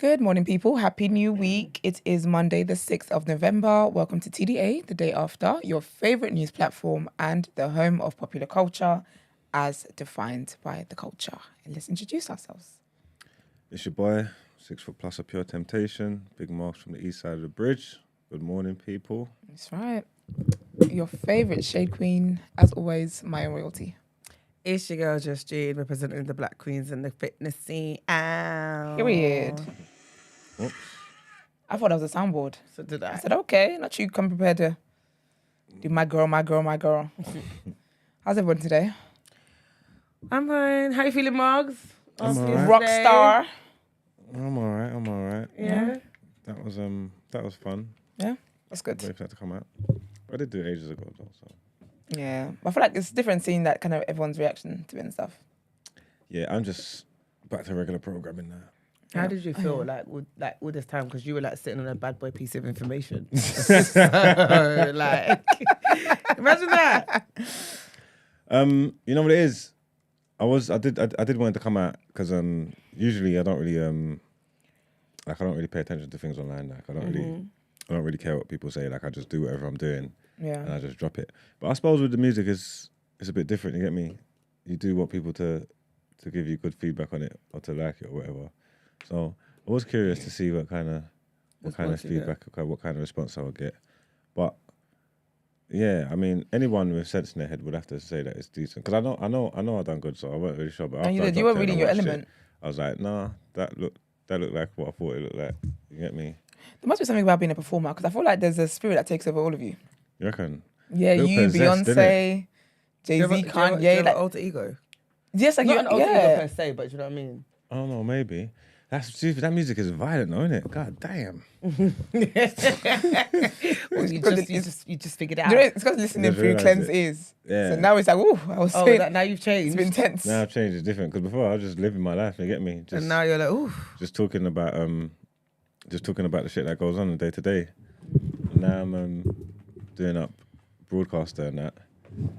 Good morning, people. Happy new week. It is Monday, the 6th of November. Welcome to TDA, the day after, your favourite news platform and the home of popular culture as defined by the culture. And let's introduce ourselves. It's your boy, 6 foot plus of pure temptation, big marks from the east side of the bridge. Good morning, people. That's right. Your favourite shade queen, as always, my royalty. It's your girl Justine, representing the Black Queens in the fitness scene. Ow. Period. Oops. I thought that was a soundboard. So did I. I said, okay, not you come prepared to do my girl. How's everyone today? I'm fine. How you feeling, Margs? I'm alright. Rock star. I'm alright. Yeah. That was fun. Yeah, that's good. Wait for that to come out. I did do it ages ago though, so. Yeah, I feel like it's different seeing that kind of everyone's reaction to it and stuff. Yeah, I'm just back to regular programming now. How did you feel like all this time? Because you were like sitting on a bad boy piece of information. Like, imagine that. You know what it is? I did want to come out because usually I don't really pay attention to things online. Like I don't really care what people say. Like I just do whatever I'm doing. Yeah. And I just drop it. But I suppose with the music it's a bit different, you get me? You do want people to give you good feedback on it or to like it or whatever. So I was curious to see what kind of feedback, what kind of response I would get. But yeah, I mean, anyone with sense in their head would have to say that it's decent. Because I know I've done good, so I wasn't really sure. But And after you weren't really in your watched element. it, I was like, nah, that looked like what I thought it looked like. You get me? There must be something about being a performer because I feel like there's a spirit that takes over all of you. You reckon? Yeah, Real you, possessed, Beyonce, Jay-Z, Do you have Kanye. an Like, alter ego? yes, like Not you, an alter ego yeah. per se, but do you know what I mean? I don't know, maybe. That music is violent though, isn't it? God damn. Well, you just figured it out. You know, it's because listening Just through realised cleanse it. ears. Yeah. So now it's like, ooh, I was Oh, saying, now you've changed. it's been tense. Now I've changed, it's different. Because before I was just living my life, you get me? Just, And now you're like, ooh. just talking about the shit that goes on day to day. Now I'm doing up broadcaster and that.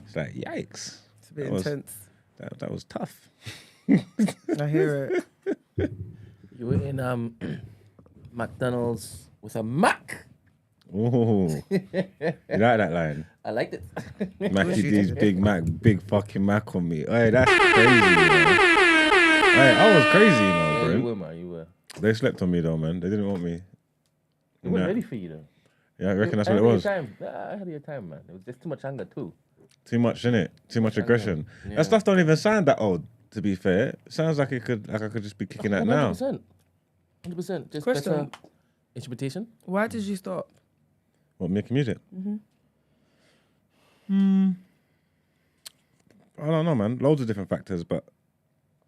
It's like yikes. It's a bit That was- intense. That was tough. I hear it. You were in McDonald's with a Mac. Ooh. You like that line? I liked it. Mackie D's Big Mac, big fucking Mac on me. Hey, that's crazy, man. Hey, I was crazy, Yeah, you bro. were, man. You were. They slept on me though, man. They didn't want me. It wasn't Nah. ready for you, though. Yeah, I reckon that's I what it had was. your time. I had your time, man. It was just too much anger, too. Too much, innit? Too much aggression. Yeah. That stuff don't even sound that old, to be fair. It sounds like I could just be kicking that now. 100%. 100%. Just Question. better interpretation. Why did you stop? What, making music? I don't know, man. Loads of different factors, but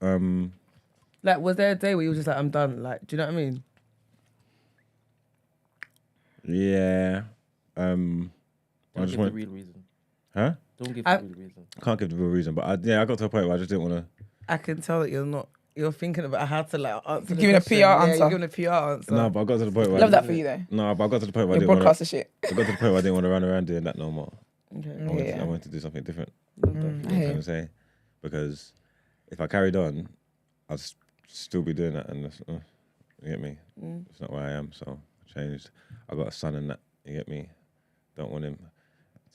Like, was there a day where you were just like, I'm done? Like, do you know what I mean? yeah. I Don't just give want, the real reason. huh? Don't give I- the real reason. Can't give the real reason, but I got to a point where I just didn't want I can tell that you're thinking about how to like answer the Giving a question. PR Yeah, answer. you're giving a PR answer. to. No, but I got to the point where Love that for you though. No, but I got to the point where I Your didn't want broadcaster shit. I got to the point where I didn't want to run around doing that no more. Okay. Yeah. I wanted to do something different. I You know hear what I'm trying you. to say? Because if I carried on, I'd still be doing that, and you get me? It's not where I am, so I changed. I got a son and that, you get me? Don't want him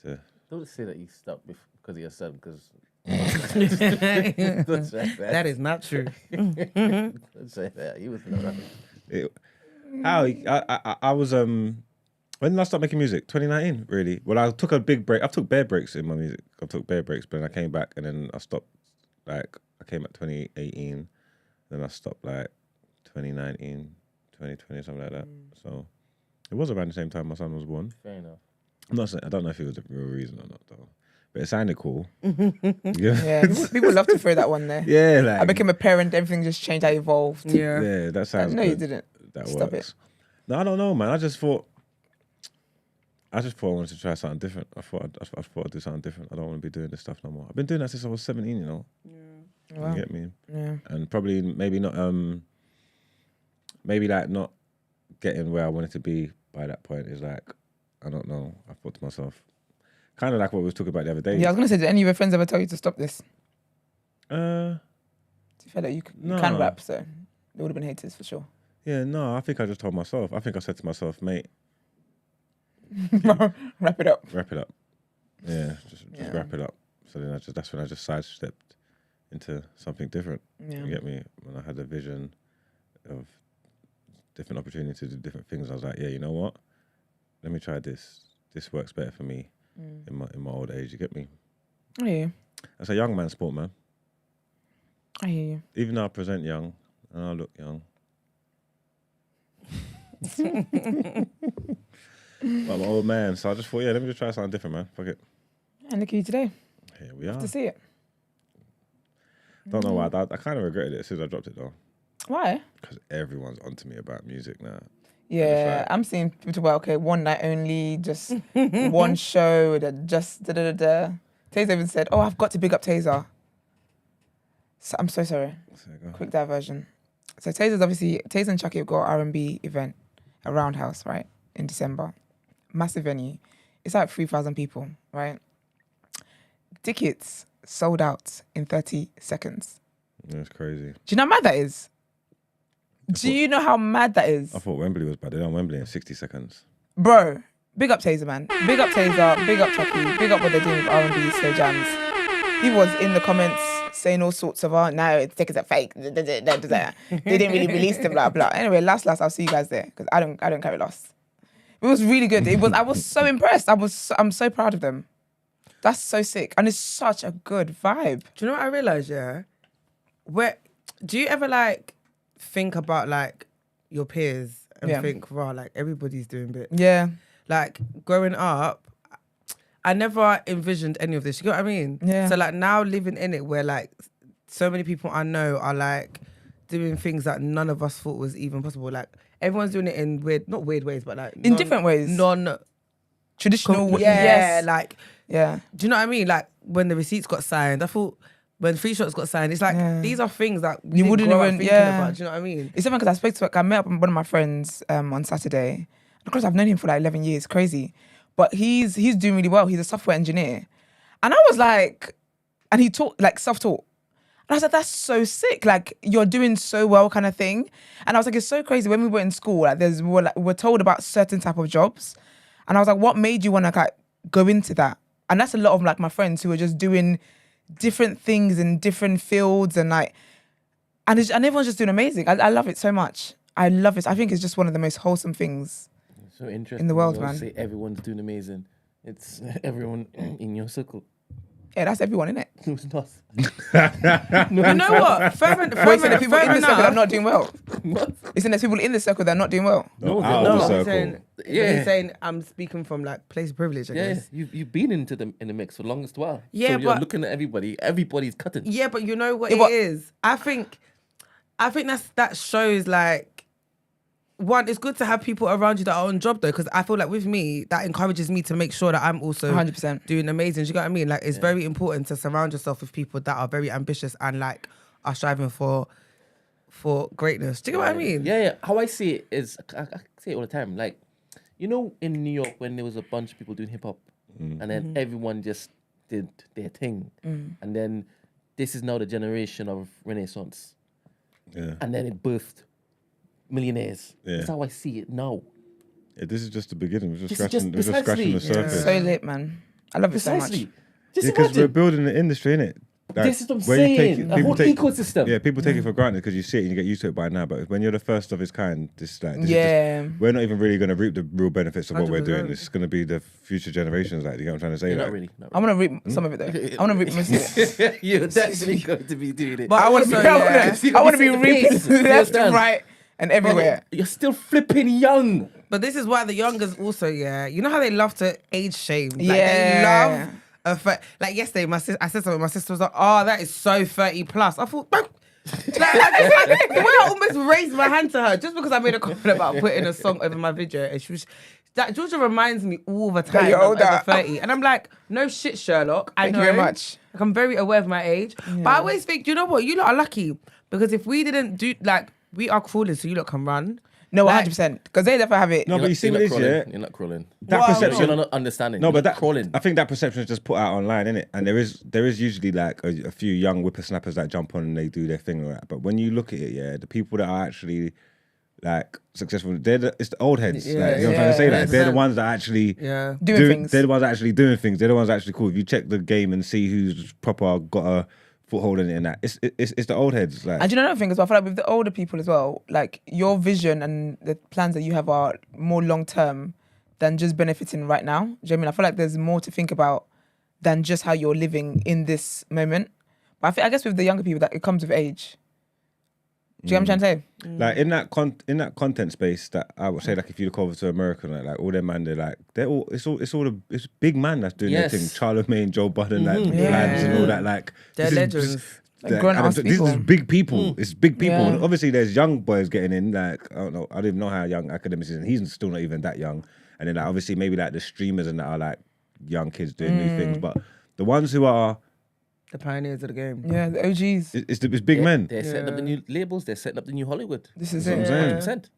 to... Don't say that you stopped because of your son, because... Don't say that. That is not true. Don't say that. He was not. I was... When did I start making music? 2019, really. Well, I took a big break. I took bare breaks in my music. I took bare breaks, but then I came back and then I stopped. Like, I came back 2018. Then I stopped like 2019, 2020, something like that. So it was around the same time my son was born. Fair enough. I'm not saying, I don't know if it was the real reason or not, though. But it sounded cool. Yeah, people love to throw that one there. Yeah, like... I became a parent, everything just changed, I evolved. Yeah. Yeah, that sounds No, good. you didn't. That Stop works. it. No, I don't know, man. I just thought I wanted to try something different. I thought I'd do something different. I don't want to be doing this stuff no more. I've been doing that since I was 17, you know. Wow. You get me? Yeah. And probably maybe not maybe like not getting where I wanted to be by that point is like, I don't know. I thought to myself, kind of like what we was talking about the other day. Yeah, I was gonna say, did any of your friends ever tell you to stop this? Uh, You feel like you No. can rap, so there would have been haters for sure. Yeah, no, I think I just told myself. I think I said to myself, mate, Wrap it up. wrap it up. Yeah, just wrap it up. So then that's when I just sidestepped into something different. Yeah. You get me? When I had a vision of different opportunities to do different things, I was like, yeah, you know what? Let me try this. This works better for me in my old age. You get me? I hear you. That's a young man's sport, man. I hear you. Even though I present young and I look young. But I'm an old man, so I just thought, yeah, let me just try something different, man. Fuck it. And look at you today. Here we are. To see it. Don't know why. I kind of regretted it as soon as I dropped it, though. Why? Because everyone's onto me about music now. Yeah, like- I'm seeing people talk about, okay, one night only, just one show, that just da-da-da-da. Taser even said, oh, I've got to big up Taser. So, I'm so sorry. So there you go. Quick diversion. So Taser and Chucky have got an R&B event at Roundhouse, right, in December. Massive venue. It's like 3,000 people, right? Tickets sold out in 30 seconds. That's crazy. Do you know how mad that is? Do you know how mad that is? I thought Wembley was bad. They done Wembley in 60 seconds. Bro, big up Taser, man. Big up Taser, big up Chucky, big up what they're doing with R&B, slow jams. He was in the comments saying all sorts of, no, it's tickets are fake. They didn't really release them, blah, blah. Anyway, last, I'll see you guys there because I don't carry loss. It was really good. I was so impressed. I'm so proud of them. That's so sick. And it's such a good vibe. Do you know what I realised, yeah? Do you ever think about your peers and think, wow, everybody's doing bits? Yeah. Growing up, I never envisioned any of this. You know what I mean? Yeah. So now living in it where so many people I know are doing things that none of us thought was even possible. Everyone's doing it in not weird ways, but in different ways. Traditional ways. Yeah, Yes. Yeah. do you know what I mean? When the receipts got signed, I thought when free shots got signed, it's these are things that we You wouldn't grow up even- thinking yeah. about. Do you know what I mean? It's something because I met up with one of my friends on Saturday. Of course, I've known him for 11 years. Crazy. But he's doing really well. He's a software engineer. And I was and he taught, self-taught. And I was like, that's so sick. You're doing so well kind of thing. And I was like, it's so crazy. When we were in school, we're told about certain type of jobs. And I was like, what made you want to go into that? And that's a lot of my friends who are just doing different things in different fields and and everyone's just doing amazing. I love it so much. I love it. I think it's just one of the most wholesome things. So interesting. In the world, You know, man. Say everyone's doing amazing. It's everyone in your circle. Yeah, that's everyone, innit? No, it's not. You know what? Fair Wait, so there's people in the circle that are enough. not doing well. What? Isn't there people in the circle that are not doing well? No, Out no, of the No, circle. he's saying I'm speaking from place of privilege, I Yeah, guess. you've been in the mix for the longest while. Yeah, so you're but- looking at everybody's cutting. Yeah, but you know what Yeah, it but- is? I think that shows one, it's good to have people around you that are on job though, because I feel with me, that encourages me to make sure that I'm also 100%. doing amazing. Do you know what I mean? It's very important to surround yourself with people that are very ambitious and are striving for greatness. Do you know what I mean? Yeah. How I see it is, I say it all the time. In New York when there was a bunch of people doing hip hop, and then everyone just did their thing, and then this is now the generation of Renaissance, Yeah. and then it birthed millionaires. Yeah. That's how I see it now. Yeah, this is just the beginning. We're just This is scratching, just we're just scratching the precisely- surface. So lit, man. I love it so much. Precisely. Just Because we're imagine. building the industry, innit? This is what I'm saying. A whole ecosystem. Yeah, people take it for granted because you see it and you get used to it by now. But when you're the first of its kind, this Yeah. we're not even really going to reap the real benefits of what we're doing. 100%. This is going to be the future generations. You get what I'm trying to say? Yeah, like, not really. I want to reap some of it though. I want to reap most of it. You're definitely going to be doing it. But I want to be, also, I want to be reaping left and understand? right and everywhere. You're still flipping young. But this is why the youngers also, you know how they love to age shame? They Yeah. love yesterday, I said something, my sister was like, oh, that is so 30 plus. I thought, I almost raised my hand to her just because I made a comment about putting a song over my video. And she was, Georgia reminds me all the time you're I'm older. over 30. And I'm like, no shit, Sherlock. I Thank know. you very much. I'm very aware of my age. But I always think, you know what? You lot are lucky. Because if we didn't do, we are crawling, so you lot can run. No, Like- 100%. Because they definitely have it. No, but you see what it is, yeah? You're not crawling. That Wow. perception. You're not understanding. No, You're but not that crawling. I think that perception is just put out online, innit? And there is usually a few young whippersnappers that jump on and they do their thing like that. But when you look at it, yeah, the people that are actually like successful. It's the old heads. Yeah, like, you know what I'm trying to say? yeah, Like they're the 100%. ones that actually Yeah. Doing things. They're the ones actually doing things. They're the ones actually cool. If you check the game and see who's proper got a foothold in it, and that it's the old heads. Like And do you know another thing as well? I feel like with the older people as well, like your vision and the plans that you have are more long term than just benefiting right now. Do you know what I mean? I feel like there's more to think about than just how you're living in this moment. But I guess with the younger people, that it comes with age. Do you know what I'm trying to say? Like in that content space, that I would say, like if you look over to America, like all them man, it's big man that's doing Yes. their thing. Charlemagne, Joe Budden, like Yeah. plans and all that. Like They're legends. Like grown-ass this is people. big people. It's big people. Yeah. And obviously, there's young boys getting in. Like I don't know. I don't even know how young academics is, and he's still not even that young. And then like, obviously maybe like the streamers and that are like young kids doing new things. But the ones who are The pioneers of the game. Yeah, the OGs. it's big men. They're setting up the new labels. They're setting up the new Hollywood. This is That's it. what I'm saying. 100%.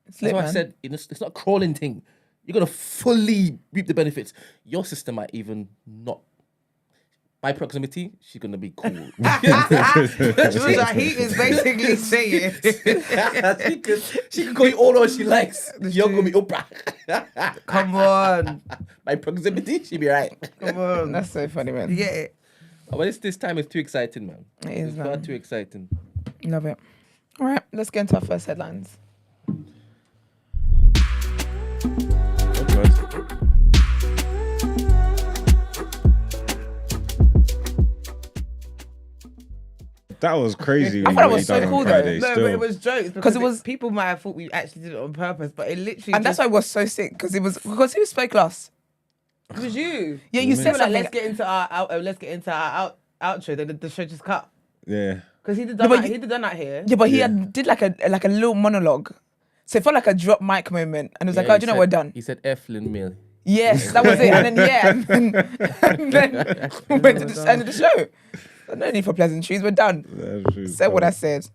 It's lit, That's why I man. said it's not a crawling thing. You're gonna fully reap the benefits. Your sister might even not. By proximity, she's gonna be cool. He is basically saying. she can call you all she likes. You're gonna be Oprah. Come on. By proximity, she be right. Come on. That's so funny, man. Yeah. But this time is too exciting, man. It is, It's far man. too exciting. Love it. All right, let's get into our first headlines. That was crazy. I thought it what was he so done on cool, though. Friday, No, still. but it was jokes Because it was- people might have thought we actually did it on purpose, but it literally And that's why it was so sick, because who spoke last? it was you. Yeah, you They said were like, something. let's get into our outro. Then the show just cut Yeah. because he did but that. you- He did that here. Yeah, but he Yeah. did like a little monologue. So it felt like a drop mic moment. And it was like, Yeah, oh, he do you know said- we're done? He said Eflin Mill. Yes, that was it. And then we went to the end of the show. So no need for pleasantries, we're done. That's true. Said what I said.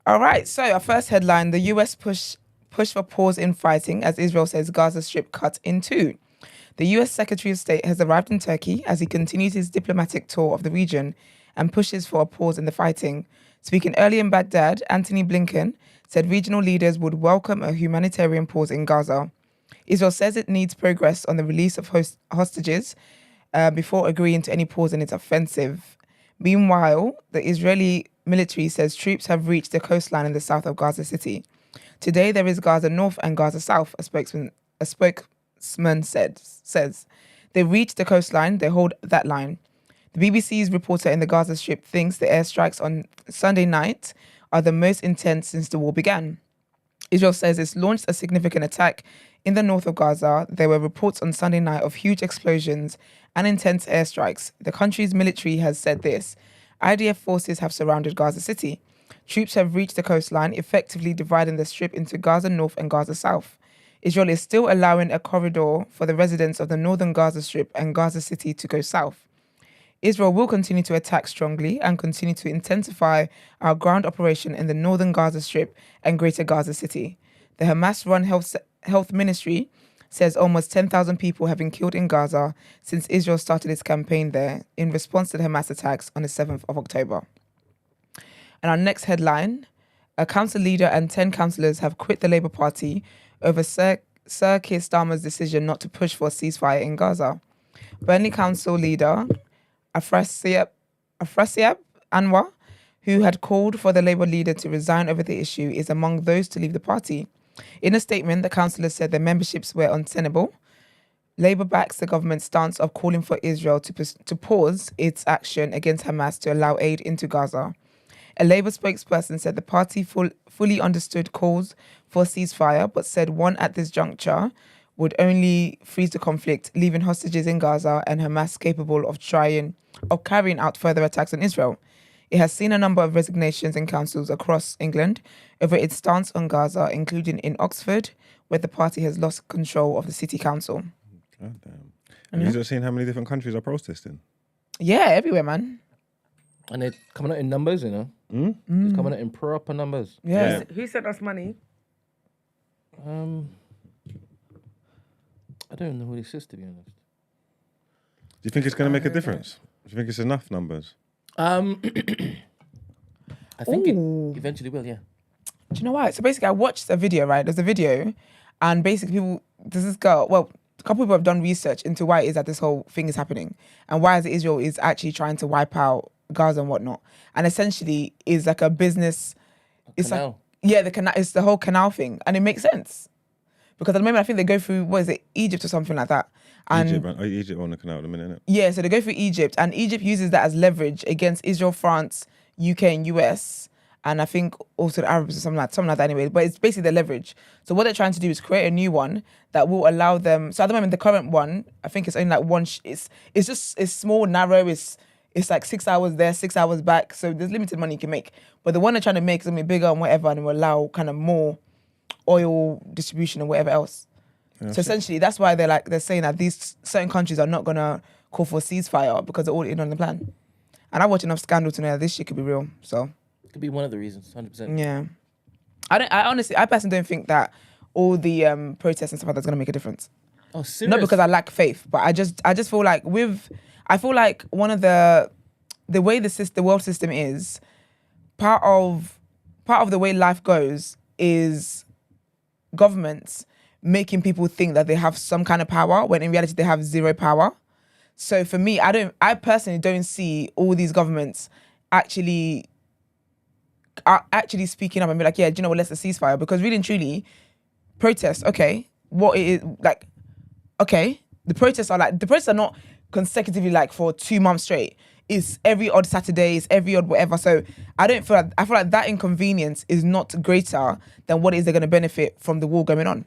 All right, so our first headline, the US push for pause in fighting as Israel says Gaza Strip cut in two. The US Secretary of State has arrived in Turkey as he continues his diplomatic tour of the region and pushes for a pause in the fighting. Speaking early in Baghdad, Antony Blinken said regional leaders would welcome a humanitarian pause in Gaza. Israel says it needs progress on the release of hostages before agreeing to any pause in its offensive. Meanwhile, the Israeli military says troops have reached the coastline in the south of Gaza City. Today, there is Gaza North and Gaza South, a spokesman says. They reached the coastline, they hold that line. The BBC's reporter in the Gaza Strip thinks the airstrikes on Sunday night are the most intense since the war began. Israel says it's launched a significant attack in the north of Gaza. There were reports on Sunday night of huge explosions and intense airstrikes. The country's military has said this. IDF forces have surrounded Gaza City. Troops have reached the coastline, effectively dividing the strip into Gaza North and Gaza South. Israel is still allowing a corridor for the residents of the northern Gaza Strip and Gaza City to go south. Israel will continue to attack strongly and continue to intensify our ground operation in the northern Gaza Strip and greater Gaza City. The Hamas-run health ministry says almost 10,000 people have been killed in Gaza since Israel started its campaign there in response to the Hamas attacks on the 7th of October. And our next headline, a council leader and 10 councillors have quit the Labour Party over Sir Keir Starmer's decision not to push for a ceasefire in Gaza. Burnley Council leader Afrasiab Anwar, who had called for the Labour leader to resign over the issue, is among those to leave the party. In a statement, the councillors said their memberships were untenable. Labour backs the government's stance of calling for Israel to pause its action against Hamas to allow aid into Gaza. A Labour spokesperson said the party fully understood calls for a ceasefire, but said one at this juncture would only freeze the conflict, leaving hostages in Gaza and Hamas capable of carrying out further attacks on Israel. It has seen a number of resignations in councils across England over its stance on Gaza, including in Oxford, where the party has lost control of the city council. God damn. Have you just seen how many different countries are protesting? Yeah, everywhere, man. And they're coming out in numbers, you know. They're coming out in proper numbers. Yeah. Who sent us money? I don't know who this is, to be honest. Do you think it's going to make a difference? Do you think it's enough numbers? I think it Ooh. eventually will, yeah. Do you know why? So basically, I watched a video, right? There's a video, and basically, there's this girl, well, a couple people have done research into why it is that this whole thing is happening, and why is it Israel is actually trying to wipe out Gaza and whatnot. And essentially, is like a business. It's Canal. like, the canal. It's the whole canal thing, and it makes sense. Because at the moment, I think they go through, what is it, Egypt or something like that. And Egypt on the canal at the minute, innit? yeah, so they go through Egypt, and Egypt uses that as leverage against Israel, France, UK, and US, and I think also the Arabs or something like that anyway. But it's basically the leverage. So what they're trying to do is create a new one that will allow them. So at the moment, the current one, I think it's only like one. It's small, narrow. It's like 6 hours there, 6 hours back. So there's limited money you can make. But the one they're trying to make is gonna be bigger and whatever, and it will allow kind of more oil distribution and whatever else. Yeah, so essentially, that's why they're saying that these certain countries are not gonna call for a ceasefire because they're all in on the plan. And I watch enough scandal to know that this shit could be real. So Could be one of the reasons, 100%. yeah, I personally don't think that all the protests and stuff like that's gonna make a difference. Oh, serious? Not because I lack faith, but I just feel like one of the way the world system is, part of the way life goes is governments making people think that they have some kind of power when in reality they have zero power. So for me, I personally don't see all these governments actually speaking up and be like, yeah, do you know what, let's a ceasefire. Because really and truly, protests, okay, what it is, like, okay, the protests are not consecutively like for 2 months straight. It's every odd Saturday, it's every odd whatever. So I feel like that inconvenience is not greater than what it is they're going to benefit from the war going on.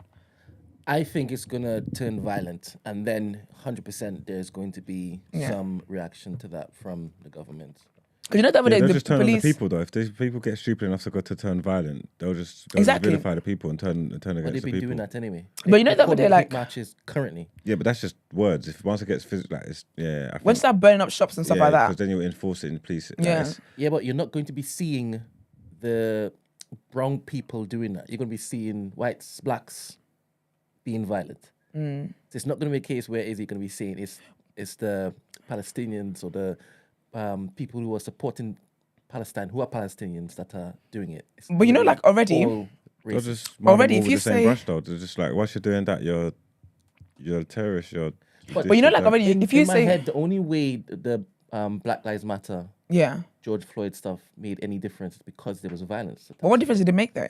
I think it's going to turn violent, and then 100% there's going to be some reaction to that from the government. Because you know that they'll the just turn police... on the people though. If these people get stupid enough to turn violent, they'll just vilify the people and turn against the people. But they've been doing that anyway. But you know that they're like matches currently. Yeah, but that's just words. If once it gets physical, like it's when you start burning up shops and stuff like that, because then you'll enforce it in police. Yeah, but you're not going to be seeing the brown people doing that. You're going to be seeing whites, blacks being violent. So it's not going to be a case where is he going to be saying it's the Palestinians or the people who are supporting Palestine, who are Palestinians, that are doing it. But you know, like already, if you say brush though, they're just like, once you're doing that, you're a terrorist. But you know, like already, if you say, in my head, the only way the Black Lives Matter, George Floyd stuff made any difference is because there was violence. But what difference did it make though?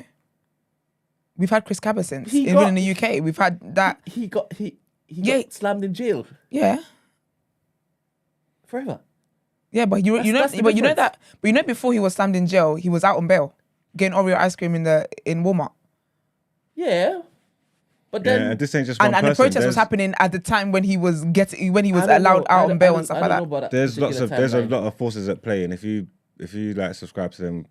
We've had Chris Cabba since, even in the UK. We've had that. He got slammed in jail. Yeah. Forever. Yeah, but you know before he was slammed in jail, he was out on bail, getting Oreo ice cream in Walmart. Yeah. But then this ain't just one person. And the protest was happening at the time when he was allowed out on bail and stuff like that. There's a lot of forces at play, and if you like subscribe to them,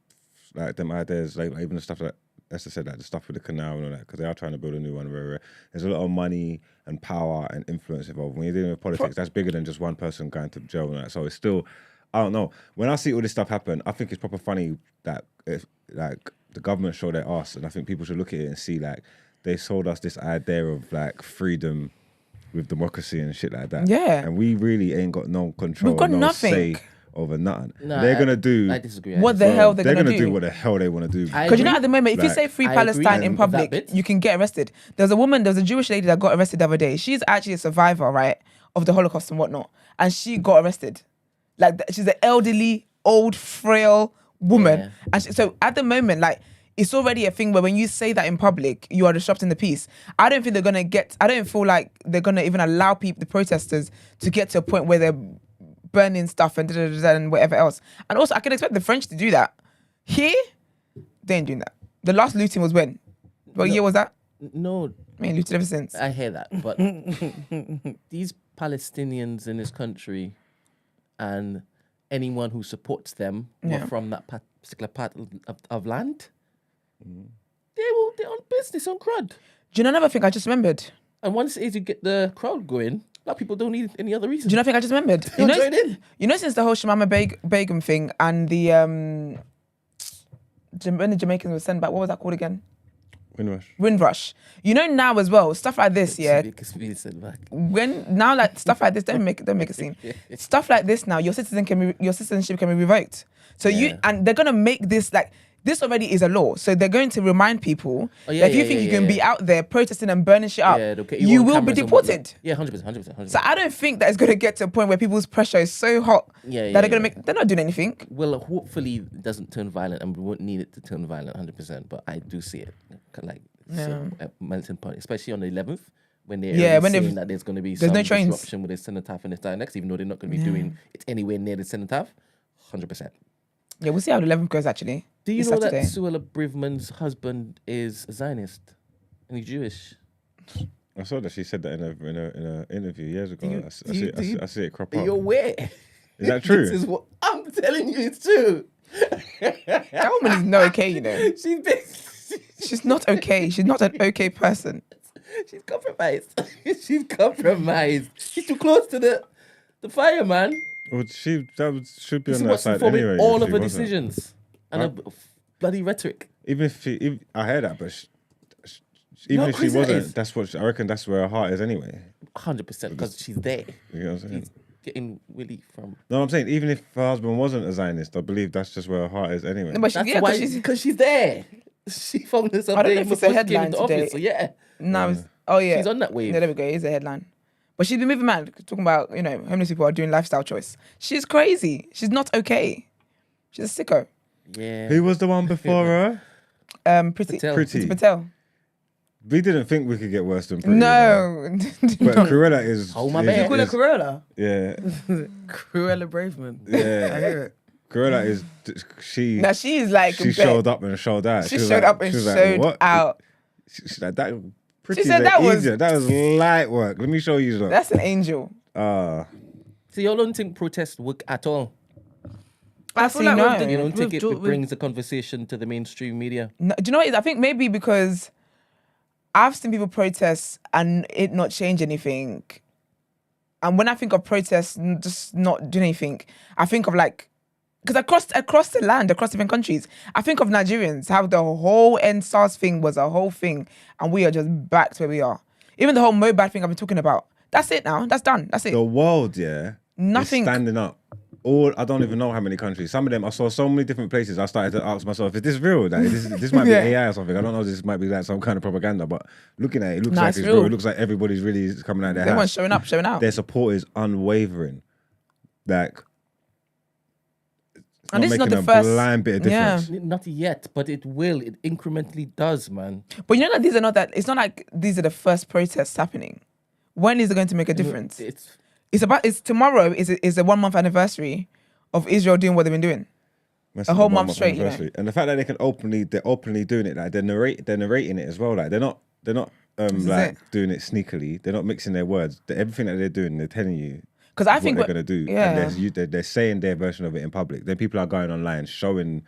like them ideas, like even the stuff that Esther said, like the stuff with the canal and all that, because they are trying to build a new one. Where there's a lot of money and power and influence involved. When you're dealing with politics, that's bigger than just one person going to jail and that. So it's still, I don't know. When I see all this stuff happen, I think it's proper funny that if like the government show their ass, and I think people should look at it and see like they sold us this idea of like freedom with democracy and shit like that. Yeah. And we really ain't got no control. We've got nothing. Say over nothing. No, they're gonna do. I disagree. What the hell they're gonna do? What the hell they want to do? Because you know at the moment, if you say free Palestine in public, you can get arrested. There's a Jewish lady that got arrested the other day. She's actually a survivor, right, of the Holocaust and whatnot, and she got arrested. Like she's an elderly, old, frail woman, and so at the moment, like it's already a thing where when you say that in public, you are disrupting the peace. I don't feel like they're gonna even allow the protesters to get to a point where they're burning stuff and and whatever else. And also, I can expect the French to do that. Here, they ain't doing that. The last looting was when? What year was that? No. I mean, looted ever since. I hear that, but these Palestinians in this country and anyone who supports them from that particular part of land, they're on business, on crud. Do you know another thing I just remembered? And once it is you get the crowd going, black people don't need any other reason. Do you know what I think I just remembered? You know, since the whole Shamama Begum thing and the when the Jamaicans were sent back, what was that called again? Windrush. You know now as well, stuff like this, when now like stuff like this, don't make a scene. Stuff like this now, your citizenship can be revoked. So and they're gonna make this like this already is a law. So they're going to remind people Oh, yeah, that if you yeah, think yeah, you can yeah. be out there protesting and burning shit up, Yeah, they'll get you you on will be cameras and whatnot. deported. Yeah, 100%. So I don't think that it's going to get to a point where people's pressure is so hot Yeah, that they're going to they're not doing anything. Well, hopefully it doesn't turn violent, and we won't need it to turn violent 100%. But I do see it like a melting point, especially on the 11th when they're saying that there's going to be some no trains. disruption with the cenotaph and the next, even though they're not going to be doing it anywhere near the cenotaph. 100%. Yeah, we'll see how the 11th goes actually. Do you This know Saturday. that Suella Braverman's husband is a Zionist and he's Jewish? I saw that she said that in a interview years ago. I see it crop Are you up. aware? Is that true? This is what I'm telling you. It's true. That woman is not okay, you know. She's She's not okay. She's not an okay person. She's compromised. She's compromised. She's too close to the fire, man. Well, should be This on is that what's side informing anyway. all if of she her wasn't. decisions and her bloody rhetoric. Even if I heard that, but even if she crazy that wasn't, is. that's what I reckon. That's where her heart is anyway. 100% because she's there. You know what I'm saying? She's getting Willie from. No, I'm saying even if her husband wasn't a Zionist, I believe that's just where her heart is anyway. No, but That's yeah, why, because because she's there. She found herself I don't there know if it's before a she came headline into today. office. So yeah, no, oh yeah, she's on that wave. Yeah, there we go. It's a headline. But she's been moving mad, talking about, you know, homeless people are doing lifestyle choice. She's crazy. She's not okay. She's a sicko. Yeah. Who was the one before her? Pretty. Patel. Pretty. It's Patel. We didn't think we could get worse than Pretty. No. But Cruella is. Hold my is- bear. You call her is- Cruella? Yeah, Cruella Braverman. I yeah. hear it. Cruella is. She. Now she is like. She showed up and showed out. She was showed like- up and she was like, showed "What?" out. She's like that. Pretty said that was- easier. That was light work. Let me show you something. That's an angel. Ah, So you don't think protests work at all? I feel Actually, like no. with the- You don't think it with- brings the conversation to the mainstream media? No, do you know what it is? I think maybe because I've seen people protest and it not change anything. And when I think of protests just not doing anything, I think of like, because across the land, across different countries, I think of Nigerians, how the whole NSARS thing was a whole thing, and we are just back to where we are. Even the whole Mobile thing I've been talking about, that's it now. That's done. That's it. the world, yeah. Nothing. Is standing up. I don't even know how many countries. Some of them, I saw so many different places. I started to ask myself, is this real? Like, this might be Yeah. AI or something. I don't know. This might be like some kind of propaganda. But looking at it, it looks Nah, like it's it's real. real. It looks like everybody's really coming out of their Everyone's house. showing out. Their support is unwavering. Like, And this is not making the a first. blind bit of difference. Not yet, but it will. It incrementally does, man. But you know that these are not that. It's not like these are the first protests happening. When is it going to make a difference? It's tomorrow. Is the 1 month anniversary of Israel doing what they've been doing. That's A the whole 1 month month straight, you know. anniversary. And the fact that they're openly doing it, like they're narrating it as well. Like they're not is like it. doing it sneakily. They're not mixing their words. Everything that they're doing, they're telling you Because I what think they're gonna do. Yeah. And they're saying their version of it in public. Then people are going online showing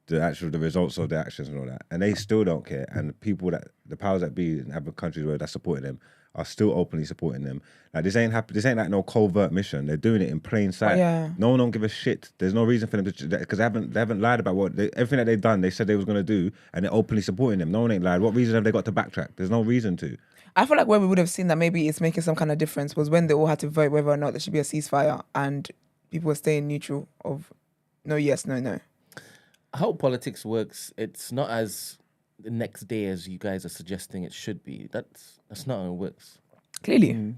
the results of their actions and all that, and they still don't care. And the powers that be in other countries where they're supporting them are still openly supporting them. Like this ain't like no covert mission. They're doing it in plain sight. Yeah. No one don't give a shit. There's no reason for them to, because they haven't lied about everything that they've done. They said they was gonna do, and they're openly supporting them. No one ain't lied. What reason have they got to backtrack? There's no reason to. I feel like where we would have seen that maybe it's making some kind of difference was when they all had to vote whether or not there should be a ceasefire, and people were staying neutral of no, yes, no, no. How politics works, it's not as the next day as you guys are suggesting it should be. That's not how it works. Clearly,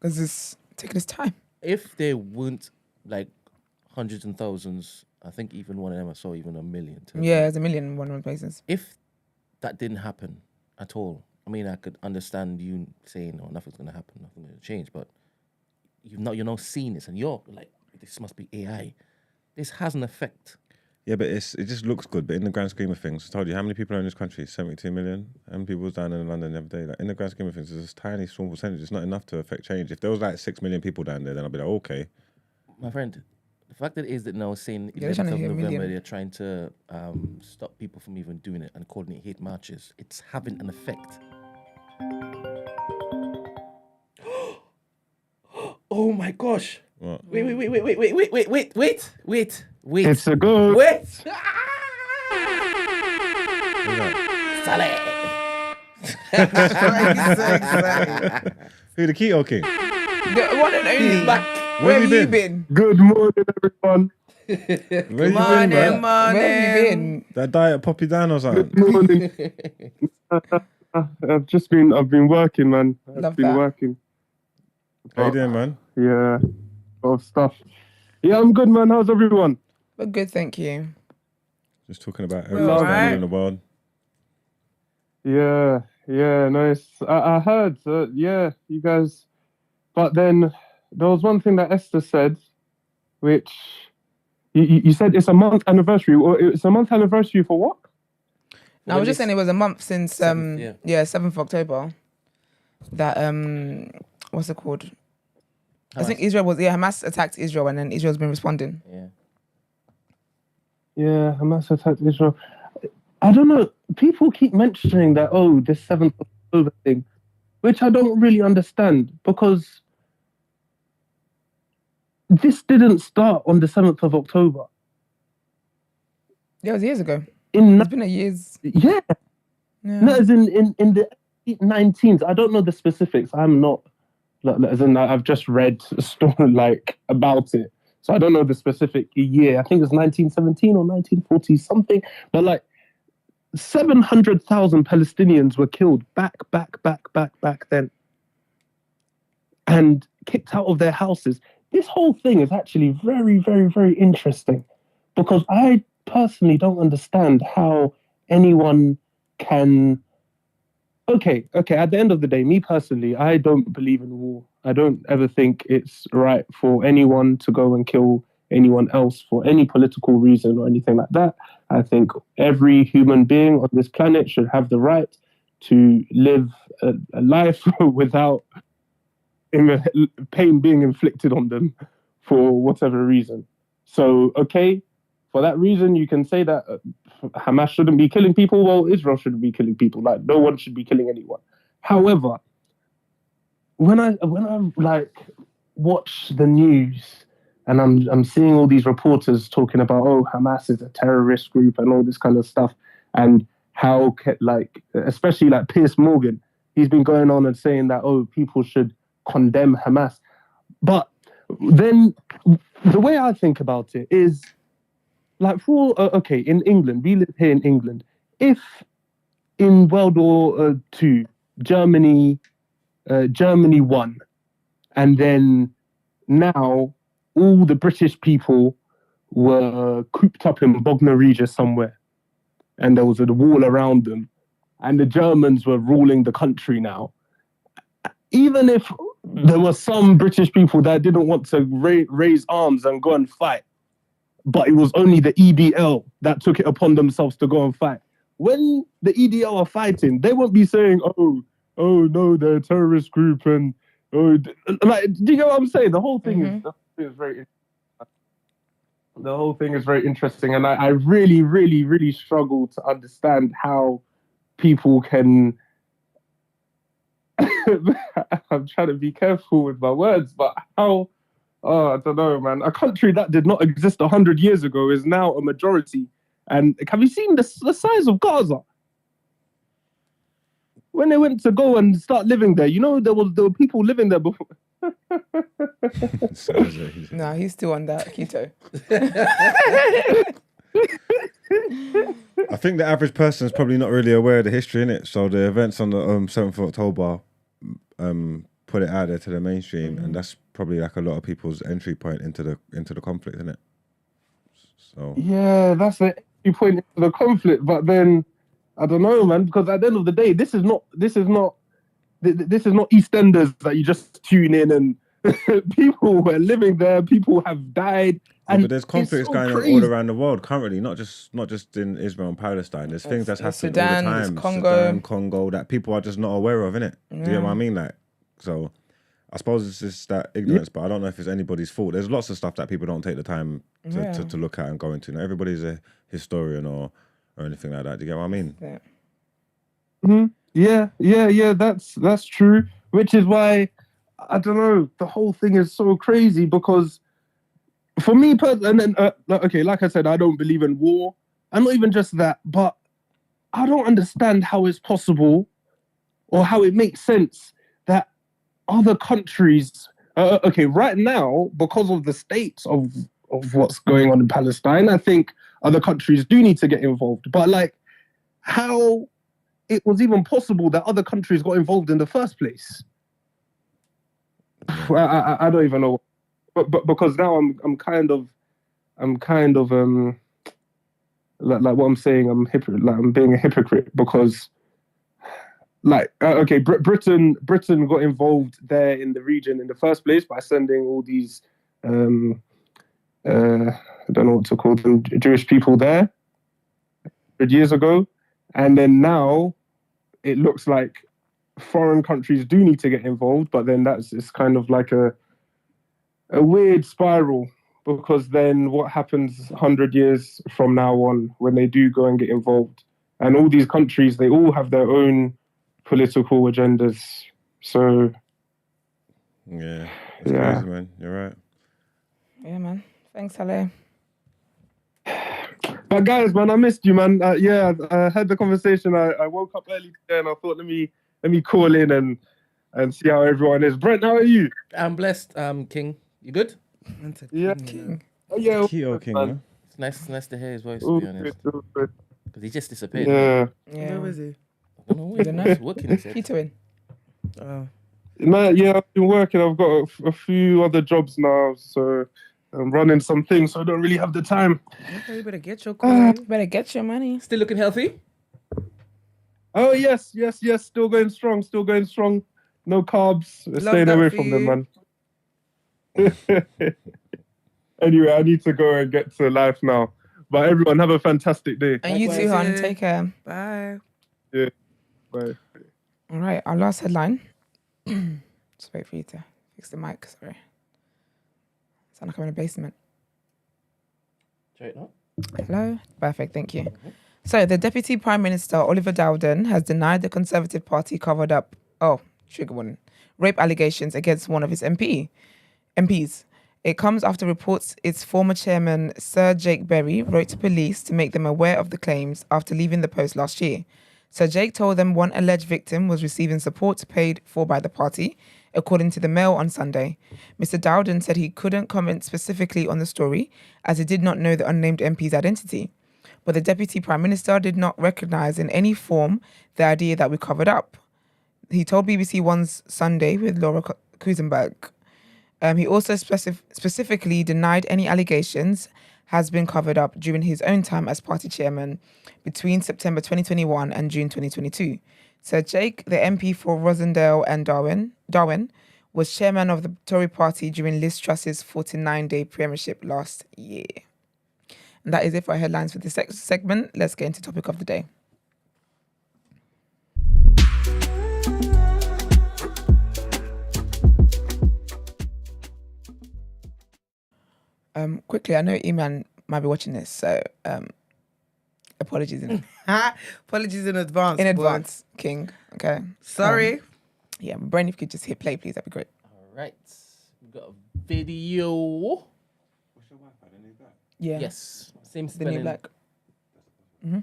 because it's taking its time. If there weren't like hundreds and thousands, I think even one of them I saw even 1 million. Yeah, there's 1 million in one places. If that didn't happen at all, I mean, I could understand you saying, "Oh, nothing's gonna happen, nothing's gonna change," but you're not seeing this, and you're like, "This must be AI." This has an effect. Yeah, but it just looks good. But in the grand scheme of things, I told you how many people are in this country? 72 million. How many people was down in London the other day? Like in the grand scheme of things, it's a tiny, small percentage. It's not enough to affect change. If there was like 6 million people down there, then I'd be like, okay. My friend, the fact that it is that now saying Yeah, they're trying 11th to of hit a November, million. they're trying to stop people from even doing it and coordinate hate marches. It's having an effect. Oh my gosh! What? Wait! It's a go. Wait! Who, the Keto King? The one and only. Back. Where have have you you been? Good morning, everyone. Where you been, Morning, man? morning. Where have you been? That diet poppy down or something? Morning. I've been working, man. Love I've been that. working. How you doing, man? Yeah, a lot of stuff. Yeah, I'm good, man. How's everyone? But good, thank you. Just talking about We're everything that's going on alright. in the world. Yeah, nice. I heard, yeah, you guys. But then there was one thing that Esther said, which you said it's a month anniversary. Or it's a month anniversary for what? No, I was just saying it was a month since 7th, 7th October. That what's it called? I think Hamas attacked Israel and then Israel's been responding. Yeah. Yeah, Hamas attacked Israel. I don't know. People keep mentioning that, this 7th October thing, which I don't really understand because this didn't start on the 7th of October. Yeah, it was years ago. In It's been a years. yeah, no, as in the 19th. I don't know the specifics. I'm not, as in I've just read a story like about it, so I don't know the specific year. I think it was 1917 or 1940 something. But like 700,000 Palestinians were killed back then, and kicked out of their houses. This whole thing is actually very, very, very interesting because I personally don't understand how anyone can. Okay. At the end of the day, me personally, I don't believe in war. I don't ever think it's right for anyone to go and kill anyone else for any political reason or anything like that. I think every human being on this planet should have the right to live a life without pain being inflicted on them for whatever reason. So, okay, for that reason, you can say that Hamas shouldn't be killing people. Well, Israel shouldn't be killing people. Like, no one should be killing anyone. However, when I like watch the news and I'm seeing all these reporters talking about Hamas is a terrorist group and all this kind of stuff, and how especially like Piers Morgan, he's been going on and saying that people should condemn Hamas. But then the way I think about it is like in England, we live here in England. If in World War II, Germany won, and then now all the British people were cooped up in Bognor Regis somewhere, and there was a wall around them, and the Germans were ruling the country now. Even if there were some British people that didn't want to raise arms and go and fight, but it was only the EDL that took it upon themselves to go and fight. When the EDL are fighting, they won't be saying, oh no, they're a terrorist group, and do you get what I'm saying? The whole thing is very. The whole thing is very interesting, and I really, really, really struggle to understand how people can. I'm trying to be careful with my words, but how? I don't know, man. A country that did not exist 100 years ago is now a majority. And have you seen the size of Gaza? When they went to go and start living there, there were people living there before. No, he's still on that keto. I think the average person is probably not really aware of the history, innit? So the events on the 7th of October put it out there to the mainstream, and that's probably like a lot of people's entry point into the conflict, isn't it? So yeah, that's the entry point into the conflict. But then I don't know, man, because at the end of the day, this is not EastEnders that you just tune in and people were living there, people have died. And but there's conflicts going on all around the world currently, not just in Israel and Palestine. There's things that's happening Sudan, all the time. Congo. Congo, that people are just not aware of, innit? Do you get what I mean? Like, so I suppose it's just that ignorance, but I don't know if it's anybody's fault. There's lots of stuff that people don't take the time to look at and go into. Not everybody's a historian or anything like that. Do you get what I mean? Yeah. That's true. Which is why I don't know. The whole thing is so crazy because for me, like I said, I don't believe in war. And not even just that, but I don't understand how it's possible or how it makes sense that other countries, right now, because of the states of of what's going on in Palestine. I think other countries do need to get involved. But like, how it was even possible that other countries got involved in the first place? I don't even know. But because now I'm kind of like what I'm saying, I'm being a hypocrite because Britain got involved there in the region in the first place by sending all these I don't know what to call them, Jewish people there 100 years ago, and then now it looks like foreign countries do need to get involved, but then it's kind of like a weird spiral, because then what happens 100 years from now on when they do go and get involved? And all these countries, they all have their own political agendas. So, yeah, it's crazy, man. You're right. Yeah, man. Thanks, Ale. But guys, man, I missed you, man. I had the conversation. I woke up early today and I thought, let me call in and see how everyone is. Brent, how are you? I'm blessed, King. You good? Yeah. King. Oh, yeah. Keto King, man. It's nice to hear his voice, to be honest. Because he just disappeared. Yeah. Yeah. Where is he? I don't know where he's working, he said. Keto in. Oh. Man, yeah, I've been working. I've got a few other jobs now, so I'm running some things, so I don't really have the time. Okay, you better get your coin. Better get your money. Still looking healthy? Oh, yes. Still going strong. No carbs. Love Staying that away for from them, you. man. Anyway, I need to go and get to life now. But everyone, have a fantastic day. And you too, hon. Take care. Bye. Yeah. Bye. All right, our last headline. Just wait for you to fix the mic. Sorry. Sound like I'm in a basement. Try it now. Hello? Perfect, thank you. So, the Deputy Prime Minister, Oliver Dowden, has denied the Conservative Party covered up, trigger warning, rape allegations against one of his MPs. It comes after reports its former chairman, Sir Jake Berry, wrote to police to make them aware of the claims after leaving the post last year. Sir Jake told them one alleged victim was receiving support paid for by the party, according to the Mail on Sunday. Mr. Dowden said he couldn't comment specifically on the story, as he did not know the unnamed MP's identity. But the Deputy Prime Minister did not recognise in any form the idea that we covered up. He told BBC One's Sunday with Laura Kuzenberg. He also specifically denied any allegations has been covered up during his own time as party chairman between September 2021 and June 2022. Sir Jake, the MP for Rosendale and Darwen, was chairman of the Tory party during Liz Truss's 49-day premiership last year. And that is it for our headlines for this segment. Let's get into topic of the day. Quickly, I know Iman might be watching this, so apologies in Apologies in advance. in boy. advance, King. Okay. Sorry. Yeah, Brain, if you could just hit play, please, that'd be great. All right. We've got a video. What's your Wi-Fi? The new black? Yeah. Yes. Same The spelling. new black. All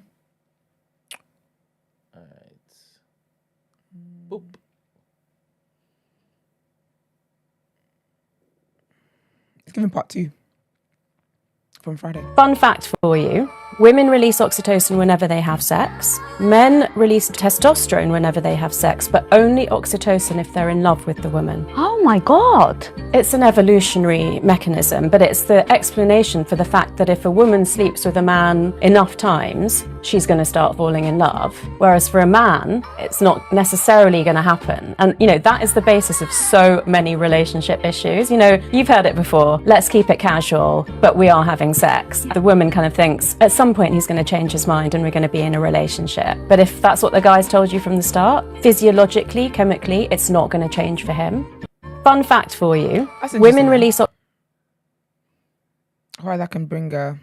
right. Boop. It's given part 2 from Friday. Fun fact for you, women release oxytocin whenever they have sex. Men release testosterone whenever they have sex, but only oxytocin if they're in love with the woman. Oh my God. It's an evolutionary mechanism, but it's the explanation for the fact that if a woman sleeps with a man enough times, she's going to start falling in love. Whereas for a man, it's not necessarily going to happen. And, that is the basis of so many relationship issues. You've heard it before, let's keep it casual, but we are having sex. The woman kind of thinks at some point he's going to change his mind and we're going to be in a relationship. But if that's what the guy's told you from the start, physiologically, chemically, it's not going to change for him. Fun fact for you, That's interesting, women man. release... Or that can bring an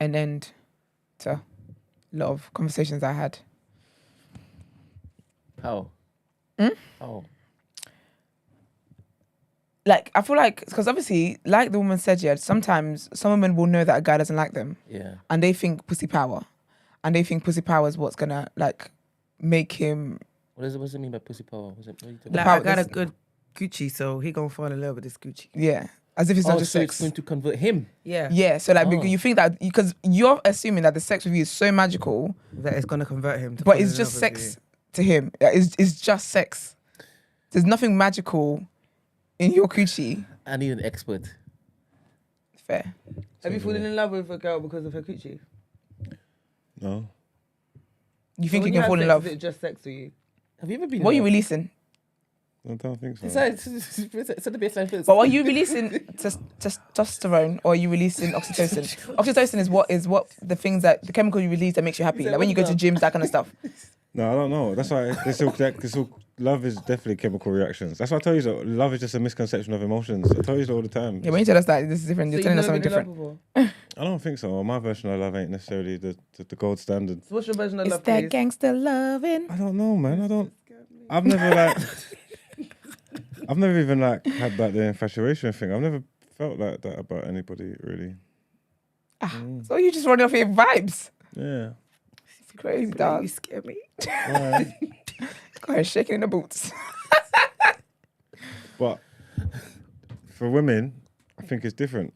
end to a lot of conversations I had. How? Oh. Like, I feel like, because obviously, like the woman said, yeah, sometimes some women will know that a guy doesn't like them. Yeah. And they think pussy power. And they think pussy power is what's going to, make him... What does it mean by pussy power? What are you talking Like, about? I got a good Gucci, so he gonna fall in love with this Gucci. Yeah. as if it's not just so sex. it's going to convert him. Yeah. Yeah, so like Oh. you think that because you're assuming that the sex with you is so magical, That it's gonna convert him. To but fall it's in just love with sex to him. It's just sex. There's nothing magical in your coochie. I need an expert. Fair. you. Have you fallen in love with a girl because of her coochie? No. You think When you can have fall in sex, love? Is it just sex for you? Have you ever been? What are you in love? releasing? I don't think so. It's the baseline first. But are you releasing testosterone or are you releasing oxytocin? Oxytocin is what the things that the chemical you release that makes you happy. Like when you go to gyms, that kind of stuff. No, I don't know. That's why this all love is definitely chemical reactions. That's why I tell you that love is just a misconception of emotions. I tell you that all the time. Yeah, when you tell us that this is different, you're So telling us you've something never been different. in love before? I don't think so. My version of love ain't necessarily the gold standard. So what's your version of It's love, that please? gangster loving. I don't know, man. I've never even like had that the infatuation thing. I've never felt like that about anybody really. So you just running off your vibes. Yeah. It's crazy, You dog. scare me. Go ahead, shaking in the boots. But for women, I think it's different.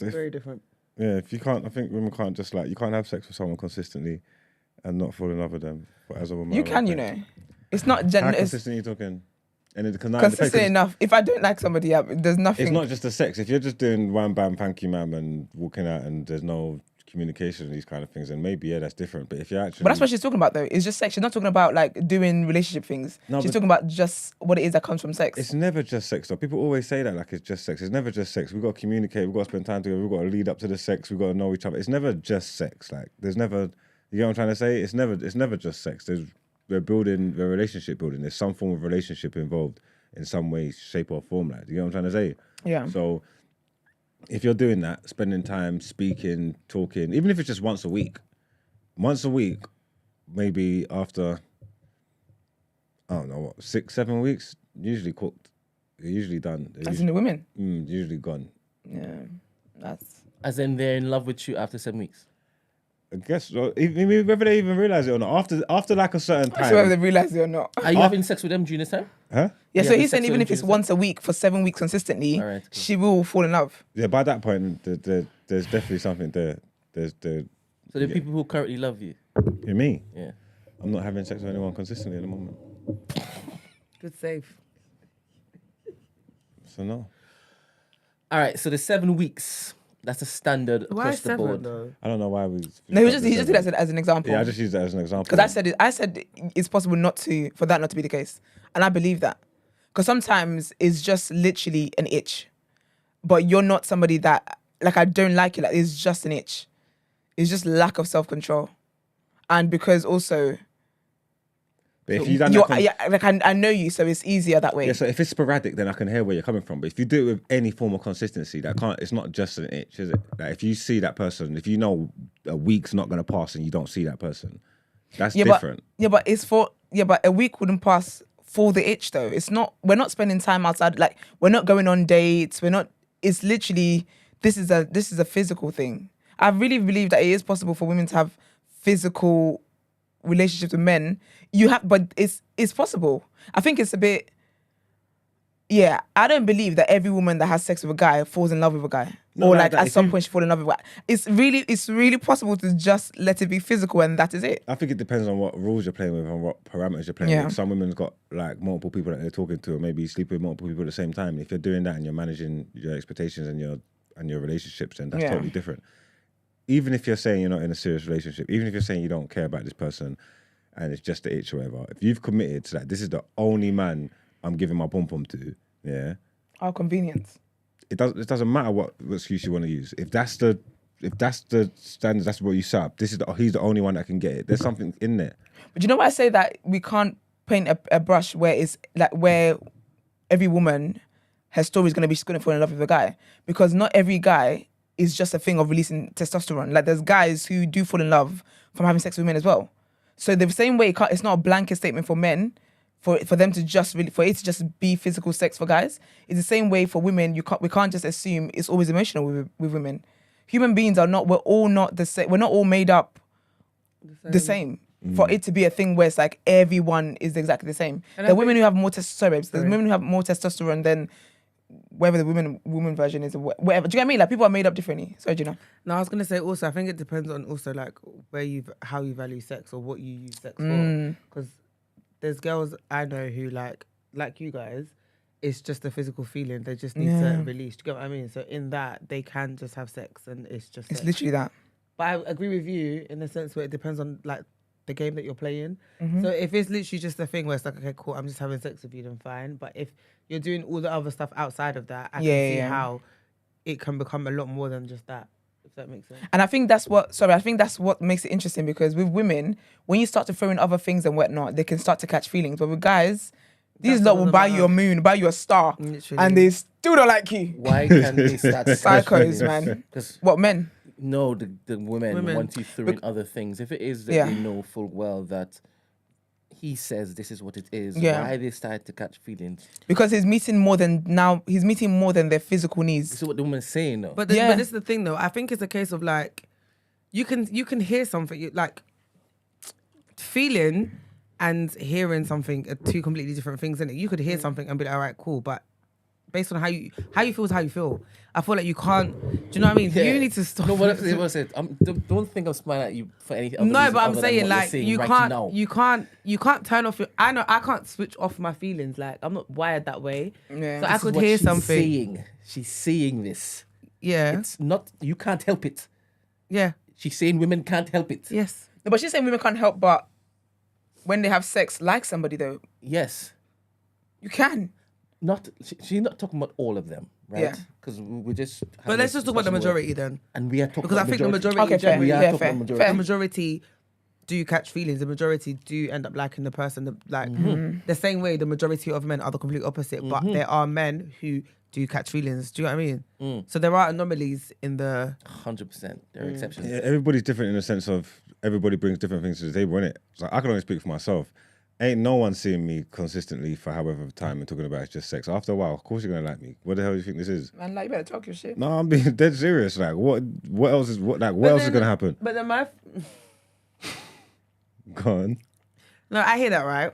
Very different. Yeah, if you can't, I think women can't just like, you can't have sex with someone consistently and not fall in love with them. But as a woman, You I can, don't you think. know. It's not How gender. It's consistent are you talking? And it, consistent enough. If I don't like somebody, there's nothing. It's not just the sex. If you're just doing wham bam thank you ma'am and walking out and there's no communication and these kind of things, then maybe that's different. But if you're actually, But that's what she's talking about, though. It's just sex. She's not talking about like doing relationship things. No, She's but- talking about just what it is that comes from sex. it's never just sex though. People always say that like it's just sex. It's never just sex. We've got to communicate. We've got to spend time together. We've got to lead up to the sex. We've got to know each other. It's never just sex. Like there's never, you know what I'm trying to say? It's never just sex. We're relationship building. There's some form of relationship involved in some way, shape or form. Like, you know what I'm trying to say? Yeah. So if you're doing that, spending time speaking, talking, even if it's just once a week, maybe after, I don't know, 6-7 weeks, usually cooked. They're usually done. They're As in the women. usually gone. Yeah. That's. As in, they're in love with you after 7 weeks. I guess, well, whether they even realize it or not, after like a certain I'm not sure whether time. they realize it or not. Are you having sex with them during this time? Huh? Yeah, Yeah, so the he's saying sex even if with it's them. once a week for 7 weeks consistently, All right, cool. she will fall in love. Yeah, by that point, there's definitely something there. So the people who currently love you. Me. Yeah. I'm not having sex with anyone consistently at the moment. Good save. So no. All right, so the 7 weeks. That's a standard Why across the 7 board. though? I don't know why we. No, he just did that as an example. Yeah, I just used that as an example. Because I said it's possible for that not to be the case, and I believe that. Because sometimes it's just literally an itch, but you're not somebody that like I don't like it. Like it's just an itch. It's just lack of self-control, and because also But if you done you're, that, yeah, like I know you, so it's easier that way. yeah. So if it's sporadic, then I can hear where you're coming from. But if you do it with any form of consistency, that can't. It's not just an itch, is it? Like if you see that person, if you know a week's not going to pass and you don't see that person, that's different. But a week wouldn't pass for the itch though. It's not. We're not spending time outside. Like we're not going on dates. We're not. It's literally this is a physical thing. I really believe that it is possible for women to have physical relationships with men. But it's possible. I think it's a bit. Yeah, I don't believe that every woman that has sex with a guy falls in love with a guy, No, or like like that. at If some you- point she fall in love with a guy. It's really possible to just let it be physical and that is it. I think it depends on what rules you're playing with and what parameters you're playing Yeah. with. Some women's got like multiple people that they're talking to, or maybe sleeping with multiple people at the same time. If you're doing that and you're managing your expectations and your relationships, then that's Yeah. totally different. Even if you're saying you're not in a serious relationship, even if you're saying you don't care about this person and it's just the itch or whatever, if you've committed to that, this is the only man I'm giving my pom pom to, yeah. Our convenience. It doesn't matter what excuse you want to use. If that's the standard, that's what you set up. He's the only one that can get it. There's something in there. But you know why I say that we can't paint a brush where it's like where every woman, her story is going to fall in love with a guy, because not every guy is just a thing of releasing testosterone. Like there's guys who do fall in love from having sex with men as well. So the same way it's not a blanket statement for men. For them to just really, for it to just be physical sex for guys, it's the same way for women. We can't just assume it's always emotional with women. Human beings are not. We're all not the same. We're not all made up the same. For it to be a thing where it's like everyone is exactly the same. And There I are women think- who have more testosterone. There's women who have more testosterone than whether the woman version is or whatever. Do you get me? Like people are made up differently. Sorry, Gina. No, I was gonna say also. I think it depends on also like how you value sex or what you use sex for. Because there's girls I know who like you guys. It's just a physical feeling. They just need to release. Do you get what I mean? So in that, they can just have sex, and it's It's literally that. But I agree with you in the sense where it depends on like the game that you're playing. So if it's literally just a thing where it's like, okay, cool, I'm just having sex with you, then fine. But if you're doing all the other stuff outside of that, I can see how it can become a lot more than just that. If that makes sense. And I think that's what makes it interesting, because with women, when you start to throw in other things and whatnot, they can start to catch feelings. But with guys, these lot will buy you a moon, buy you a star, Literally. and they still don't like you. Why can't they start Psychos, man. Because What, men? no, the women want you through in other things. If it is that they know full well that he says this is what it is, why they start to catch feelings? Because he's meeting more than their physical needs. This is what the woman's saying though. But this is the thing though. I think it's a case of like, you can hear something like feeling and hearing something are two completely different things, isn't it? You could hear something and be like, all right, cool, but based on how you feel is how you feel. I feel like you can't. Do you know what I mean? You need to stop. No, what I said. Don't think I'm smiling at you for anything. No, but I'm saying like you you can't turn off your. I know I can't switch off my feelings. Like I'm not wired that way. Yeah. So I could hear something. She's saying this. Yeah. It's not. You can't help it. Yeah. She's saying women can't help it. Yes. No, but she's saying women can't help but when they have sex like somebody though. Yes. You can. She's not talking about all of them, right? Yeah. Because we're just. But let's just talk about the majority then. And we are talking Because about I think the majority. Okay, fair. We are Yeah, talking fair. about majority. The majority do catch feelings. The majority do end up liking the person. The same way the majority of men are the complete opposite. But there are men who do catch feelings. Do you know what I mean? So there are anomalies in the. 100%. There are exceptions. Yeah, everybody's different in the sense of everybody brings different things to the table, innit? So I can only speak for myself. Ain't no one seeing me consistently for however time and talking about it's just sex. After a while, of course you're gonna like me. What the hell do you think this is? Man, like you better talk your shit. No, I'm being dead serious. Like, what else is what else is gonna happen? But then my. Go on. No, I hear that, right?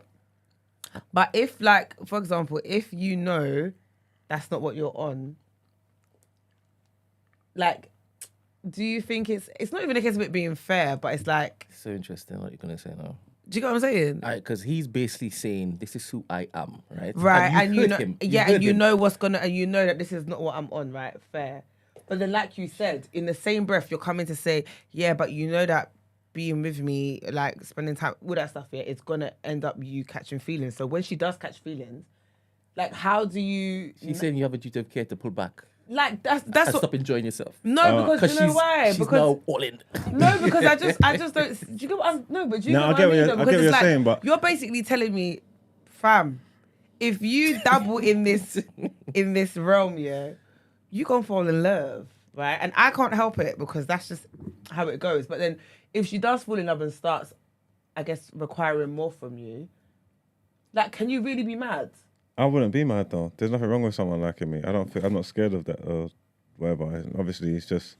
But if, like, for example, if you know that's not what you're on, like, do you think it's not even a case of it being fair, but it's like... So interesting what you're going to say now. Do you get what I'm saying? Because he's basically saying, this is who I am, right? Right, and you know... him. Yeah, and you know what's going to... And you know that this is not what I'm on, right? Fair. But then, like you said, in the same breath, you're coming to say, yeah, but you know that being with me, like spending time, all that stuff, yeah, it's gonna end up you catching feelings. So when she does catch feelings, like how do you? She's saying you have a duty of care to pull back. Like that's and what. Stop enjoying yourself. No, because you know why? She's Because now all in. no, because I just don't. Do you get what I'm? No, but do you No, get I what get I what mean? you're- though? I get Because what it's you're like, saying, but- you're basically telling me, fam, if you dabble in this realm, yeah, you gonna fall in love, right? And I can't help it because that's just how it goes. But then if she does fall in love and starts, I guess, requiring more from you, like, can you really be mad? I wouldn't be mad though. There's nothing wrong with someone liking me. I'm not scared of that or whatever. Obviously, it's just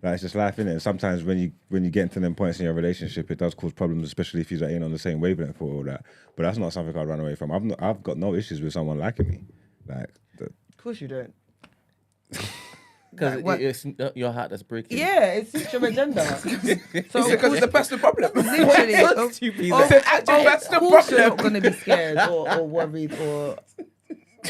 life, innit? Sometimes when you get into them points in your relationship, it does cause problems, especially if you're ain't on the same wavelength for all that. But that's not something I'd run away from. I've got no issues with someone liking me. Like, Of course you don't. Because Like, what? it's your heart that's breaking. Yeah, it's just your agenda. So Because it's a personal problem. literally, It's an actual personal of course you're problem. not gonna be scared or worried or.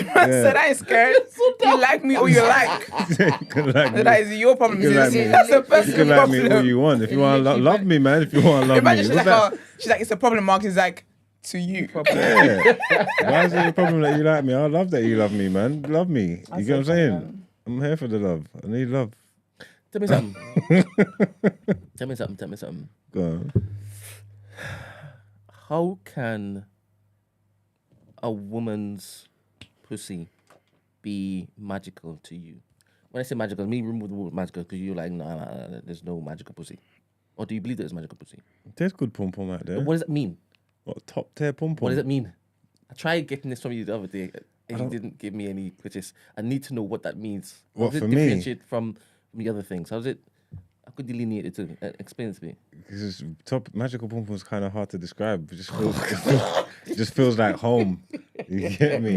Man said I ain't scared. You like me or you like. you can like me. That is your problem. You can like me. That's a You personal can like me all problem. you want. If you want to love me, man. If you want to love Imagine me. she's What's like, that? she's like, it's a problem, Mark. It's like, to you. Yeah. Why is it a problem that you like me? I love that you love me, man. Love me. You get what I'm saying? I'm here for the love. I need love. Tell me something. Tell me something. Go on. How can a woman's pussy be magical to you? When I say magical, me remove the word magical because you're like, nah, there's no magical pussy. Or do you believe there's magical pussy? There's good pom pom out there. What does it mean? What, top tier pom pom? What does it mean? I tried getting this from you the other day and you didn't give me any pictures. I need to know what that means. What, How does for it me? differentiate from the other things? How could delineate it to explain it to me? Because top magical pom pom is kind of hard to describe. It just feels, it just feels like home. You get me?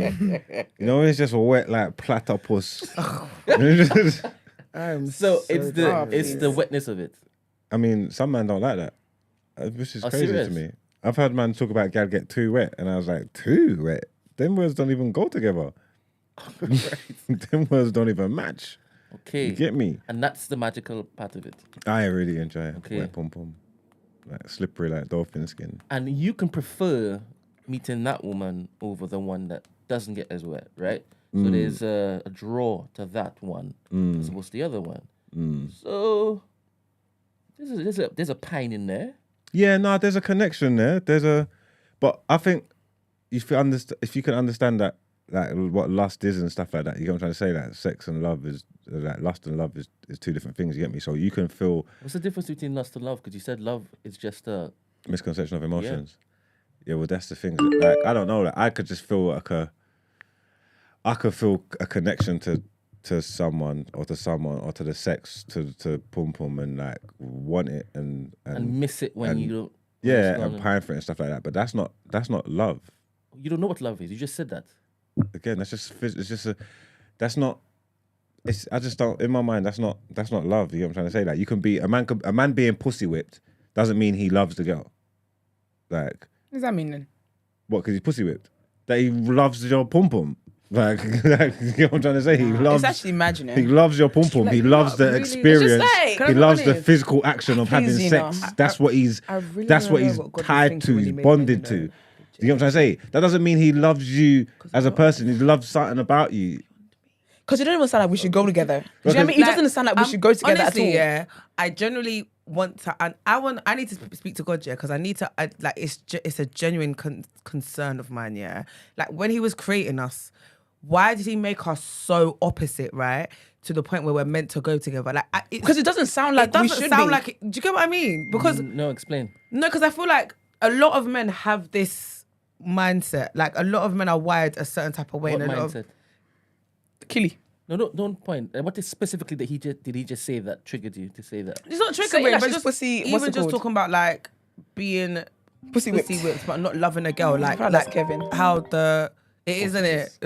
You know, it's just wet like platypus. So it's Oh, the wetness of it. I mean, some men don't like that, which is crazy serious? to me. I've heard man talk about gal get too wet, and I was like, too wet? Them words don't even go together. Them words don't even match. Okay. You get me? And that's the magical part of it. I really enjoy it. Okay. Wet pom pom, like slippery like dolphin skin. And you can prefer meeting that woman over the one that doesn't get as wet, right? So there's a draw to that one as opposed to the other one. So there's a pine in there. Yeah, no, there's a connection there. But I think if you can understand that, like what lust is and stuff like that, you get what I'm trying to say. Like sex and love is like lust and love is two different things. You get me? So you can feel What's the difference between lust and love? Because you said love is just a misconception of emotions. Yeah, well, that's the thing. Like I don't know. Like I could just feel like I could feel a connection to someone or to the sex to pum pum and like want it and miss it when you don't. yeah and pine for it and stuff like that. But that's not love. You don't know what love is. You just said that. Again, that's just it's just that's not. It's I just don't in my mind. That's not love. You know what I'm trying to say? Like you can be a man being pussy whipped doesn't mean he loves the girl. Like What does that mean then? what? Because he's pussy whipped. That he loves your pum pum. Like you know what I'm trying to say? He loves. It's actually imagining. He loves your pum pum. He loves the really- experience. It's just like- He loves the physical action of having Please, you sex. know. That's what he's. I really That's what wanna know he's what God was tied thinking to. when He's he made bonded men, to. you know. You know what I'm trying to say? That doesn't mean he loves you as a person. He loves something about you. Because it doesn't even sound like we should go together. Do you know what I mean? It Like, doesn't sound like we should go together honestly, at all. Yeah, I generally want to, and I need to speak to God, yeah, because I need to. It's a genuine concern of mine, yeah. Like when He was creating us, why did He make us so opposite, right? To the point where we're meant to go together, like Because it doesn't sound like it we doesn't should sound be. like. Do you get what I mean? Because No, explain. no, because I feel like a lot of men have this mindset. Like a lot of men are wired a certain type of way. What and a lot mindset? Killy. No, don't point. What is specifically that did he just say that triggered you to say that? It's not Say triggering, that but she's just pussy- what's even it just called? talking about like being Pussy whipped. but not loving a girl. Like Proud that's Kevin. how it isn't it?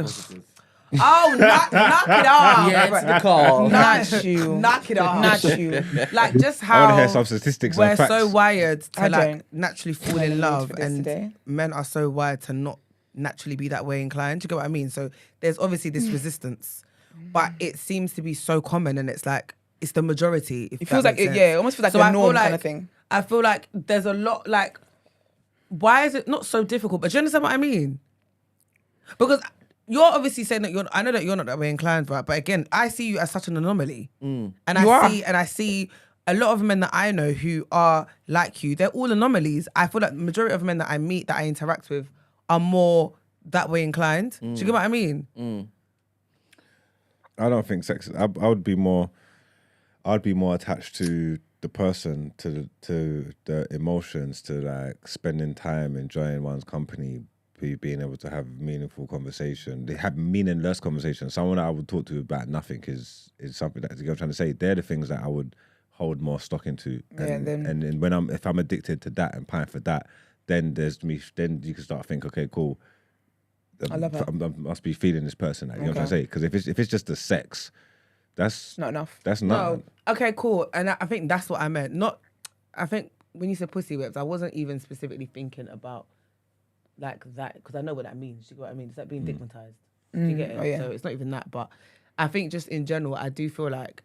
Oh, knock it off! Yeah, it's the call. Not you. Knock it off! Not you. Like just I want to hear how some statistics we're and facts. so wired to I like don't. naturally fall I in need love, for this and today. men are so wired to not naturally be that way inclined. Do you get what I mean? So there's obviously this resistance, but it seems to be so common, and it's like it's the majority. If It feels that like, makes sense. it almost feels like So a I feel norm like, kind of thing. I feel like there's a lot like, why is it not so difficult? But do you understand what I mean? Because you're obviously saying that I know that you're not that way inclined, right? But again, I see you as such an anomaly. And You are. I see a lot of men that I know who are like you, they're all anomalies. I feel like the majority of men that I meet, that I interact with, are more that way inclined. Do you get what I mean? I don't think sex. I would be more. I'd be more attached to the person, to the emotions, to like spending time, enjoying one's company, being able to have meaningful conversation. They have meaningless conversation. Someone that I would talk to about nothing is something that I'm trying to say. They're the things that I would hold more stock into. And, Yeah, then- and when if I'm addicted to that and paying for that, then there's me. Then you can start to think, okay, cool. I love her. I must be feeling this person. Like, you know what I'm trying to say? Because if it's just the sex, that's Not enough. That's No. not. Okay, cool. And I think that's what I meant. I think when you said pussy whips, I wasn't even specifically thinking about like that, because I know what that means. Do you get what I mean? It's like being stigmatized. Do you get it? Oh, yeah. So it's not even that. But I think just in general, I do feel like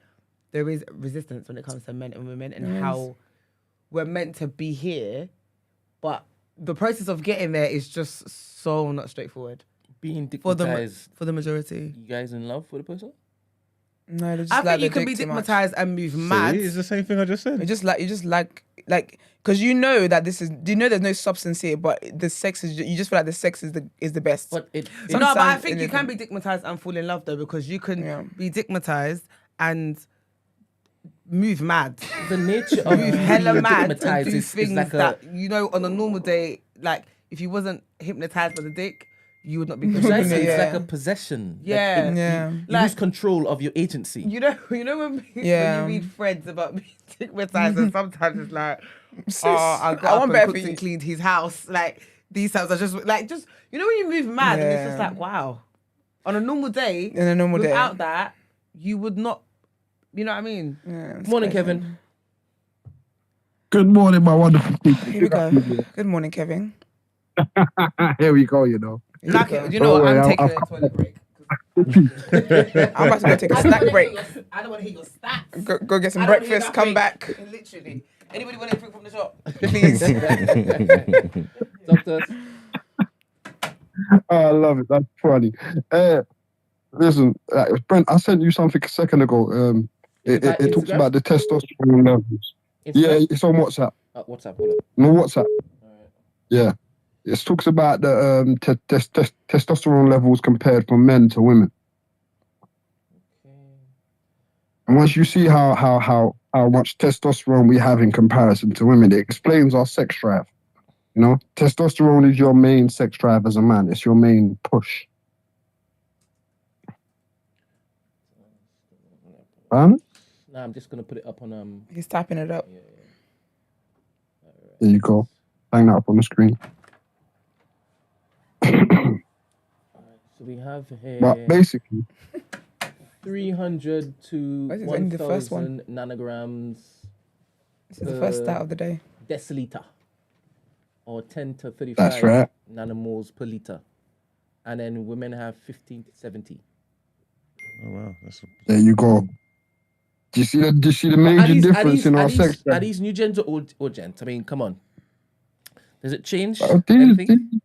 there is resistance when it comes to men and women and how we're meant to be here, but the process of getting there is just so not straightforward Being for digmatized. the majority. You guys in love with the person? No, they just I like think you the can be dick too much. stigmatized and move See, mad. it's the same thing I just said. You just like, because you know that there's no substance here, but the sex is, you just feel like the sex is the best. But it No, but I Sometimes think it you can isn't. be stigmatized and fall in love though, because you can Yeah. be stigmatized and move mad, the nature of move hella mad, and stigmatized do is things like that on a normal day, like if you wasn't hypnotized by the dick, you would not be. precisely, Yeah. it's like a possession. Like, Yeah. Yeah. you Like- lose control of your agency. You know when Yeah. you read threads about being stigmatized, and sometimes it's like, Sis, oh, I I got up want and better cooked for you. and cleaned his house. Like, these times are just like you know when you move mad and it's just Yeah. like wow. On a normal day, In a normal day. without that, you would not. You know what I mean? Yeah, it's Morning, crazy. Kevin. Good morning, my wonderful people. Here we go. Good morning, Kevin. Here we go, you know. Like, go. you know, Don't worry, I'm taking I've a toilet break. I'm about to go take a snack break. I don't want to hear your stats. Go get some I don't wanna hear breakfast. Come nothing. back, Literally. Anybody want anything from the shop? please. Doctor. Oh, I love it. That's funny. Listen, Brent, I sent you something a second ago. It that talks Instagram? about the testosterone levels. Yeah, it's on WhatsApp. WhatsApp. Hold up. No, WhatsApp. Alright. Yeah. It talks about the testosterone levels compared from men to women. And once you see how much testosterone we have in comparison to women, it explains our sex drive. You know, testosterone is your main sex drive as a man. It's your main push. Nah, I'm just gonna put it up on He's typing it up. There you go. Hang that up on the screen. So we have here But basically, 300 to This is only the first 1,000 nanograms This is the first start of the day. deciliter, or 10 to 35 that's right. nanomoles per liter, and then women have 15 to 70. Oh wow, There you go. Do you see the major difference in our sex Are drive? these new gens or gent? I mean, come on. Does it change These- anything?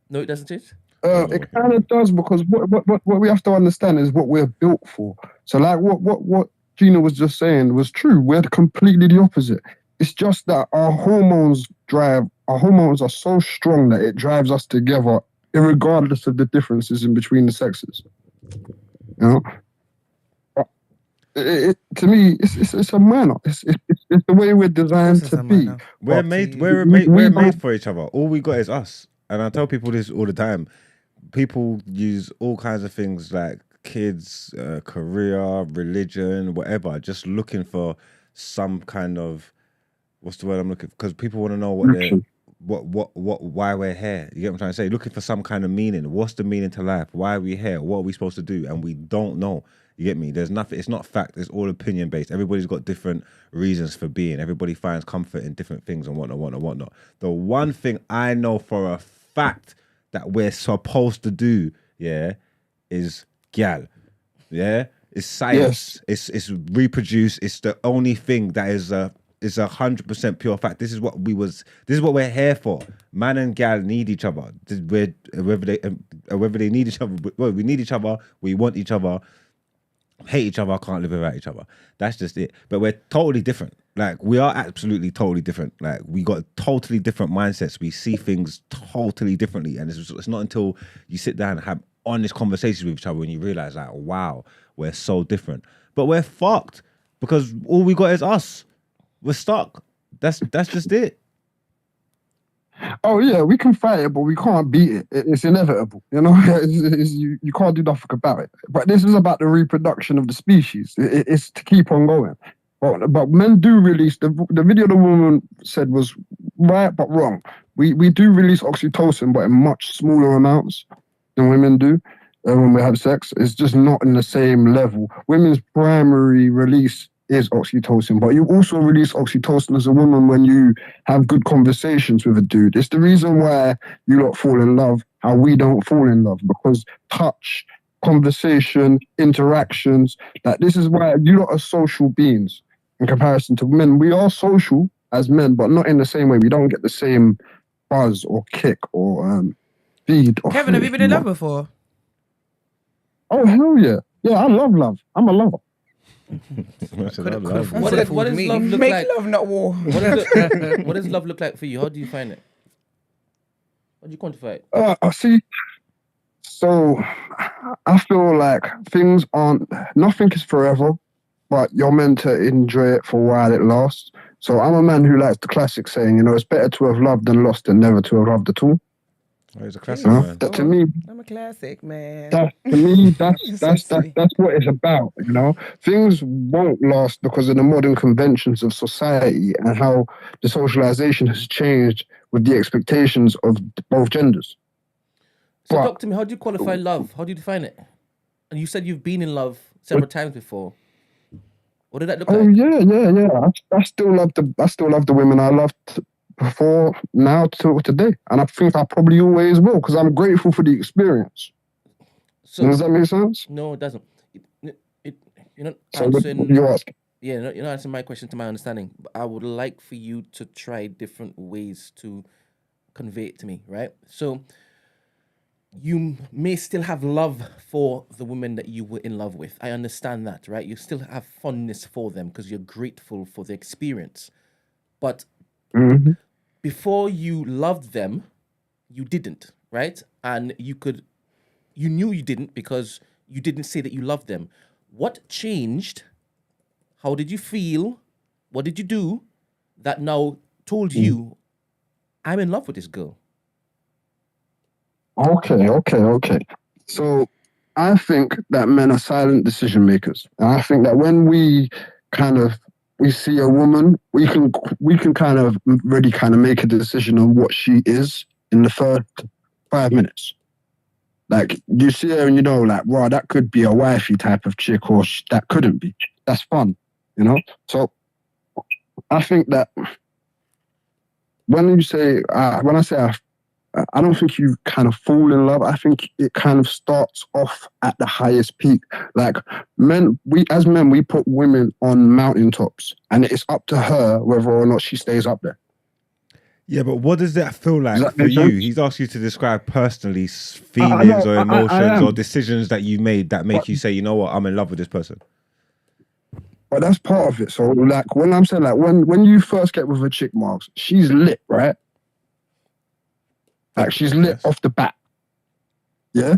No, it doesn't change. It kind of does, because what we have to understand is what we're built for. So like what Gina was just saying was true. We're completely the opposite. It's just that our hormones are so strong that it drives us together, regardless of the differences in between the sexes. You know, to me, it's a manner. It's the way we're designed to be. we're made for each other. All we got is us. And I tell people this all the time. People use all kinds of things like kids, career, religion, whatever, just looking for some kind of, what's the word I'm looking for? Because people want to know why we're here. You get what I'm trying to say? Looking for some kind of meaning. What's the meaning to life? Why are we here? What are we supposed to do? And we don't know. You get me? There's nothing. It's not fact. It's all opinion based. Everybody's got different reasons for being. Everybody finds comfort in different things and whatnot. The one thing I know for a fact that we're supposed to do, is gal. Yeah, it's science. Yes. It's reproduce. It's the only thing that is 100% pure fact. This is what we're here for. Man and gal need each other. Whether they need each other, well, we need each other. We want each other. Hate each other. Can't live without each other. That's just it. But we're totally different. Like, we are absolutely totally different. Like, we got totally different mindsets. We see things totally differently. And it's not until you sit down and have honest conversations with each other when you realize, like, wow, we're so different. But we're fucked because all we got is us. We're stuck. That's just it. Oh yeah, we can fight it, but we can't beat it. It's inevitable, you know. You can't do nothing about it. But this is about the reproduction of the species. It's to keep on going. But men do release the video the woman said was right but wrong. We do release oxytocin, but in much smaller amounts than women do when we have sex. It's just not in the same level. Women's primary release is oxytocin, but you also release oxytocin as a woman when you have good conversations with a dude. It's the reason why you lot fall in love, how we don't fall in love, because touch, conversation, interactions, like this is why you lot are social beings in comparison to men. We are social as men, but not in the same way. We don't get the same buzz or kick or feed. Or Kevin, have you been in love before? Oh, hell yeah. Yeah, I love love. I'm a lover. What does love look Make like? love, not war. What does love look like for you? How do you find it? How do you quantify it? See, so I feel like nothing is forever, but you're meant to enjoy it for a while it lasts. So I'm a man who likes the classic saying, it's better to have loved and lost than never to have loved at all. Oh, he's a classic, You know? man. That to me, I'm a classic, man. that's what it's about. You know, things won't last because of the modern conventions of society and how the socialization has changed with the expectations of both genders. So But- talk to me. How do you qualify love? How do you define it? And you said you've been in love several times before. What did that look Oh like? yeah. I still love the women I loved before now till today, and I think I probably always will because I'm grateful for the experience. So Does that make sense? no, it doesn't. You're not So what answering. you ask? Yeah, you're not answering my question to my understanding. But I would like for you to try different ways to convey it to me, right? So you may still have love for the women that you were in love with. I understand that, right? You still have fondness for them because you're grateful for the experience. But Mm-hmm. before you loved them, you didn't, right? And you knew you didn't because you didn't say that you loved them. What changed? How did you feel? What did you do that now told you, I'm in love with this girl? Okay. So I think that men are silent decision makers. And I think that when we see a woman, we can kind of really kind of make a decision on what she is in the first 5 minutes. Like you see her and you know, like, wow, that could be a wifey type of chick, or that couldn't be. That's fun, you know. So I think that when I say I don't think you kind of fall in love. I think it kind of starts off at the highest peak. Like as men, we put women on mountaintops, and it's up to her whether or not she stays up there. Yeah, but what does that feel like that for make you? sense? He's asked you to describe personally feelings or emotions or decisions that you made that make you say, you know what, I'm in love with this person. But that's part of it. So like when I'm saying like when you first get with a chick, Marks, she's lit, right? Like she's lit off the bat. Yeah?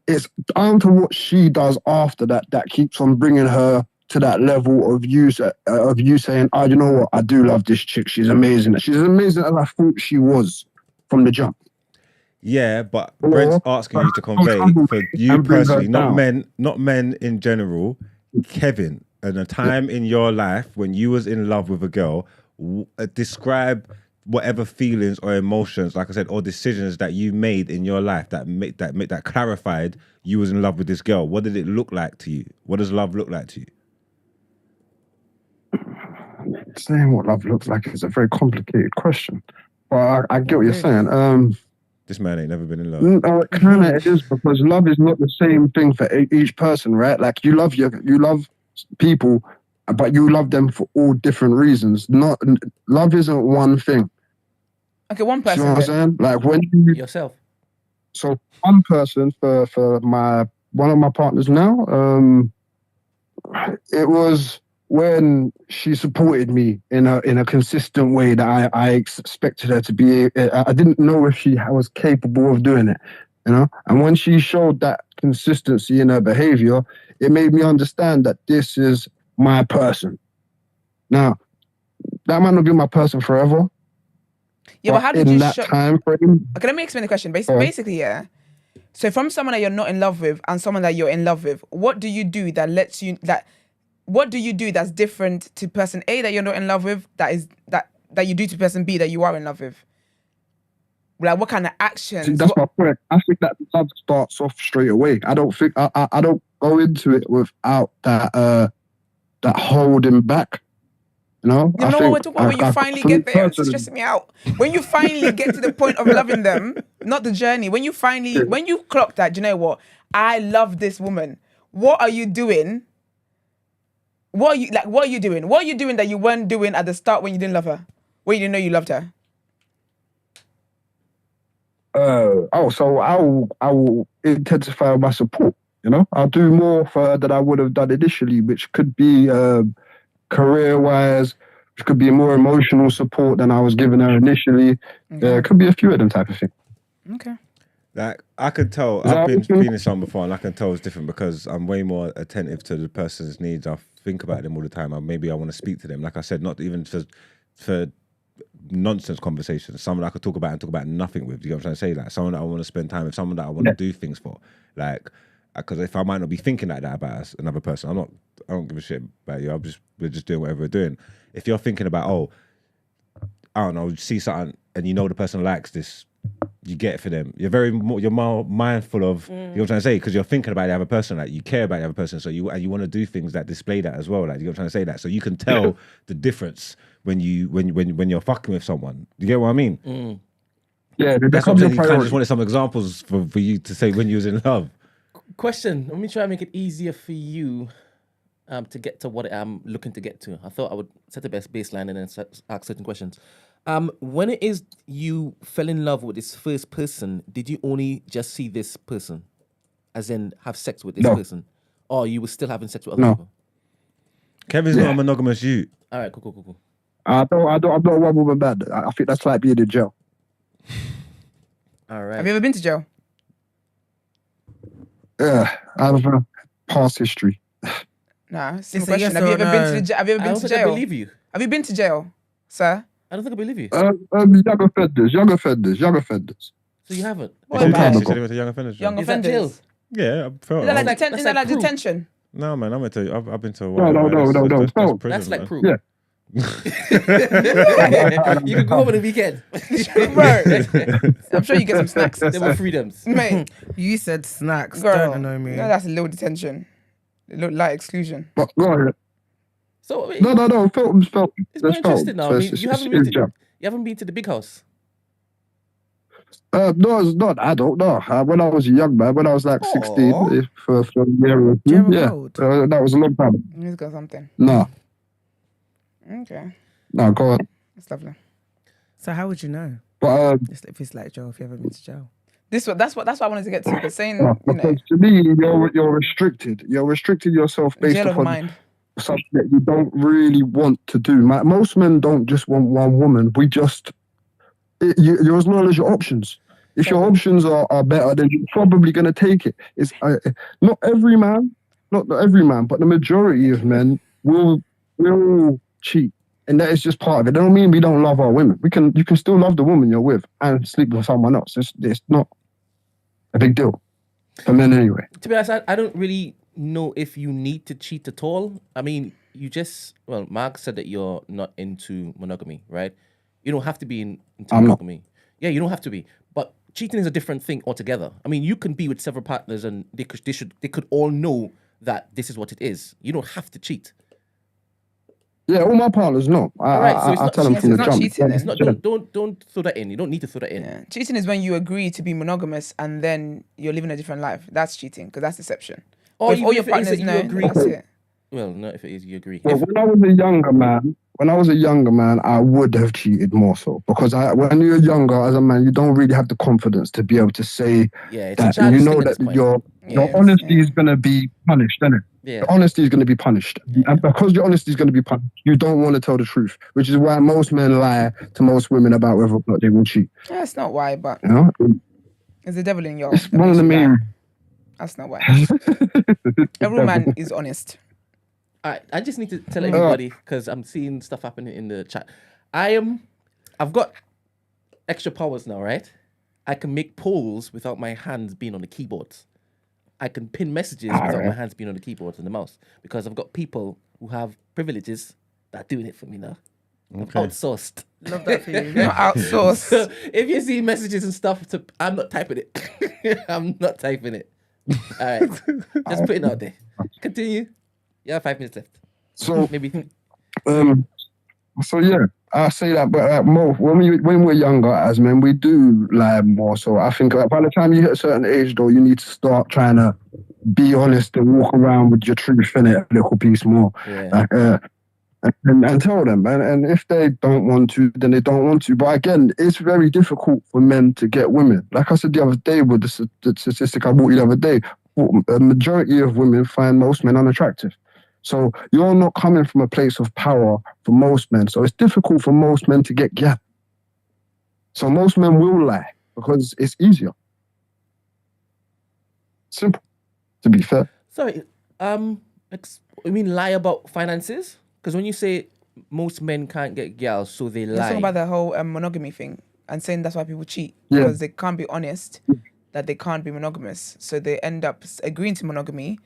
It's down to what she does after that keeps on bringing her to that level of you saying, oh, you know what? I do love this chick. She's amazing. She's as amazing as I thought she was from the jump. Yeah, but Brent's asking you to convey for you personally, not men in general. Kevin, at a time in your life when you was in love with a girl, describe whatever feelings or emotions, like I said, or decisions that you made in your life that clarified you was in love with this girl. What did it look like to you? What does love look like to you? Saying what love looks like is a very complicated question. But I get what you're saying. This man ain't never been in love. It kind of is, because love is not the same thing for each person, right? Like you love people, but you love them for all different reasons. Love isn't one thing. Okay, one person. You know what I'm saying? Like when you Yourself. So one person for one of my partners now, it was when she supported me in a consistent way that I expected her to be. I didn't know if she was capable of doing it, you know. And when she showed that consistency in her behavior, it made me understand that this is my person. Now, that might not be my person forever. Yeah, but how did in you that time frame? Okay, let me explain the question. Basically, yeah. So from someone that you're not in love with and someone that you're in love with, what do you do that lets you what do you do that's different to person A that you're not in love with that you do to person B that you are in love with? Like what kind of actions? See, that's my point. I think that love starts off straight away. I don't think I don't go into it without that holding back. You know? You know what we're talking about? When you finally get there, it's stressing me out. When you finally get to the point of loving them, not the journey. When you clock that, do you know what? I love this woman. What are you doing? What are you doing? What are you doing that you weren't doing at the start when you didn't love her? When you didn't know you loved her? So I will intensify my support. You know, I'll do more for her than I would have done initially, which could be career-wise, which could be more emotional support than I was giving her initially. It could be a few of them type of thing. Okay. Like I could tell, I've been feeling something before, and I can tell it's different because I'm way more attentive to the person's needs. I think about them all the time. Maybe I want to speak to them. Like I said, not even for nonsense conversations. Someone I could talk about and talk about nothing with. Do you know what I'm trying to say? Like someone that I want to spend time with, someone that I want to do things for. Like, because if I might not be thinking like that about another person, I don't give a shit about you. We're just doing whatever we're doing. If you're thinking about, I don't know, see something and you know the person likes this, you get it for them. You're more mindful of, you know what I'm trying to say, because you're thinking about the other person, like you care about the other person, so you want to do things that display that as well. Like, you know what I'm trying to say, that so you can tell the difference when you're fucking with someone. Do you get what I mean? Yeah, that's what I'm saying. You kind of just wanted some examples for you to say when you was in love. Question. Let me try and make it easier for you to get to what I'm looking to get to. I thought I would set the best baseline and then ask certain questions. When it is you fell in love with this first person, did you only just see this person, as in have sex with this person, or you were still having sex with other people? Kevin's not a monogamous youth. All right, cool. I'm not one woman bad. I think that's like being in jail. All right. Have you ever been to jail? Yeah, I have a past history. Nah, It's simple a question. yes Have you or ever no. been to the Have you ever I been don't to think I jail? believe you. Have you been to jail, sir? I don't think I believe you. Young offenders. So you haven't? What Some about time She ago. said he went to young offenders. young Is that jail? offenders? Yeah, I felt. Is that like, That's is that like proof. detention? No, man, I went to. I've been to. No. That's prison, That's like man. proof. Yeah. You can go home on the weekend. Bro, I'm sure you get some snacks. There were freedoms. Mate, You said snacks. girl, Don't know me. no, that's a little detention. It looked like exclusion. But go ahead. So wait, No. Felt. it's more interesting now. I mean, you haven't been it's to the big house. No, it's not. I don't know. When I was a young man, when I was like 16, Aw. for a year or two, Gerald yeah, Gold. that was a long time. He's got something. No, Okay, go on. that's lovely. So how would you know? But If it's like jail, if you ever been to jail. That's what I wanted to get to. Because saying, you know, because to me, you're restricted. You're restricting yourself based jail of upon mind. something that you don't really want to do. Most men don't just want one woman. We just you acknowledge your options. If your options are better, then you're probably going to take it. It's not every man, but the majority of men will cheat, and that is just part of it. That don't mean we don't love our women. You can still love the woman you're with and sleep with someone else. It's not a big deal for men anyway. To be honest, I don't really know if you need to cheat at all. I mean, Mark said that you're not into monogamy, right? You don't have to be into I'm not. monogamy. Yeah, you don't have to be. But cheating is a different thing altogether. I mean, you can be with several partners and they could all know that this is what it is. You don't have to cheat. Yeah, all my partners know. I tell them cheating. from the It's not jump. cheating, It's not. Don't throw that in. You don't need to throw that in. Yeah. Cheating is when you agree to be monogamous and then you're living a different life. That's cheating because that's deception. Or But if even all your if it is partners that know, you agree. that's it. Well, no, if it is, you agree. Well, when I was a younger man, I would have cheated more so because when you're younger as a man, you don't really have the confidence to be able to say Yeah, it's that a you childish know thing at that this point. your Yes, honesty yeah. is going to be punished, isn't it? Yeah. The honesty is going to be punished, and because your honesty is going to be punished, you don't want to tell the truth, which is why most men lie to most women about whether or not they will cheat. Yeah, that's not why, but You know, it's the devil in you. it's one of the main. That's not why. Every man is honest. I just need to tell everybody because I'm seeing stuff happening in the chat. I've got extra powers now, right? I can make polls without my hands being on the keyboards. I can pin messages without my hands being on the keyboards and the mouse because I've got people who have privileges that are doing it for me now. I've outsourced. Love that for you. You're not outsourced. So if you see messages and stuff, I'm not typing it. I'm not typing it. All right, just put it out there. Continue. You have 5 minutes left. So Maybe. So yeah, I say that, but more when we're younger as men, we do lie more. So I think by the time you hit a certain age, though, you need to start trying to be honest and walk around with your truth in it a little piece more. Yeah. And tell them, and if they don't want to, then they don't want to. But again, it's very difficult for men to get women. Like I said the other day with the statistic I brought you the other day, a majority of women find most men unattractive. So you're not coming from a place of power for most men. So it's difficult for most men to get gap. So most men will lie because it's easier. Simple, to be fair. Sorry. I mean lie about finances? Because when you say most men can't get girls, so they You're lie. talking about the whole monogamy thing and saying that's why people cheat Yeah. because they can't be honest that they can't be monogamous. So they end up agreeing to monogamy,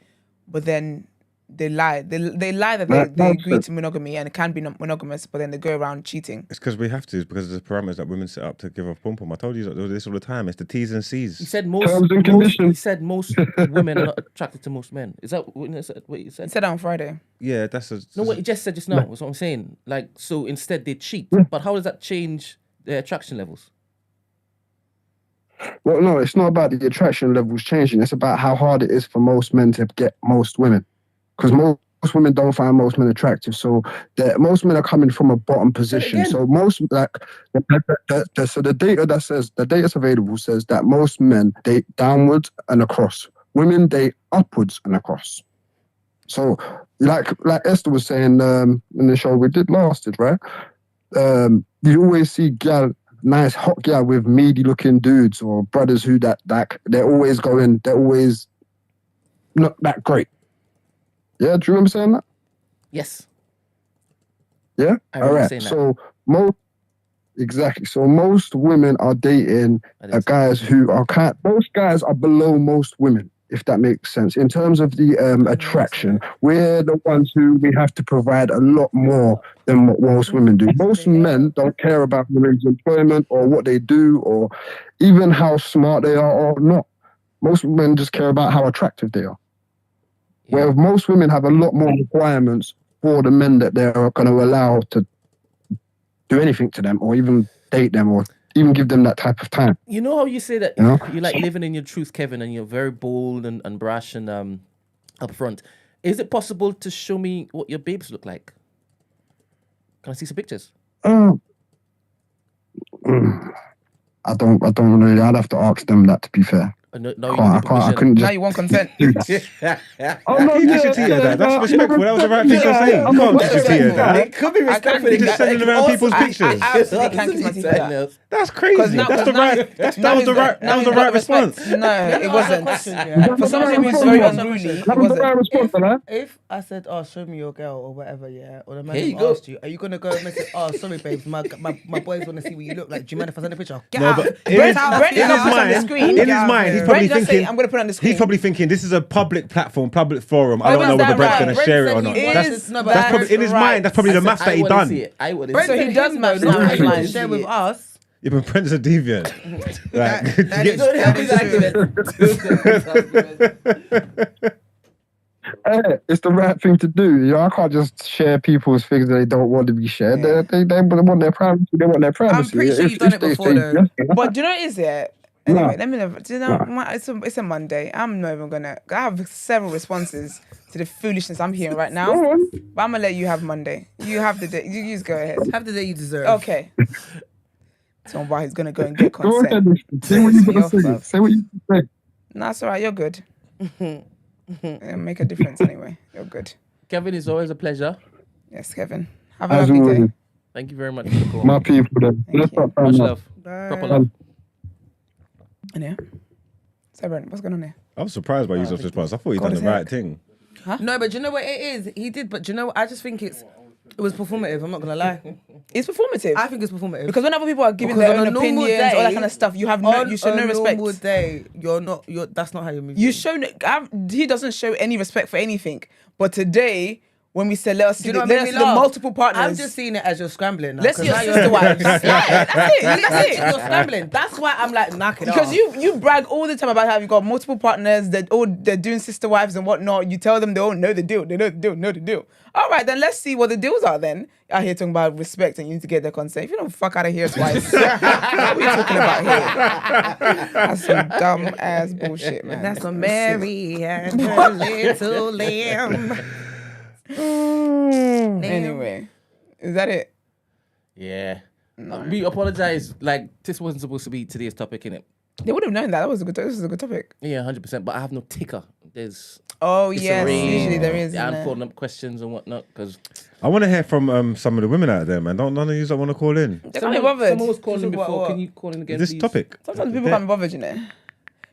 but then they lie. They lie that they agree to monogamy and it can be monogamous, but then they go around cheating. It's because we have to. It's because of the parameters that women set up to give off pom pom. I told you this all the time. It's the T's and C's. He said Terms and conditions. he said most women are not attracted to most men. Is that what you said? He said that on Friday. Yeah, that's a. No, what he just said just now. That's what I'm saying. Like, so instead they cheat. But how does that change their attraction levels? Well, no, it's not about the attraction levels changing. It's about how hard it is for most men to get most women. Because most women don't find most men attractive. So most men are coming from a bottom position. So most, like, so the data that's available says that most men date downwards and across. Women date upwards and across. So, like Esther was saying in the show we did last, right? You always see nice hot gal with meaty looking dudes or brothers who they're always not that great. Yeah, do you remember saying that? Yes. Yeah? I All remember right. saying that. So most women are dating guys who are most guys are below most women, if that makes sense. In terms of the attraction, we're the ones who we have to provide a lot more than what most women do. Most men don't care about women's employment or what they do or even how smart they are or not. Most men just care about how attractive they are. Where most women have a lot more requirements for the men that they're going to allow to do anything to them or even date them or even give them that type of time. You know how you say that you like living in your truth, Kevin, and you're very bold and brash and upfront. Is it possible to show me what your babes look like? Can I see some pictures? I don't really. I'd have to ask them that, to be fair. No, I couldn't just. Now you want consent. do that. Oh, no, you should hear that. That's respectful. That was the right thing to say. You can't just hear that. It could be respectful. You're just sending around people's pictures. I absolutely can't kiss my teeth for that. That's crazy. That was the right response. No, it wasn't. Yeah. For some people, it's very unruly. It That was the wasn't. right response, man. If I said, "Oh, show me your girl" or whatever, yeah, or the man Here you who go. asked you, are you gonna go and say, "Oh, sorry, babes, my boys want to see what you look like. Do you mind if I send a picture?" Get No, out. but Brent's in gonna put it on the screen. his mind, he's probably Brent does say, thinking. I'm gonna put it on the screen. He's probably thinking this is a public platform, public forum. I Oh, don't know is whether that Brent's right? going to Brent share it said or not. he That's is- no, that's probably in his right. mind. That's probably the maths that he done. I would. Brent So said he does his know man now. wants to Like, share with us. Yeah, but Brent's a deviant. That is- Don't have these arguments. It's the right thing to do. You know, I can't just share people's things that they don't want to be shared. Yeah. They want their privacy. They want their privacy. pretty sure you've done it they before, say though. yes, then But do you know what it is it? Anyway, No. let me know. Do you know, it's a Monday. I'm not even gonna. I have several responses to the foolishness I'm hearing right now. Go on. But I'm gonna let you have Monday. You have the day. You just go ahead. Have the day you deserve. Okay. Tell him why he's gonna go and get Go ahead. consent. Say what you're Your gonna say. fault. Say what you say. No, it's alright. You're good. It'll make a difference anyway. You're good. Kevin, it's always a pleasure. Yes, Kevin. Have a As lovely day. always, Thank you very much for the call. my people. Then. Thank Let's you. not Much find out. love. Proper love. And yeah. So, Brent, what's going on here? I was surprised by Yusuf's response. I thought he'd done the God, right thing. No, but do you know what it is? He did, but do you know what? I just think it was performative. I'm not gonna lie. It's performative. I think it's performative. Because when other people are giving Because their on own a normal opinions, all that day- kind of stuff, you show no respect. normal day, that's not how you move. You show he doesn't show any respect for anything. But today, when we said let us see, Do you know what let made us me see the laugh? multiple partners. I'm just seeing it as you're scrambling now. Let's see 'cause your now sister wives. That's it. That's it. You're scrambling. That's why I'm like, knock it Because off. you brag all the time about how you've got multiple partners, they're doing sister wives and whatnot. You tell them they don't know the deal. They know the deal. All right, then let's see what the deals are then. Out here talking about respect and you need to get their consent. If you don't fuck out of here twice, what are we talking about here? That's some dumb ass bullshit, man. That's a Mary and her little lamb. Anyway, is that it? Yeah. We apologize. Like, this wasn't supposed to be today's topic, innit? They would have known that. This is a good topic. Yeah, 100%. But I have no ticker. There's Oh, it's yes. arranged, Usually there is. I'm isn't folding there? up questions and whatnot because I want to hear from some of the women out there, man. Don't none of you that want to call in? They can't be bothered. someone was calling What- before. what? Can you call in again, This please? topic. Sometimes people can't be bothered, you know.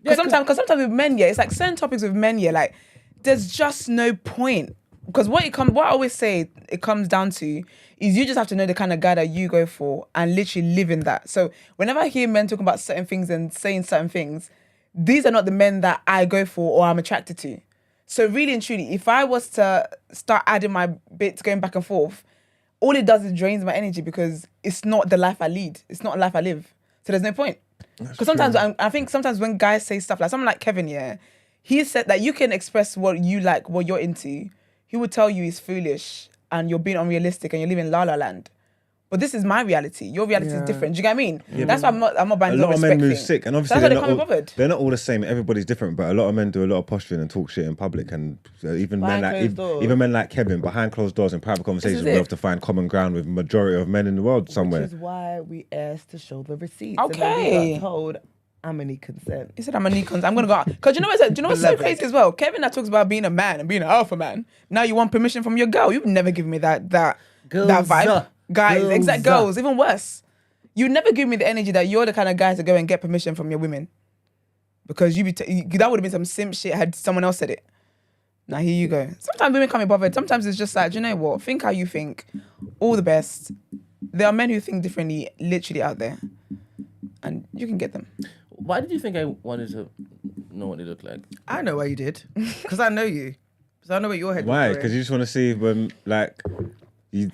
Because sometimes with men, yeah, it's like certain topics with men, yeah, like there's just no point. because what I always say it comes down to is you just have to know the kind of guy that you go for and literally live in that. So whenever I hear men talking about certain things and saying certain things, these are not the men that I go for or I'm attracted to. So really and truly, if I was to start adding my bits going back and forth, all it does is drains my energy because it's not the life I lead. It's not a life I live. So there's no point. Because sometimes I think sometimes when guys say stuff like someone like Kevin, yeah, he said that you can express what you like, what you're into. He would tell you it's foolish and you're being unrealistic and you're living la la land. But this is my reality. Your reality is different. Do you get what I mean? Yeah, that's why I'm not buying a the lot of respect men move thing. sick, and obviously That's why they can't be bothered. they're not all the same. Everybody's different, but a lot of men do a lot of posturing and talk shit in public, and even men Behind men like Kevin behind closed doors in private conversations, is we it. have to find common ground with majority of men in the world somewhere. Which is why we asked to show the receipts. Okay. And then we got told, I'm gonna need consent. He said, I'm a Nikon. I'm going to go out. Because you know what's so crazy as well? Kevin that talks about being a man and being an alpha man. Now you want permission from your girl. You've never given me that vibe. Guys, exact girls, even worse. You never give me the energy that you're the kind of guy to go and get permission from your women. Because that would have been some simp shit had someone else said it. Now here you go. Sometimes women can't be bothered. Sometimes it's just like, do you know what? Think how you think. All the best. There are men who think differently literally out there. And you can get them. Why did you think I wanted to know what they look like? I know why you did. Because I know you. Because I know what your head Why? was. Because you just want to see when, like, you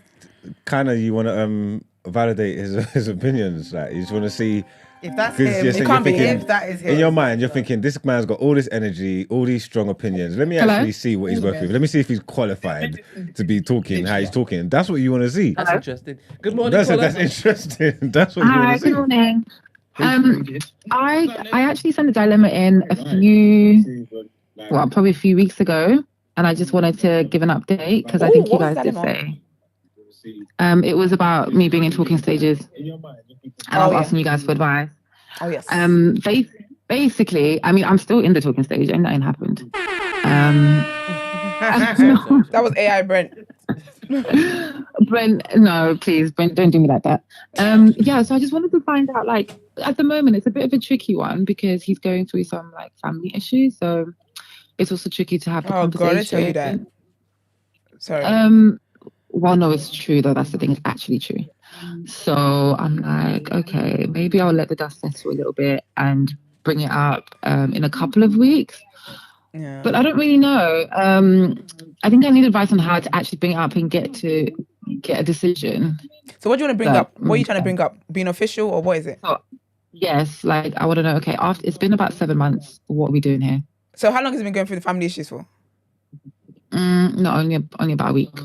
want to validate his opinions. Like, you just want to see. If that's 'cause him, you're saying- it can't you're be thinking- if that is him. In your mind, you're thinking, this man's got all this energy, all these strong opinions. Let me actually see what he's working with. Let me see if he's qualified to be talking how he's talking. That's what you want to see. That's interesting. Good morning, That's caller. interesting. That's what you Hi, want to see. good morning. I actually sent a dilemma in probably a few weeks ago, and I just wanted to give an update because I think you what was guys did dilemma? say. It was about me being in talking stages, and I was asking you guys for advice. Oh, yes. Basically, I mean, I'm still in the talking stage, and nothing happened. That was AI Brent. Brent, no, please, Brent, don't do me like that. So I just wanted to find out, like, at the moment, it's a bit of a tricky one because he's going through some, like, family issues. So it's also tricky to have the Oh, conversation. God, I tell you that. Sorry. Well, no, it's true, though. That's the thing. It's actually true. So I'm like, okay, maybe I'll let the dust settle a little bit and bring it up in a couple of weeks. Yeah. But I don't really know. I think I need advice on how to actually bring it up and get a decision. So what do you want to bring up? What are you trying to bring up? Being official or what is it? So, yes, like I want to know. Okay, after it's been about 7 months. What are we doing here? So how long has it been going through the family issues for? No, only about a week.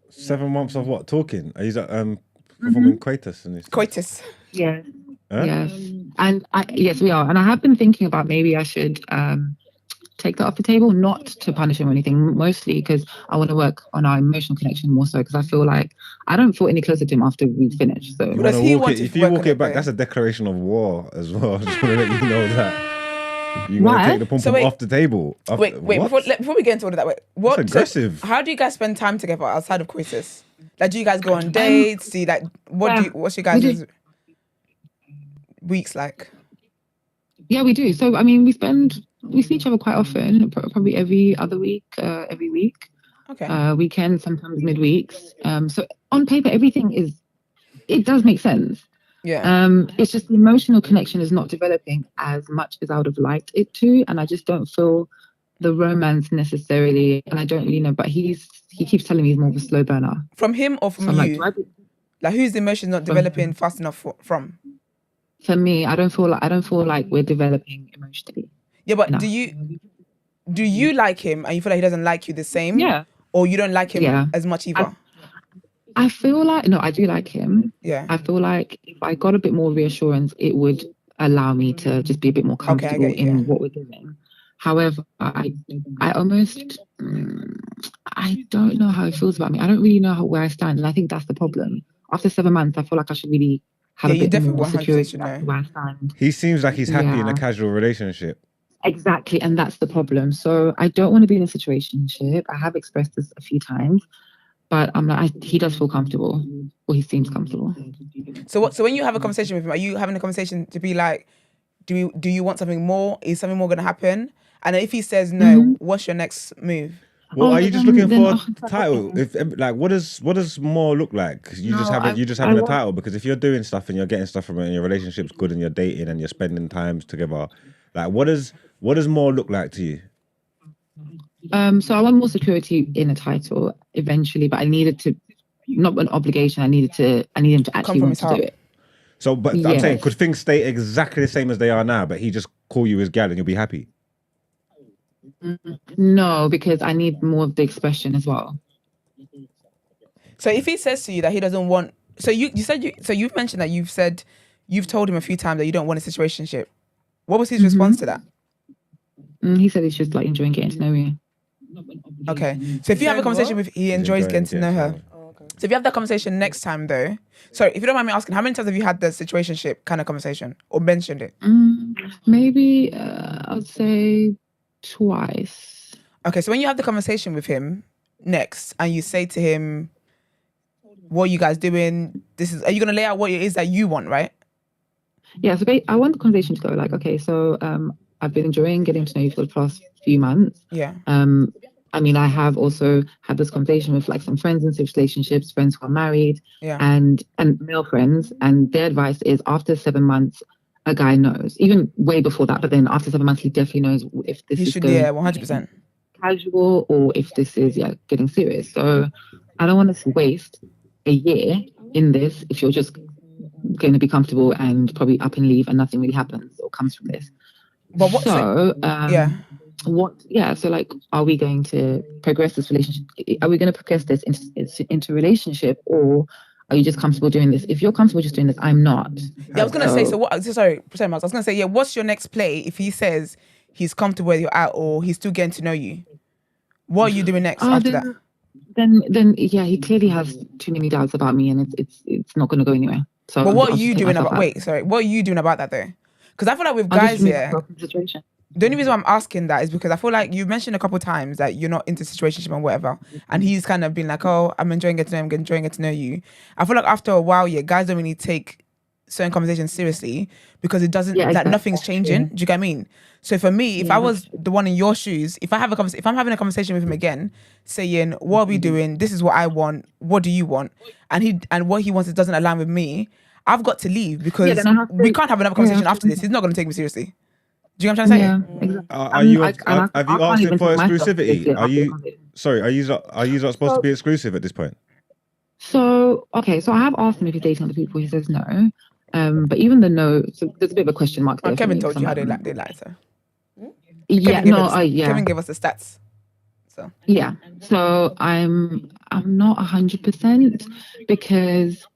7 months of what? Talking? Are you performing coitus? Coitus. Yes. Huh? Yes. And yes, we are. And I have been thinking about maybe I should take that off the table, not to punish him or anything, mostly because I want to work on our emotional connection more so because I feel like I don't feel any closer to him after we finish. So Because he wanted if to you work walk on it it, back, though. that's a declaration of war as well. I just want to let you know that. You want Why? to take the pom So pom wait. off the table. Wait, What? before we get into all of that, what? That's aggressive. So how do you guys spend time together outside of coitus? Like, do you guys go on dates? Do you like what's your we guys' weeks like? yeah, we do. So I mean, we see each other quite often, probably every other week, every week. Okay. Weekends, sometimes midweeks. So on paper, everything does make sense. Yeah. It's just the emotional connection is not developing as much as I would have liked it to, and I just don't feel the romance necessarily. And I don't really know, but he keeps telling me he's more of a slow burner. From him or from So I'm like, you? do I be- Like, who's the emotion not developing fast enough from? for me, I don't feel like we're developing emotionally. Yeah, but No. do you like him and you feel like he doesn't like you the same? Yeah. Or you don't like him Yeah. as much either? I feel like no, I do like him. Yeah. I feel like if I got a bit more reassurance, it would allow me to just be a bit more comfortable get you, in yeah. what we're doing. However, I almost I don't know how he feels about me. I don't really know where I stand, and I think that's the problem. After 7 months, I feel like I should really have Yeah, a you bit definitely more 100% security should as to know. where I stand. He seems like he's happy in a Yeah. casual relationship. Exactly, and that's the problem. So I don't want to be in a situationship. I have expressed this a few times, but I'm like, he does feel comfortable, or he seems comfortable. So when you have a conversation with him, are you having a conversation to be like, do you want something more? Is something more going to happen? And if he says no, what's your next move? Well, Oh, are you just then- looking then- for a title? If like, what does more look like? You just No, having I a want- title, because if you're doing stuff and you're getting stuff from it and your relationship's good and you're dating and you're spending times together, like what does more look like to you? So I want more security in a title eventually, but I needed to, not an obligation. I needed him to actually from want his to heart. do it. So, but I'm Yes. saying, could things stay exactly the same as they are now, but he just call you his gal and you'll be happy? No, because I need more of the expression as well. So if he says to you that he doesn't want, so you've mentioned that you've told him a few times that you don't want a situationship. What was his response to that? He said he's just like enjoying getting to know me. Okay. So if you have a conversation with, he enjoys getting to know her. So if you have that conversation next time though, sorry, if you don't mind me asking, how many times have you had the situationship kind of conversation or mentioned it? Maybe I'd say twice. Okay, so when you have the conversation with him next and you say to him, what are you guys doing? Are you going to lay out what it is that you want, right? Yeah, so I want the conversation to go like, okay, so I've been enjoying getting to know you for the past few months. Yeah. I mean, I have also had this conversation with like some friends in such relationships, friends who are married, and male friends, and their advice is after 7 months, a guy knows. Even way before that, but then after 7 months, he definitely knows if this is going 100%. casual or if this is getting serious. So I don't want to waste a year in this if you're just going to be comfortable and probably up and leave and nothing really happens or comes from this. But what? So like, are we going to progress this relationship? Are we going to progress this into a relationship, or are you just comfortable doing this? If you're comfortable just doing this, I'm not. Yeah, I was going to say, so what, sorry, Marks, I was going to say, what's your next play if he says he's comfortable where you're at or he's still getting to know you? What are you doing next after that? Then he clearly has too many doubts about me, and it's not going to go anywhere. So, but what are you doing about? What are you doing about that though? Because I feel like with guys here, the only reason why I'm asking that is because I feel like you mentioned a couple of times that you're not into situationship and whatever, and he's kind of been like, "Oh, I'm enjoying getting to know him, enjoying getting to know you." I feel like after a while, guys don't really take certain conversations seriously because it doesn't nothing's changing. Do you get what I mean? So for me, if I was the one in your shoes, if I'm having a conversation with him again, saying, "What are we doing? This is what I want. What do you want?" and what he wants doesn't align with me, I've got to leave because we can't have another conversation after this. He's not going to take me seriously. Do you know what I'm trying to say? Exactly. Have you asked him for exclusivity? Are you not supposed to be exclusive at this point? So I have asked him if he's dating other people. He says no. But even the no, so there's a bit of a question mark there. Kevin told you how they lie, so. Kevin gave us the stats. So yeah. So I'm not 100% because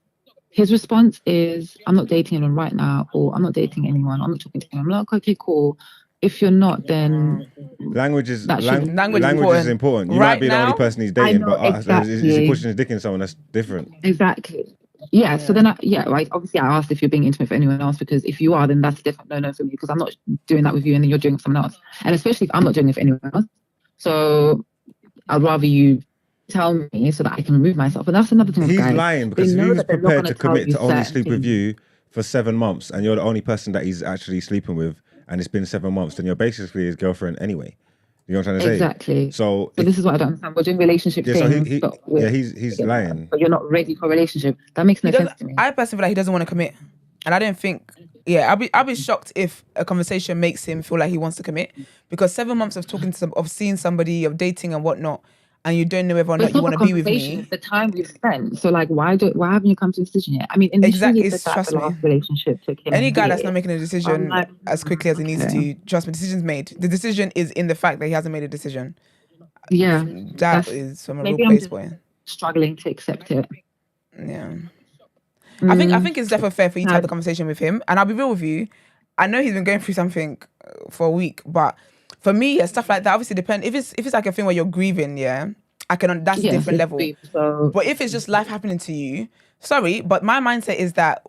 his response is, I'm not dating anyone right now, or I'm not dating anyone, I'm not talking to anyone. I'm like, okay, cool. If you're not, then language is important. You right might be the only person he's dating, but is he pushing his dick in someone that's different? Exactly. Yeah. So then, obviously, I asked if you're being intimate for anyone else, because if you are, then that's definitely no for me, because I'm not doing that with you, and then you're doing it with someone else, and especially if I'm not doing it for anyone else. So I'd rather you tell me so that I can remove myself. And that's another thing. He's lying, because if he was prepared to commit to only sleep with you for 7 months, and you're the only person that he's actually sleeping with, and it's been 7 months, then you're basically his girlfriend anyway. You know what I'm trying to say? Exactly. So this is what I don't understand. We're doing relationship things. He's lying. But you're not ready for a relationship. That makes no sense to me. I personally feel like he doesn't want to commit. And I don't think, I'll be shocked if a conversation makes him feel like he wants to commit. Because 7 months of of seeing somebody, of dating and whatnot, and you don't know whether or not you want to be with me. It's the time we've spent. So like, why haven't you come to a decision yet? I mean, initially he said that the last relationship took him any guy that's not making a decision as quickly as he needs to, trust me, decision's made. The decision is in the fact that he hasn't made a decision. Yeah. That is from a real place point. Struggling to accept it. Yeah. I think it's definitely fair for you to have the conversation with him. And I'll be real with you. I know he's been going through something for a week, but for me, stuff like that obviously depends. If it's like a thing where you're grieving, that's a different level. But if it's just life happening to you, sorry, but my mindset is that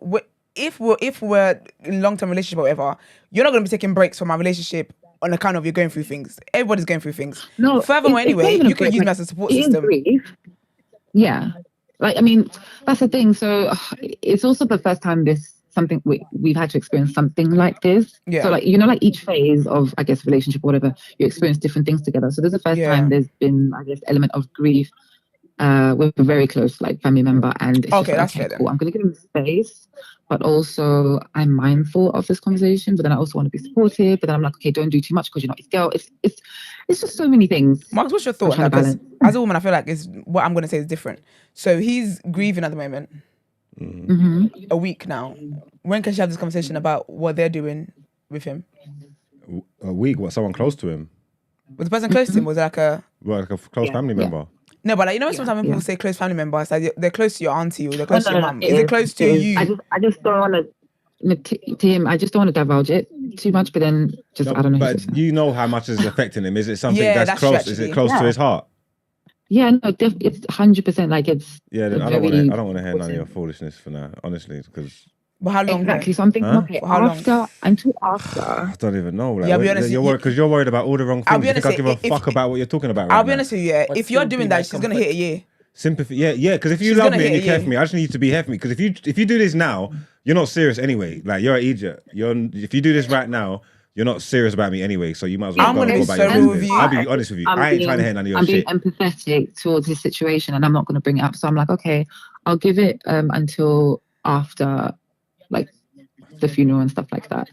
if we're in long-term relationship or whatever, you're not going to be taking breaks from our relationship on account of you're going through things. Everybody's going through things. No. Furthermore, anyway, you can use me as a support system. Yeah. Like, I mean, that's the thing. So it's also the first time this something we've had to experience something like this. Yeah. So like, you know, like each phase of, I guess, relationship or whatever, you experience different things together. So this is the first time there's been, I guess, element of grief with a very close like family member, and it's Okay, just that's like, okay, fair cool. I'm gonna give him space, but also I'm mindful of this conversation. But then I also want to be supportive. But then I'm like, okay, don't do too much because you're not his girl. It's just so many things. Marks, what's your thought on trying that? to 'Cause balance. as a woman, I feel like is what I'm going to say is different. So he's grieving at the moment, a week now. When can she have this conversation about what they're doing with him? A week, what, someone close to him? Was the person close to him? Was it like a... Well, like a close family member? No, but like, you know, sometimes when people say close family member, it's like they're close to your auntie or they're close to your mum. Is it close to you? I just don't want to him. I just don't want to divulge it too much. But then just I don't know. But you know how much is affecting him. Is it something that's true, close? actually. Is it close to his heart? Yeah, no, it's 100%. Like it's Then I don't want to hear none of your foolishness for now, honestly, because. But how long? Exactly. So I'm thinking, okay, For how long? until after. I don't even know. Like, Yeah, I'll be honest, you're worried because you're worried about all the wrong things. I'll be You think honest, I give a fuck about what you're talking about right I'll be now? honest with you, yeah. But If you're still doing be that, like she's going to hit a year. Sympathy, yeah, because if you She's love gonna me and hit you care you. for me, I just need you to be here for me. Because if you do this now, you're not serious anyway. Like, you're an idiot. If you do this right now, you're not serious about me anyway. So you might as well I'm go gonna and be go about so your real with business. you. I'll be honest with you. I ain't trying to hear none of your I'm shit. being empathetic towards his situation, and I'm not going to bring it up. So I'm like, okay, I'll give it until after, like, the funeral and stuff like that.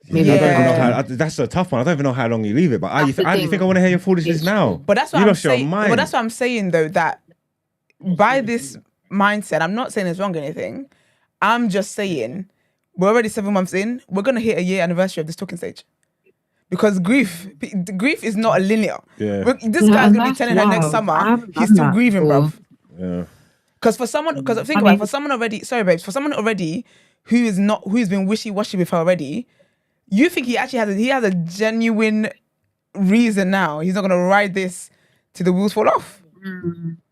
Maybe I don't even know Yeah. how. That's a tough one. I don't even know how long you leave it. But That's the how do you thing. think I want to hear your foolishness now? But that's what You I'm lost your saying. mind. But that's what I'm saying though, that by this mindset, I'm not saying it's wrong or anything. I'm just saying we're already 7 months in. We're gonna hit a year anniversary of this talking stage. Because grief is not a linear. Yeah. This guy's gonna be telling her next I summer haven't he's done still that grieving, before. bruv. Yeah. Because think about it, for someone already, sorry babes, for someone already who's been wishy-washy with her already, you think he actually has a genuine reason now. He's not gonna ride this till the wheels fall off.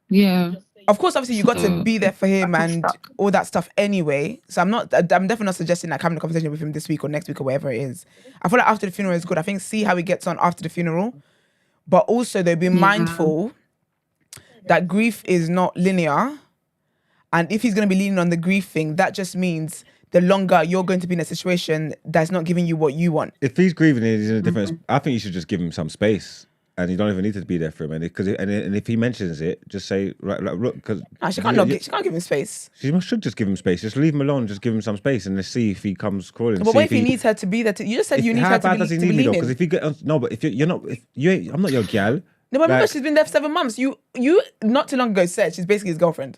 Yeah. Of course, obviously you got to be there for him and all that stuff anyway. So I'm definitely not suggesting like having a conversation with him this week or next week or whatever it is. I feel like after the funeral is good. I think see how he gets on after the funeral. But also though, be mindful that grief is not linear. And if he's going to be leaning on the grief thing, that just means the longer you're going to be in a situation that's not giving you what you want. If he's grieving and he's in a different, I think you should just give him some space. And you don't even need to be there for him. And if he mentions it, just say, right, like, look, because She can't give him space. she should just give him space. Just leave him alone. Just give him some space, and let's see if he comes crawling. But what if he needs her to be there? You just said you need her to be How bad does he need me though? Because leaning. if you get no, but if you're not, if you ain't, I'm not your gal. No, but remember Like- she's been there for 7 months. You not too long ago said she's basically his girlfriend.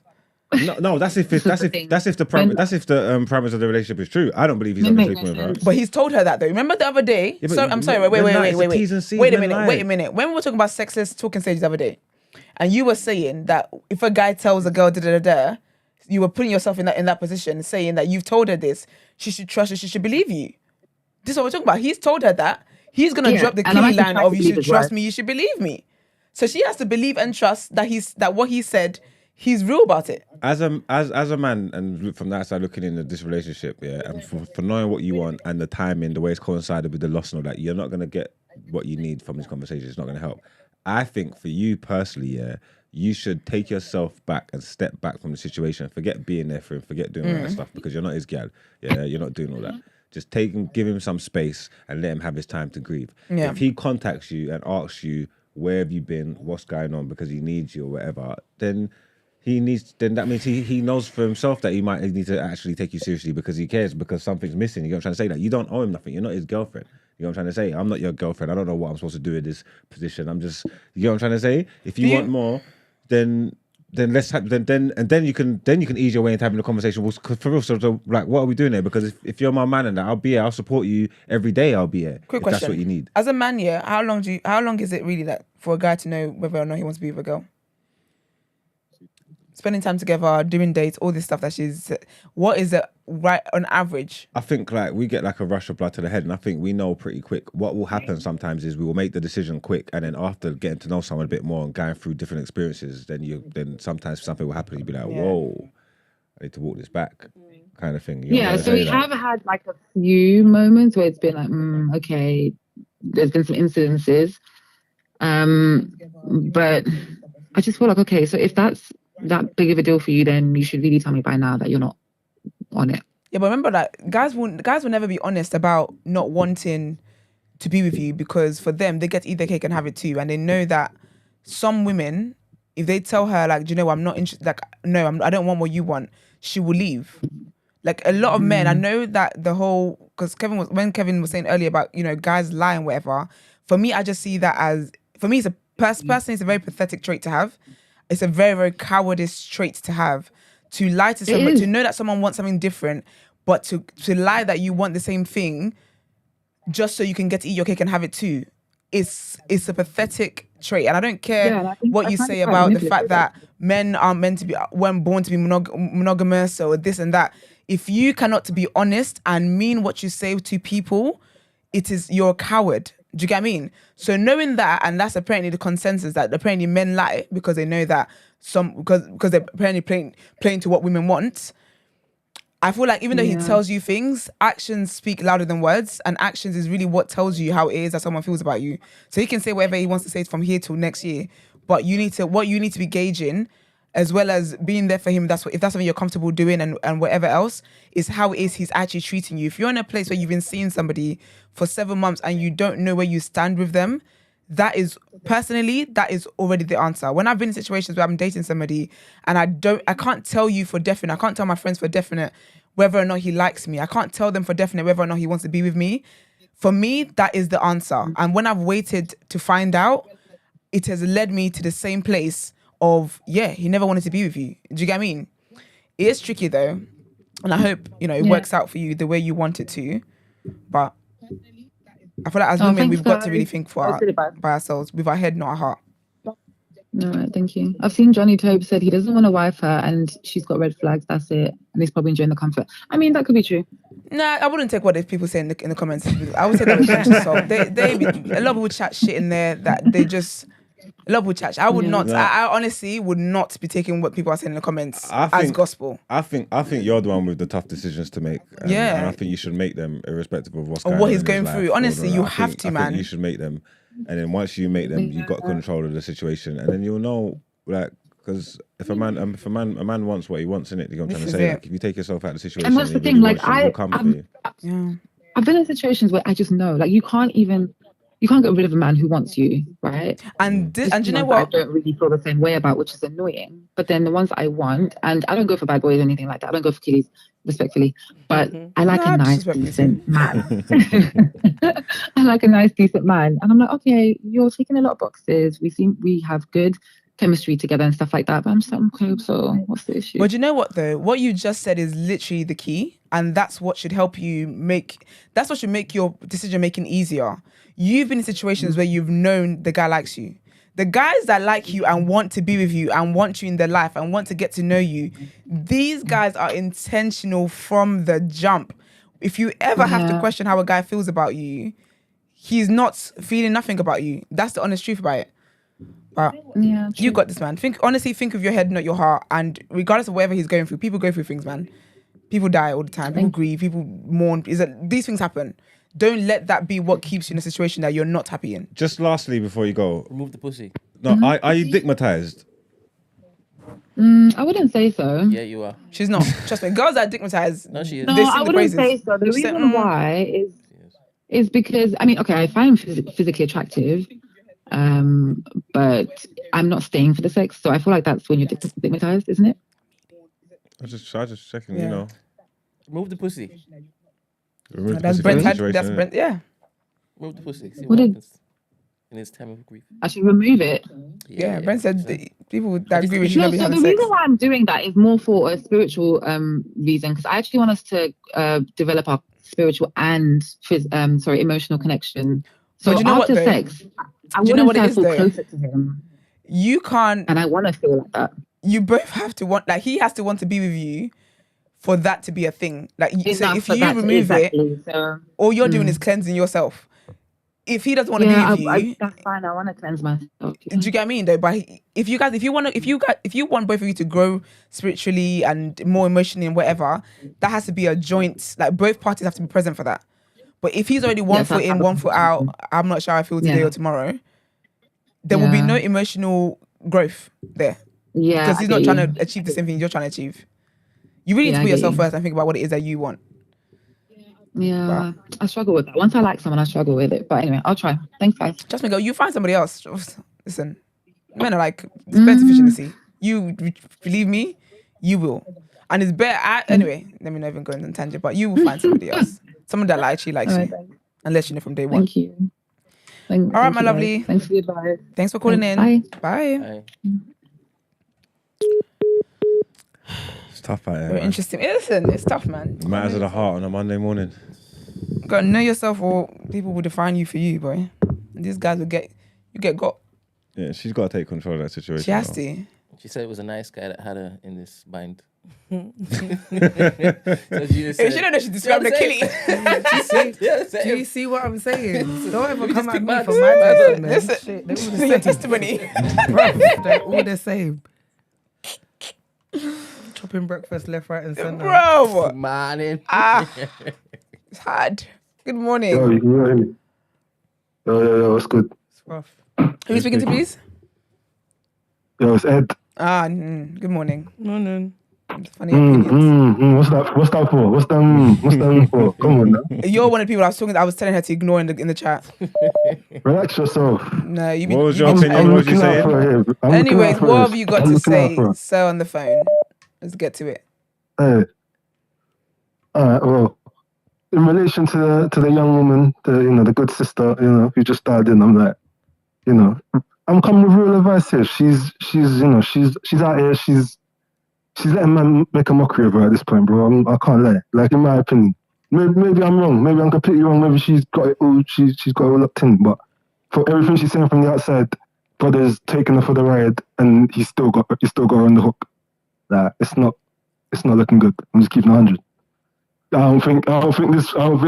No, that's if the parameters of the relationship is true. I don't believe he's That not makes sleeping with her. sense. But he's told her that though. Remember the other day? Yeah, but So I'm sorry. men lie. It's a T's and C's, Wait a men minute. lie. Wait a minute. When we were talking about sexist talking stage the other day, and you were saying that if a guy tells a girl da da da da, you were putting yourself in that position, saying that you've told her this, she should trust you, she should believe you. This is what we're talking about. He's told her that. He's gonna drop the and I'm key actually line trying of to you believe should his trust word. me, you should believe me. So she has to believe and trust that what he said, he's real about it. As a man, and from that side looking into this relationship, yeah, and for knowing what you want and the timing, the way it's coincided with the loss and all that, you're not gonna get what you need from this conversation. It's not gonna help. I think for you personally, yeah, you should take yourself back and step back from the situation. Forget being there for him. Forget doing all that stuff because you're not his gal. Yeah, you're not doing all that. Just give him some space and let him have his time to grieve. Yeah. If he contacts you and asks you where have you been, what's going on because he needs you or whatever, then that means he knows for himself that he might need to actually take you seriously because he cares, because something's missing. You know what I'm trying to say? That you don't owe him nothing. You're not his girlfriend. You know what I'm trying to say? I'm not your girlfriend. I don't know what I'm supposed to do in this position. I'm just, you know what I'm trying to say? If you want more, then let's have, then you can ease your way into having a conversation. Well, for real, so like, what are we doing here? Because if you're my man and that, I'll be here. I'll support you every day. I'll be here. Quick if question. That's what you need. As a man, yeah, how long is it really that for a guy to know whether or not he wants to be with a girl? Spending time together, doing dates, all this stuff what is it right on average? I think like we get like a rush of blood to the head, and I think we know pretty quick. What will happen sometimes is we will make the decision quick, and then after getting to know someone a bit more and going through different experiences, then sometimes something will happen. You'll be like, whoa, I need to walk this back, kind of thing. You know what Yeah, I'm so saying? we Like, have had like a few moments where it's been like, okay, there's been some incidences. But I just feel like, okay, so if that's that big of a deal for you, then you should really tell me by now that you're not on it. Yeah, but remember that guys will never be honest about not wanting to be with you, because for them, they get to eat their cake and have it too. And they know that some women, if they tell her, like, do you know what, I'm not interested, like, no, I don't want what you want, she will leave. Like, a lot of men, I know that the whole, because when Kevin was saying earlier about, you know, guys lie and whatever, for me, I just see that as, for me, it's a personally, it's a very pathetic trait to have. It's a very, very cowardice trait to have. To lie to someone, to know that someone wants something different, but to lie that you want the same thing just so you can get to eat your cake and have it too. It's a pathetic trait. And I don't care what you say about the fact that men aren't meant to be, weren't born to be monogamous or this and that. If you cannot be honest and mean what you say to people, you're a coward. Do you get what I mean? So knowing that, and that's apparently the consensus, that apparently men lie because they know that because they're apparently playing to what women want. I feel like even though he tells you things, actions speak louder than words, and actions is really what tells you how it is that someone feels about you. So he can say whatever he wants to say from here till next year, but what you need to be gauging, as well as being there for him, if that's something you're comfortable doing and whatever else, is how it is he's actually treating you. If you're in a place where you've been seeing somebody for 7 months and you don't know where you stand with them, that is already the answer. When I've been in situations where I'm dating somebody and I can't tell you for definite, I can't tell my friends for definite whether or not he likes me. I can't tell them for definite whether or not he wants to be with me. For me, that is the answer. And when I've waited to find out, it has led me to the same place of, he never wanted to be with you. Do you get what I mean? It is tricky though. And I hope, it works out for you the way you want it to. But I feel like as women, we've got to really think by ourselves, with our head, not our heart. All right, thank you. I've seen Johnny Tobe said he doesn't want to wife her and she's got red flags, that's it. And he's probably enjoying the comfort. I mean, that could be true. Nah, I wouldn't take what people say in the comments. I would say that was just so. A lot of people chat shit in there that they just... A lot of people chat. I would not. I honestly would not be taking what people are saying in the comments as gospel. I think you're the one with the tough decisions to make. And I think you should make them irrespective of what he's going through. Honestly, you have to, man. I think you should make them, and then once you make them, you've got control of the situation, and then you'll know, like, because if a man wants what he wants, in it, you're trying to say, like, if you take yourself out of the situation, and that's the thing. Like I've been in situations where I just know, like, you can't get rid of a man who wants you, right? And you know what? I don't really feel the same way about, which is annoying. But then the ones I want, and I don't go for bad boys or anything like that. I don't go for kiddies, respectfully. But I like a nice, decent man. I like a nice, decent man. And I'm like, okay, you're ticking a lot of boxes. We have good chemistry together and stuff like that. But I'm just like, okay, so what's the issue? But you know what though? What you just said is literally the key. And that's what should help you make your decision making easier. You've been in situations where you've known the guy likes you. The guys that like you and want to be with you and want you in their life and want to get to know you, these guys are intentional from the jump. If you ever have to question how a guy feels about you, he's not feeling nothing about you. That's the honest truth about it. But you got this, man. Think with your head, not your heart. And regardless of whatever he's going through, people go through things, man. People die all the time. People grieve. People mourn. These things happen. Don't let that be what keeps you in a situation that you're not happy in. Just lastly, before you go, remove the pussy. No, are you digmatized? I wouldn't say so. Yeah, you are. She's not. Trust me. Girls that are digmatized. No, she is. No, I wouldn't say so. The reason why is because, I mean, okay, I find him physically attractive, but I'm not staying for the sex. So I feel like that's when you're digmatized, isn't it? I just checking, Remove the pussy. That's Brent. Yeah. Remove the pussy. See what happens in his time of grief. I should remove it. Yeah, Brent said people that agree with you. No, so the reason why I'm doing that is more for a spiritual reason, because I actually want us to develop our spiritual and emotional connection. So you know after what, sex, I want to feel closer to him. You can't, and I want to feel like that. You both have to want, like, he has to want to be with you for that to be a thing. Like, so if you remove it, all you're doing is cleansing yourself. If he doesn't want to be with you, that's fine. I want to cleanse myself. Do you get what I mean, though? But if you want both of you to grow spiritually and more emotionally and whatever, that has to be a joint. Like, both parties have to be present for that. But if he's already one foot in, 1 foot out, I'm not sure how I feel today or tomorrow, there will be no emotional growth there. Yeah, because he's not trying to achieve the same thing you're trying to achieve. You really need to Yeah, put I get yourself you. first and think about what it is that you want. Yeah, I struggle with that. Once I like someone, I struggle with it. But anyway, I'll try. Thanks, guys. Trust me, girl, you find somebody else. Listen, men are like, it's better efficiency. You believe me, you will. And it's better. Anyway, let me not even go on a tangent, but you will find somebody else. Someone that actually likes All you. right, Unless you know from day one. thank you. Thank All right, my you, lovely. guys. Thanks for the advice. Thanks for calling Thanks. in. Bye. Bye. It's tough out here, Very man. interesting. Listen, it's tough, man. Matters of the heart on a Monday morning. You gotta know yourself, or people will define you for you, boy. And these guys will get got. Yeah, she's got to take control of that situation. She has though. to. She said it was a nice guy that had her in this bind. Hey, she don't know she described the killing. Do you see what I'm saying? Don't ever come at me mad. for my testimony. Listen, Shit, they all the your same. testimony. Bruv, they're all the same. Chopping breakfast left, right, and centre. Bro, Man, it's hard. Good morning. Yo, you can hear me? Yo, what's good? It's rough. Who are you speaking to, please? Yo, it's Ed. Good morning. Morning. Funny opinions. What's that for? What's that for? Come on now. You're one of the people I was telling her to ignore in the chat. Relax yourself. No, you've What been. was you've your been opinion? chatting. What was you looking out saying? for her. I'm looking Anyways, out for what her. have you got I'm to looking out say? for her. Sir on the phone. Let's get to it. Hey. All right. Well, in relation to the young woman, the good sister, who just died in, I'm like, I'm coming with real advice here. She's out here. She's letting man make a mockery of her at this point, bro. I can't lie. Like, in my opinion, maybe I'm wrong. Maybe I'm completely wrong. Maybe she's got it all. She's got it all locked in. But for everything she's saying from the outside, brother's taking her for the ride, and he's still got her on the hook. Like, it's not looking good. I'm just keeping 100. I don't think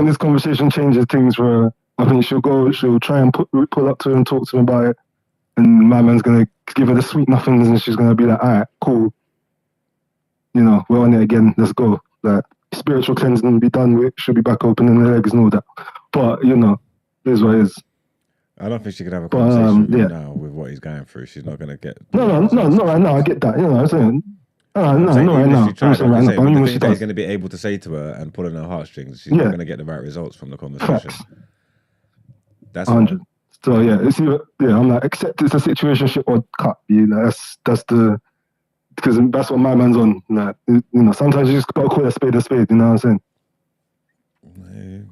this conversation changes things for her. I think she'll try and pull up to her and talk to him about it, and my man's gonna give her the sweet nothings, and she's gonna be like, all right, cool. We're on it again. Let's go. Like, spiritual cleansing be done with. She'll be back open in the legs and all that. But it is what it is. I don't think she could have a conversation with him yeah. now with what he's going through. She's not going to get... No, right now. I get that. You know what I'm saying? No, I'm not saying right even if now. she tried, I'm saying right now. but But the even if things she that he's does. going to be able to say to her and pulling her heartstrings, she's not going to get the right results from the conversation. Facts. That's 100. So yeah, I'm like, accept it's a situationship or cut. That's because that's what my man's on. Like, sometimes you just gotta call a spade a spade. You know what I'm saying?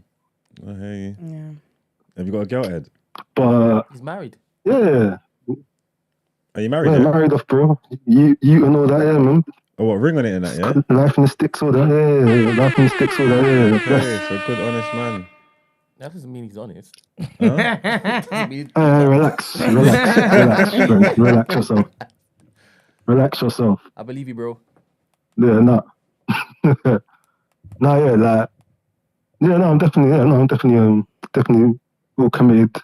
I hear you. Yeah. Have you got a girl, Ed? But he's married. yeah, Are you married? yeah, Yeah? married off, bro. You and all that, yeah, man. Oh, what, ring on it and that, yeah? Life in the sticks, all that, yeah. Life in the sticks, all that, yeah. Okay, so good, honest man. That doesn't mean he's honest. Huh? Doesn't mean- Relax, relax yourself. Relax yourself. I believe you, bro. Yeah, no. No, yeah, like, yeah, no, I'm definitely all committed.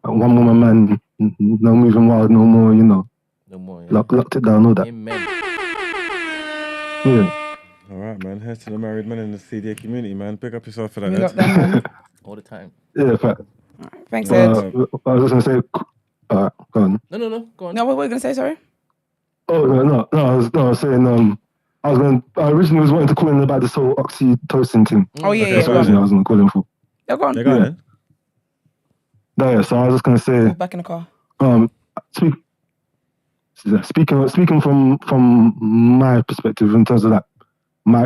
One woman man, no moving wild, no more, No more. Yeah. locked it down, all that. Amen. Yeah. All right, man. Here's to the married men in the CDA community, man. Pick up yourself for that, We got Ed. that, man. All the time. Yeah, fact. Thanks, Ed. I was just gonna say, go on. No. Go on. No, what were you going to say, sorry? Oh no, I was saying, I originally was wanting to call in about this whole oxytocin thing. Oh, yeah, Okay, yeah. so Go That's on. what I was gonna call in for. Yeah, go on. Yeah, go on, then. No, yeah, so I was just gonna say, Back in the car. speaking from my perspective in terms of that, my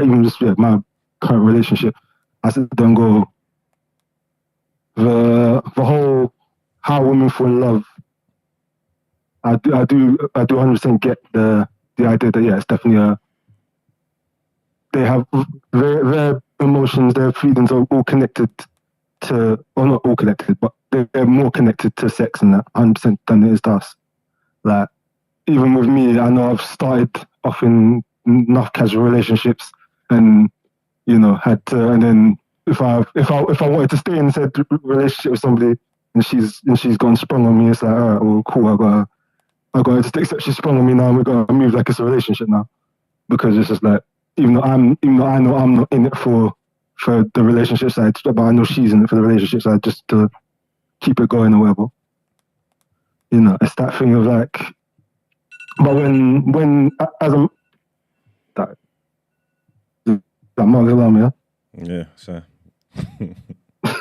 current relationship, I said don't go the whole how women fall in love. I do 100% get the idea that it's definitely they have their emotions, their feelings are all connected to, or not all connected, but they're more connected to sex and that 100% than it is to us. Like, even with me, I know I've started off in enough casual relationships, and had to, and then if I wanted to stay in said relationship with somebody, and she's gone sprung on me, it's like, all right, well, cool, I got to just accept she's sprung on me now, and we're gonna move like it's a relationship now, because it's just like, even though I know I'm not in it for the relationship side, but I know she's in it for the relationship side, just to keep it going or whatever. It's that thing of like, but when as I'm that, Like Magaluf, yeah. Yeah, so.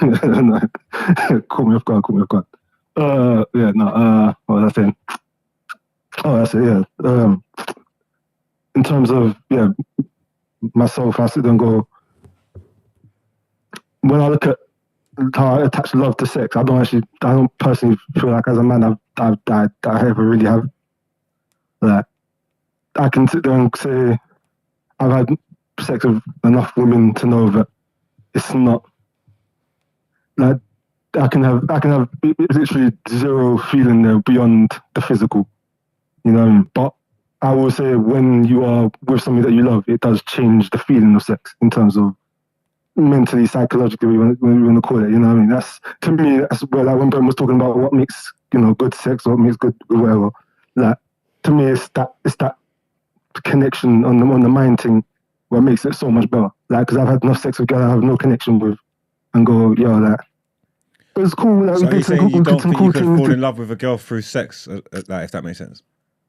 No, caught me off guard. Yeah, no. What was I saying? Oh, that's it. Yeah. In terms of myself, I sit there and go. When I look at how I attach love to sex, I don't personally feel like as a man I ever really have. Like, I can sit there and say I've had sex with enough women to know that it's not like I can have literally zero feeling there beyond the physical, you know what I mean? But I will say when you are with somebody that you love, it does change the feeling of sex in terms of mentally, psychologically, when we want to call it, you know what I mean? That's, to me, that's where, like, when Ben was talking about what makes, good sex or what makes good whatever, like, to me, it's that connection on the mind thing what makes it so much better. Like, because I've had enough sex with girls I have no connection with and go, yo, like, it was cool. Like, So are you saying you don't think you could fall in love? love with a girl through sex, like, if that makes sense?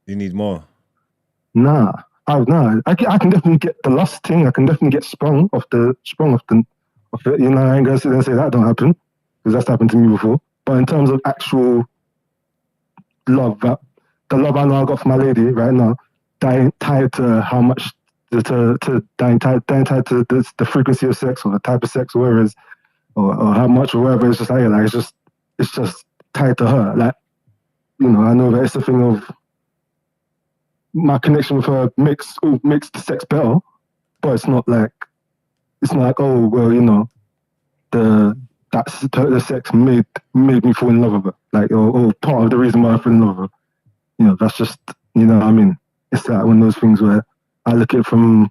You need more? Nah. I can definitely get the lust thing. I can definitely get sprung off it. You know, I ain't gonna sit there and say that don't happen because that's happened to me before. But in terms of actual love, the love I know I got for my lady right now, that ain't tied to how much, that ain't tied to the frequency of sex or the type of sex or whatever it is, or how much or whatever. It's just like, it's just tied to her. Like, you know, I know that it's a thing of my connection with her makes the sex better, but it's not like oh well, you know, the sex made me fall in love with her, like or part of the reason why I fell in love with her. You know, that's just, you know what I mean. It's like one of those things where I look at it from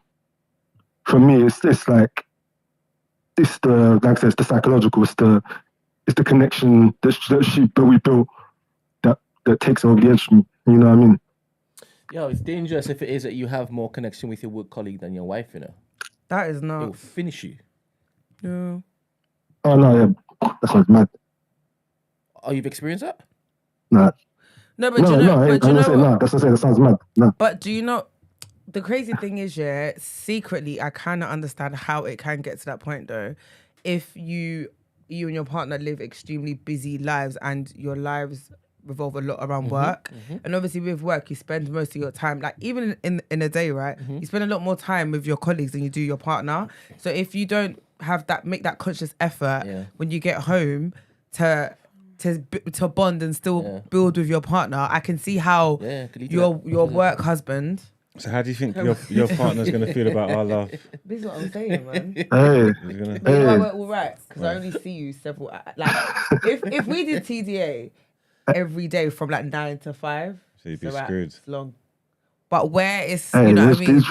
me. It's like it's the, like I said, it's the psychological. It's the connection that we built that takes over the edge from me. You know what I mean? Yo, it's dangerous if it is that you have more connection with your work colleague than your wife, you know. That is It will not. finish you. Yeah. Oh no, yeah, that sounds mad. Oh, you've experienced that? Nah. No, but do you know? But do you know? No, that's what I'm saying. That sounds mad. No. But do you know? The crazy thing is, yeah, secretly, I kind of understand how it can get to that point, though. If you and your partner live extremely busy lives and your lives revolve a lot around work, and obviously with work you spend most of your time, like even in a day, right, you spend a lot more time with your colleagues than you do your partner. So if you don't have that, make that conscious effort when you get home to bond and still build with your partner, I can see how your work husband. So how do you think your partner's going to feel about our love? This is what I'm saying, man. Hey, But you know why we're all right? Because I only see you several. Like, if we did TDA every day from like 9 to 5, so you'd be screwed. It's long. But where is, you know what I mean?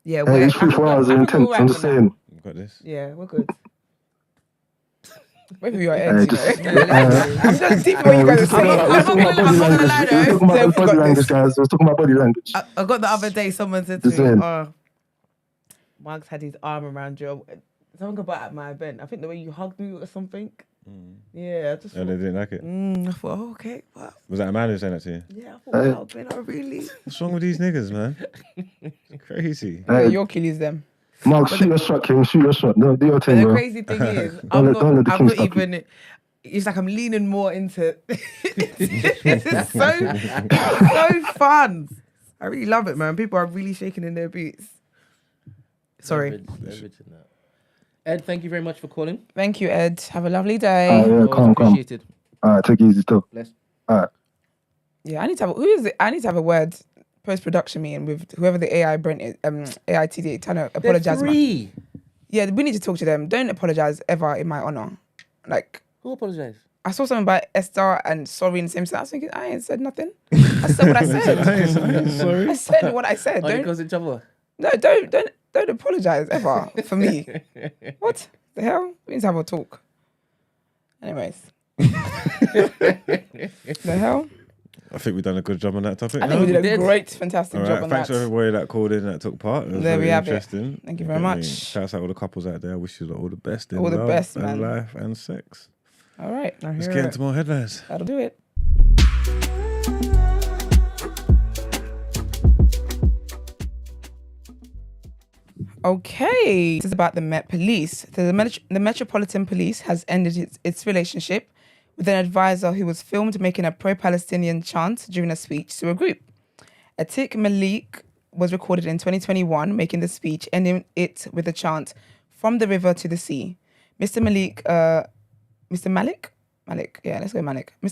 Yeah, where these 3 hours are intense. I'm just saying. You've got this. Yeah, we're good. Maybe your ex, Yeah, I'm just deep what you guys are saying. I'm not gonna lie though. Talking about body language, guys. I was talking about body language. I got the other day, someone said to me, oh, Mark's had his arm around you. Something about at my event. I think the way you hugged me or something. Yeah, I just they didn't like it. I thought, oh, okay. Wow. Was that a man who was saying that to you? Yeah, I thought, wow, Ben, I really. What's wrong with these niggas, man? It's crazy. Your killies them. Mark, shoot your shot, King. Shoot your shot. No, do your thing, The bro. crazy thing is, I'm not even. It's like I'm leaning more into. This is so fun. I really love it, man. People are really shaking in their boots. Sorry. Ed, thank you very much for calling. Thank you, Ed. Have a lovely day. Yeah, calm. Appreciated. All right, take it easy, still. Bless. All right. Yeah, I need to have. Who is it? I need to have a word post-production meeting with whoever the AI brand is, AI TD, trying to apologize. Yeah, we need to talk to them. Don't apologize ever in my honor. Like, who apologized? I saw something about Esther and sorry in the same sentence. I was thinking, I ain't said nothing. I said what I said. Sorry. I said what I said. Don't cause each other. No, don't apologize ever for me. What the hell? We need to have a talk. Anyways. The hell? I think we've done a good job on that topic. I think we did a great, fantastic job on that. Thanks to everybody that called in that took part. It was there we have interesting. It. Thank you very much. Shouts out all the couples out there. I wish you all the best in all the love best, and man. life and sex. All right. Let's get into more headlines. That'll do it. Okay, this is about the Met Police. The Metropolitan Police has ended its relationship with an advisor who was filmed making a pro-Palestinian chant during a speech to a group. Attiq Malik was recorded in 2021 making the speech, ending it with a chant, "From the river to the sea." Mr. Malik, Mr.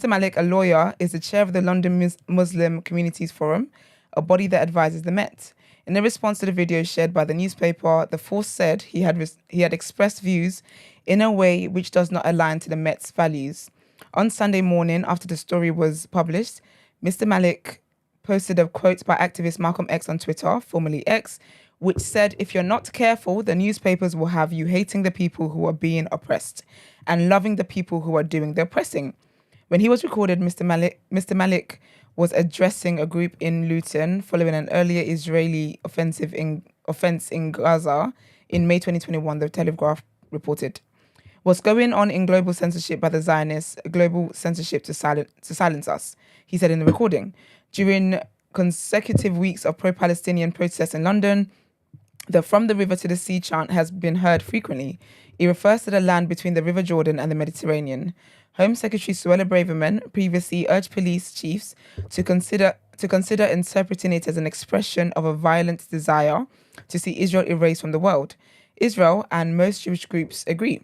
Malik, a lawyer, is the chair of the London Muslim Communities Forum, a body that advises the Met. In a response to the video shared by the newspaper, the force said he had expressed views in a way which does not align to the Met's values. On Sunday morning, after the story was published, Mr. Malik posted a quote by activist Malcolm X on Twitter, formerly X, which said, "If you're not careful, the newspapers will have you hating the people who are being oppressed and loving the people who are doing the oppressing." When he was recorded, Mr. Malik was addressing a group in Luton following an earlier Israeli offense in Gaza in May 2021, the Telegraph reported. "What's going on in global censorship by the Zionists, global censorship to silence us," he said in the recording. During consecutive weeks of pro-Palestinian protests in London, the "From the River to the Sea" chant has been heard frequently. It refers to the land between the River Jordan and the Mediterranean. Home Secretary Suella Braverman previously urged police chiefs to consider interpreting it as an expression of a violent desire to see Israel erased from the world. Israel and most Jewish groups agree.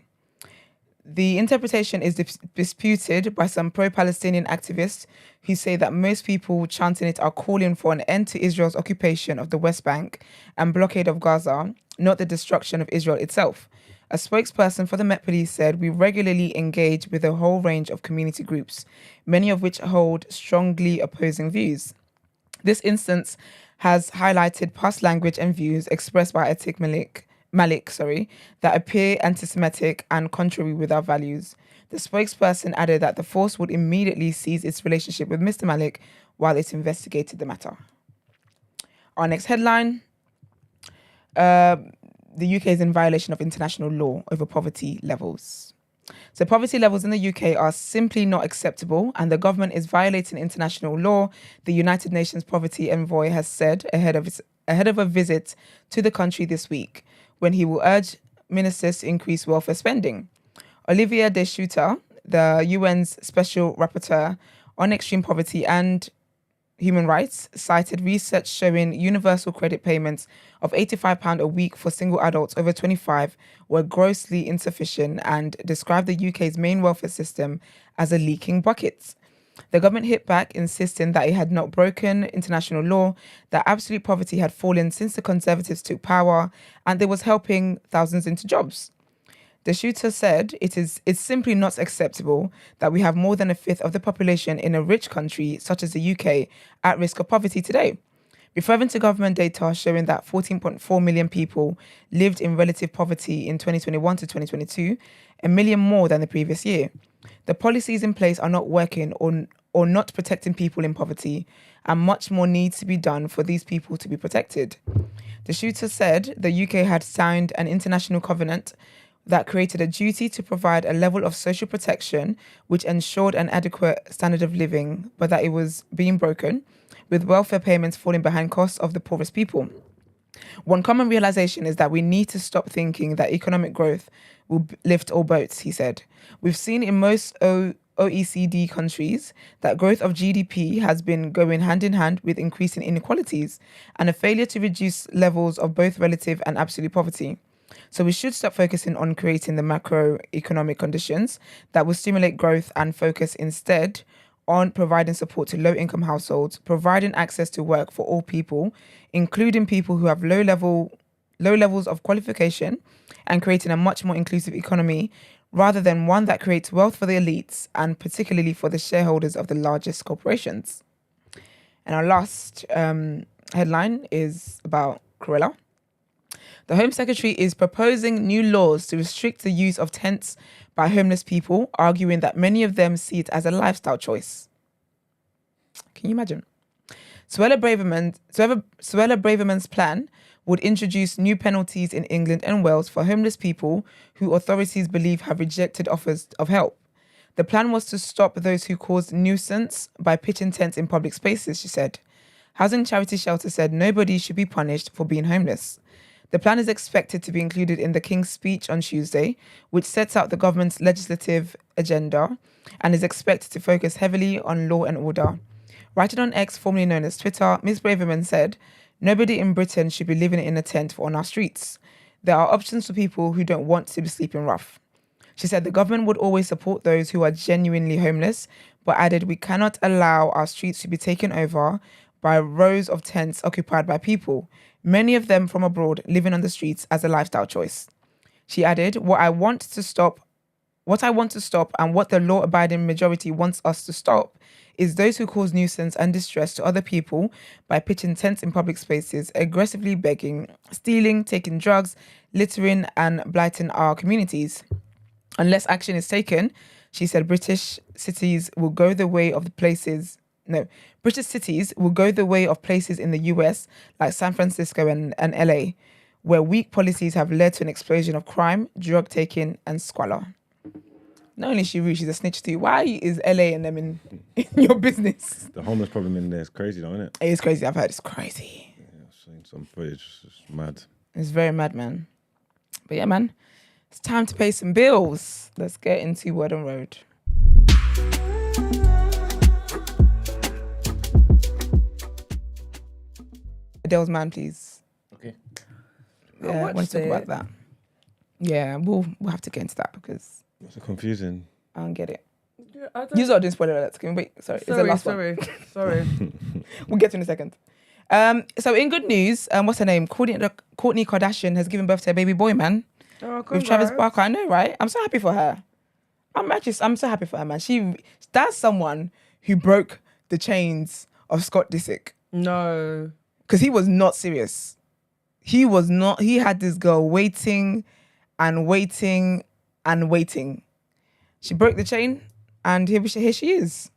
The interpretation is disputed by some pro-Palestinian activists who say that most people chanting it are calling for an end to Israel's occupation of the West Bank and blockade of Gaza, not the destruction of Israel itself. A spokesperson for the Met Police said, "We regularly engage with a whole range of community groups, many of which hold strongly opposing views. This instance has highlighted past language and views expressed by Attiq Malik, that appear anti-Semitic and contrary with our values." The spokesperson added that the force would immediately cease its relationship with Mr. Malik while it investigated the matter. Our next headline, the UK is in violation of international law over poverty levels. So poverty levels in the UK are simply not acceptable, and the government is violating international law, the United Nations Poverty Envoy has said ahead of a visit to the country this week, when he will urge ministers to increase welfare spending. Olivier de Schutter, the UN's Special Rapporteur on Extreme Poverty and Human Rights, cited research showing universal credit payments of £85 a week for single adults over 25 were grossly insufficient, and described the UK's main welfare system as a leaking bucket. The government hit back, insisting that it had not broken international law, that absolute poverty had fallen since the Conservatives took power, and it was helping thousands into jobs. The shooter said it's simply not acceptable that we have more than a fifth of the population in a rich country such as the UK at risk of poverty today. Referring to government data showing that 14.4 million people lived in relative poverty in 2021 to 2022, a million more than the previous year. The policies in place are not working or not protecting people in poverty, and much more needs to be done for these people to be protected. The shooter said the UK had signed an international covenant that created a duty to provide a level of social protection which ensured an adequate standard of living, but that it was being broken, with welfare payments falling behind costs of the poorest people. One common realization is that we need to stop thinking that economic growth will lift all boats, he said. We've seen in most OECD countries that growth of GDP has been going hand in hand with increasing inequalities and a failure to reduce levels of both relative and absolute poverty. So we should stop focusing on creating the macroeconomic conditions that will stimulate growth and focus instead on providing support to low-income households, providing access to work for all people, including people who have low levels of qualification, and creating a much more inclusive economy rather than one that creates wealth for the elites and particularly for the shareholders of the largest corporations. And our last headline is about Cruella. The Home Secretary is proposing new laws to restrict the use of tents by homeless people, arguing that many of them see it as a lifestyle choice. Can you imagine? Suella Braverman's plan would introduce new penalties in England and Wales for homeless people who authorities believe have rejected offers of help. The plan was to stop those who cause nuisance by pitching tents in public spaces, she said. Housing Charity Shelter said nobody should be punished for being homeless. The plan is expected to be included in the King's speech on Tuesday, which sets out the government's legislative agenda and is expected to focus heavily on law and order. Writing on X, formerly known as Twitter, Ms. Braverman said, "Nobody in Britain should be living in a tent on our streets. There are options for people who don't want to be sleeping rough." She said the government would always support those who are genuinely homeless, but added, "We cannot allow our streets to be taken over by rows of tents occupied by people, many of them from abroad, living on the streets as a lifestyle choice." She added, What I want to stop and what the law-abiding majority wants us to stop is those who cause nuisance and distress to other people by pitching tents in public spaces, aggressively begging, stealing, taking drugs, littering and blighting our communities. Unless action is taken, she said, British cities will go the way of places in the US like San Francisco and LA, where weak policies have led to an explosion of crime, drug taking and squalor. Not only is she rude, she's a snitch too. Why is LA and them in your business? The homeless problem in there is crazy though, isn't it? It is crazy. I've heard it's crazy. Yeah, I've seen some footage. It's mad. It's very mad, man. But yeah, man, it's time to pay some bills. Let's get into Word on Road. Adele's man, please. Okay. Yeah, I want to talk about that. Yeah, we'll have to get into that because It's confusing. I don't get it. Yeah, I don't- You all didn't spoiler alerts. Can we wait? Sorry, it's the last one. Sorry. We'll get to it in a second. So in good news, what's her name? Kourtney Kardashian has given birth to a baby boy, man. Oh, With Travis congrats. Barker. I know, right? I'm so happy for her. I'm so happy for her, man. That's someone who broke the chains of Scott Disick. No. Because he was not serious. He had this girl waiting and waiting and waiting. She broke the chain and here she is.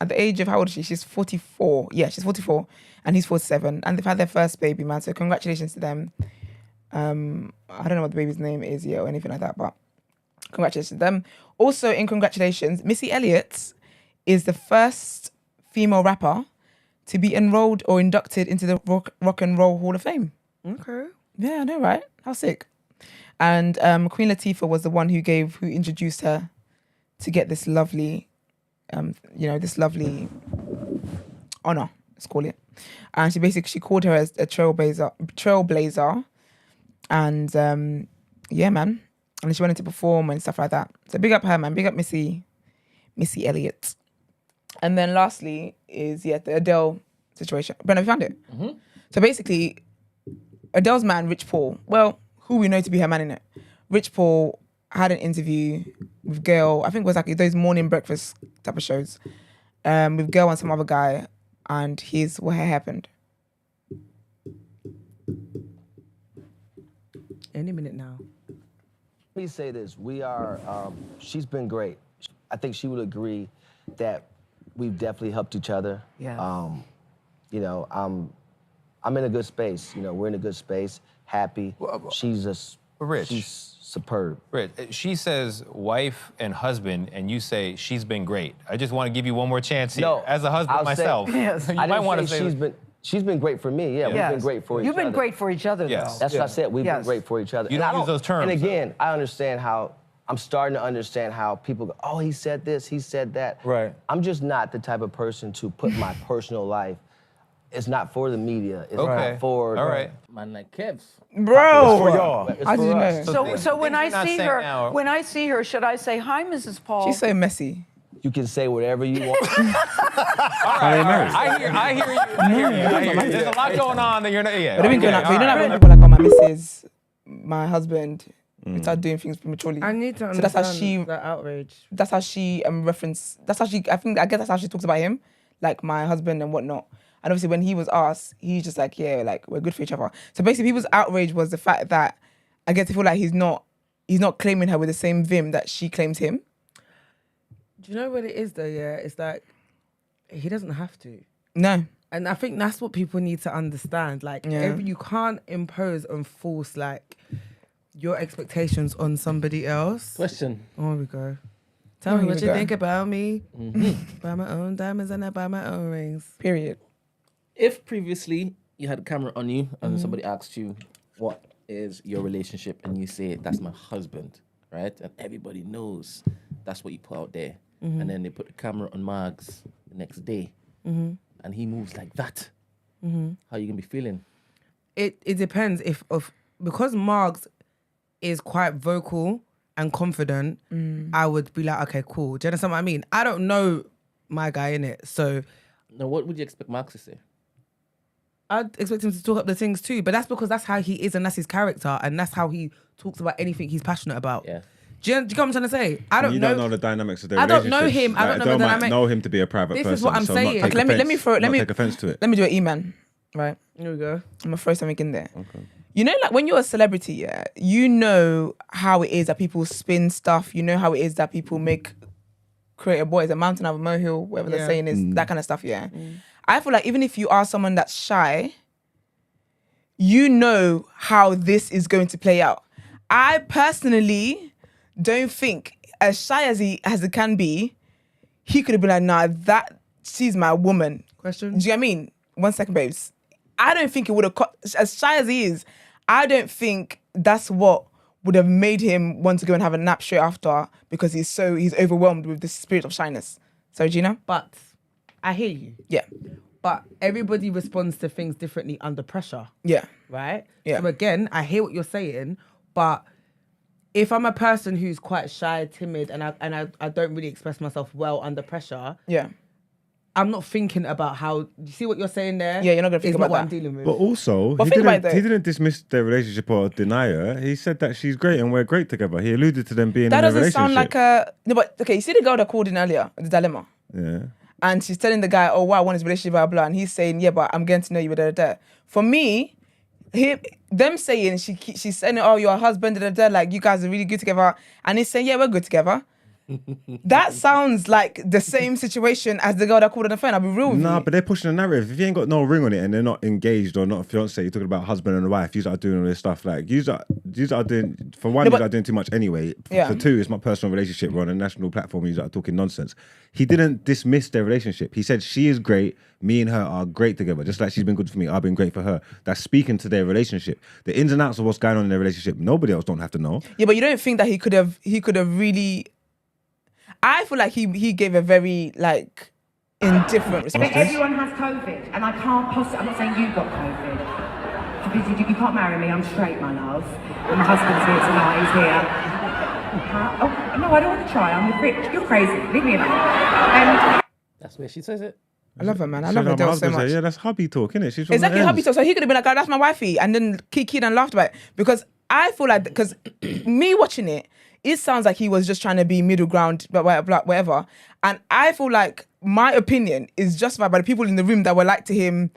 At the age of, how old is she? She's 44. Yeah, she's 44 and he's 47. And they've had their first baby, man. So congratulations to them. I don't know what the baby's name is yet or anything like that, but congratulations to them. Also in congratulations, Missy Elliott is the first female rapper to be enrolled or inducted into the Rock and Roll Hall of Fame. Okay. Yeah, I know, right? How sick. And Queen Latifah was the one who introduced her to get this lovely, this lovely honor, let's call it. And she called her as a trailblazer. And yeah, man. And she wanted to perform and stuff like that. So big up her, man. Big up Missy Elliott. And then lastly is, the Adele situation. Brenna, have you found it? Mm-hmm. So basically, Adele's man, Rich Paul, well, who we know to be her man in it. Rich Paul had an interview with Gayle, I think it was like those morning breakfast type of shows, with Gayle and some other guy, and here's what happened. Any minute now. Let me say this. She's been great. I think she would agree that we've definitely helped each other. Yes. I'm in a good space. We're in a good space, happy. She's superb. Rich, she says wife and husband, and you say she's been great. I just want to give you one more chance here. No, as a husband I'll myself, Yes. you I might didn't want to say say she's been great for me. Yeah, Yes. we've been great for each other. You've been great for each other, Yes. though. That's what I said. We've Yes. been great for each other. You And don't I use those terms, And again, I understand how, I'm starting to understand how people go, oh, he said this, he said that. Right. I'm just not the type of person to put my personal life. It's not for the media. It's Okay. not for. All right. Man like Kev's. Bro! It's for y'all. It's How for did you us. know? So So when things I you're not see saying her, now- when I see her, should I say hi, Mrs. Paul? She's so messy. You can say whatever you want. I hear you. There's a lot going on that you're not. Yeah. But they've been going okay, out. But you know all that right. when people are like, oh, my missus, my husband, we start doing things prematurely. I need to So that's understand how the outrage. That's how she I guess that's how she talks about him, like my husband and whatnot. And obviously when he was asked, he's just like, yeah, like we're good for each other. So basically people's outrage was the fact that I guess they feel like he's not claiming her with the same vim that she claims him. Do you know what it is, though, yeah? It's like, he doesn't have to. No. And I think that's what people need to understand. Like, Yeah. you can't impose and force, like, your expectations on somebody else. Question. Oh, here we go. Tell me Here what we you go. think about me. Buy my own diamonds and I buy my own rings. Period. If previously you had a camera on you and somebody asked you, what is your relationship, and you say that's my husband, right? And everybody knows that's what you put out there. And then they put the camera on Margs the next day, and he moves like that. How you gonna be feeling? It depends because Margs is quite vocal and confident. I would be like, okay, cool. Do you understand what I mean? I don't know my guy in it, so. Now, what would you expect Margs to say? I'd expect him to talk up the things too, but that's because that's how he is and that's his character and that's how he talks about anything he's passionate about. Yeah. Do you get what I'm trying to say? I don't You know. don't know the dynamics of their I don't relationship. know him. I don't know the Adele might dynamic. know him to be a private This person. is what I'm so saying. Not take Okay, let me take offense to it. Let me do an E-man, right? Here we go. I'm gonna throw something in there. Okay. You know, like when you're a celebrity, yeah, you know how it is that people spin stuff. You know how it is that people create a mountain out of a molehill, whatever they're saying is that kind of stuff. Yeah, I feel like even if you are someone that's shy, you know how this is going to play out. I personally don't think, as shy as it can be, he could have been like, nah, she's my woman. Question? Do you know what I mean? 1 second, babes. I don't think it would have, as shy as he is, I don't think that's what would have made him want to go and have a nap straight after because he's overwhelmed with the spirit of shyness. So, Gina? But I hear you. Yeah. But everybody responds to things differently under pressure. Yeah. Right? Yeah. So again, I hear what you're saying, but if I'm a person who's quite shy, timid, and I don't really express myself well under pressure, yeah, I'm not thinking about how. You see what you're saying there? Yeah, you're not gonna think It's about not what that. I'm dealing with. But also, But he think about it though. didn't dismiss their relationship or deny her. He said that she's great and we're great together. He alluded to them being that in a doesn't relationship. sound like a no. But okay, you see the girl that called in earlier, the dilemma, Yeah. and she's telling the guy, "Oh wow, I want his relationship, blah blah," and he's saying, "Yeah, but I'm getting to know you." Da, da, da. For me, them saying she's saying, "Oh, you're a husband," da, da, da, like you guys are really good together, and he's saying, "Yeah, we're good together." That sounds like the same situation as the girl that called on the phone. I'll be real with you. Nah, but they're pushing a narrative. If you ain't got no ring on it and they're not engaged or not a fiance, you're talking about husband and wife. You are doing all this stuff. Like you are doing. For one, No, you but- are doing too much anyway. Yeah. For two, it's my personal relationship. We're on a national platform. You are talking nonsense. He didn't dismiss their relationship. He said she is great. Me and her are great together. Just like she's been good for me, I've been great for her. That's speaking to their relationship. The ins and outs of what's going on in their relationship, nobody else don't have to know. Yeah, but you don't think that he could have really. I feel like he gave a very like indifferent response. Everyone has COVID, and I can't possibly. I'm not saying you got COVID. You can't marry me. I'm straight, my love. And my husband's here tonight. He's here. Oh no, I don't want to try. I'm rich. You're crazy. Leave me alone. That's where she says it. I love her, man. I She love said, Adele my so husband said, much. yeah, that's hubby talk, innit? She's from Exactly, the hubby ends. talk. So he could have been like, "Oh, that's my wifey," and then kikied and laughed about it. Because I feel like, because me watching it, it sounds like he was just trying to be middle ground, but whatever. And I feel like my opinion is justified by the people in the room that were like to him,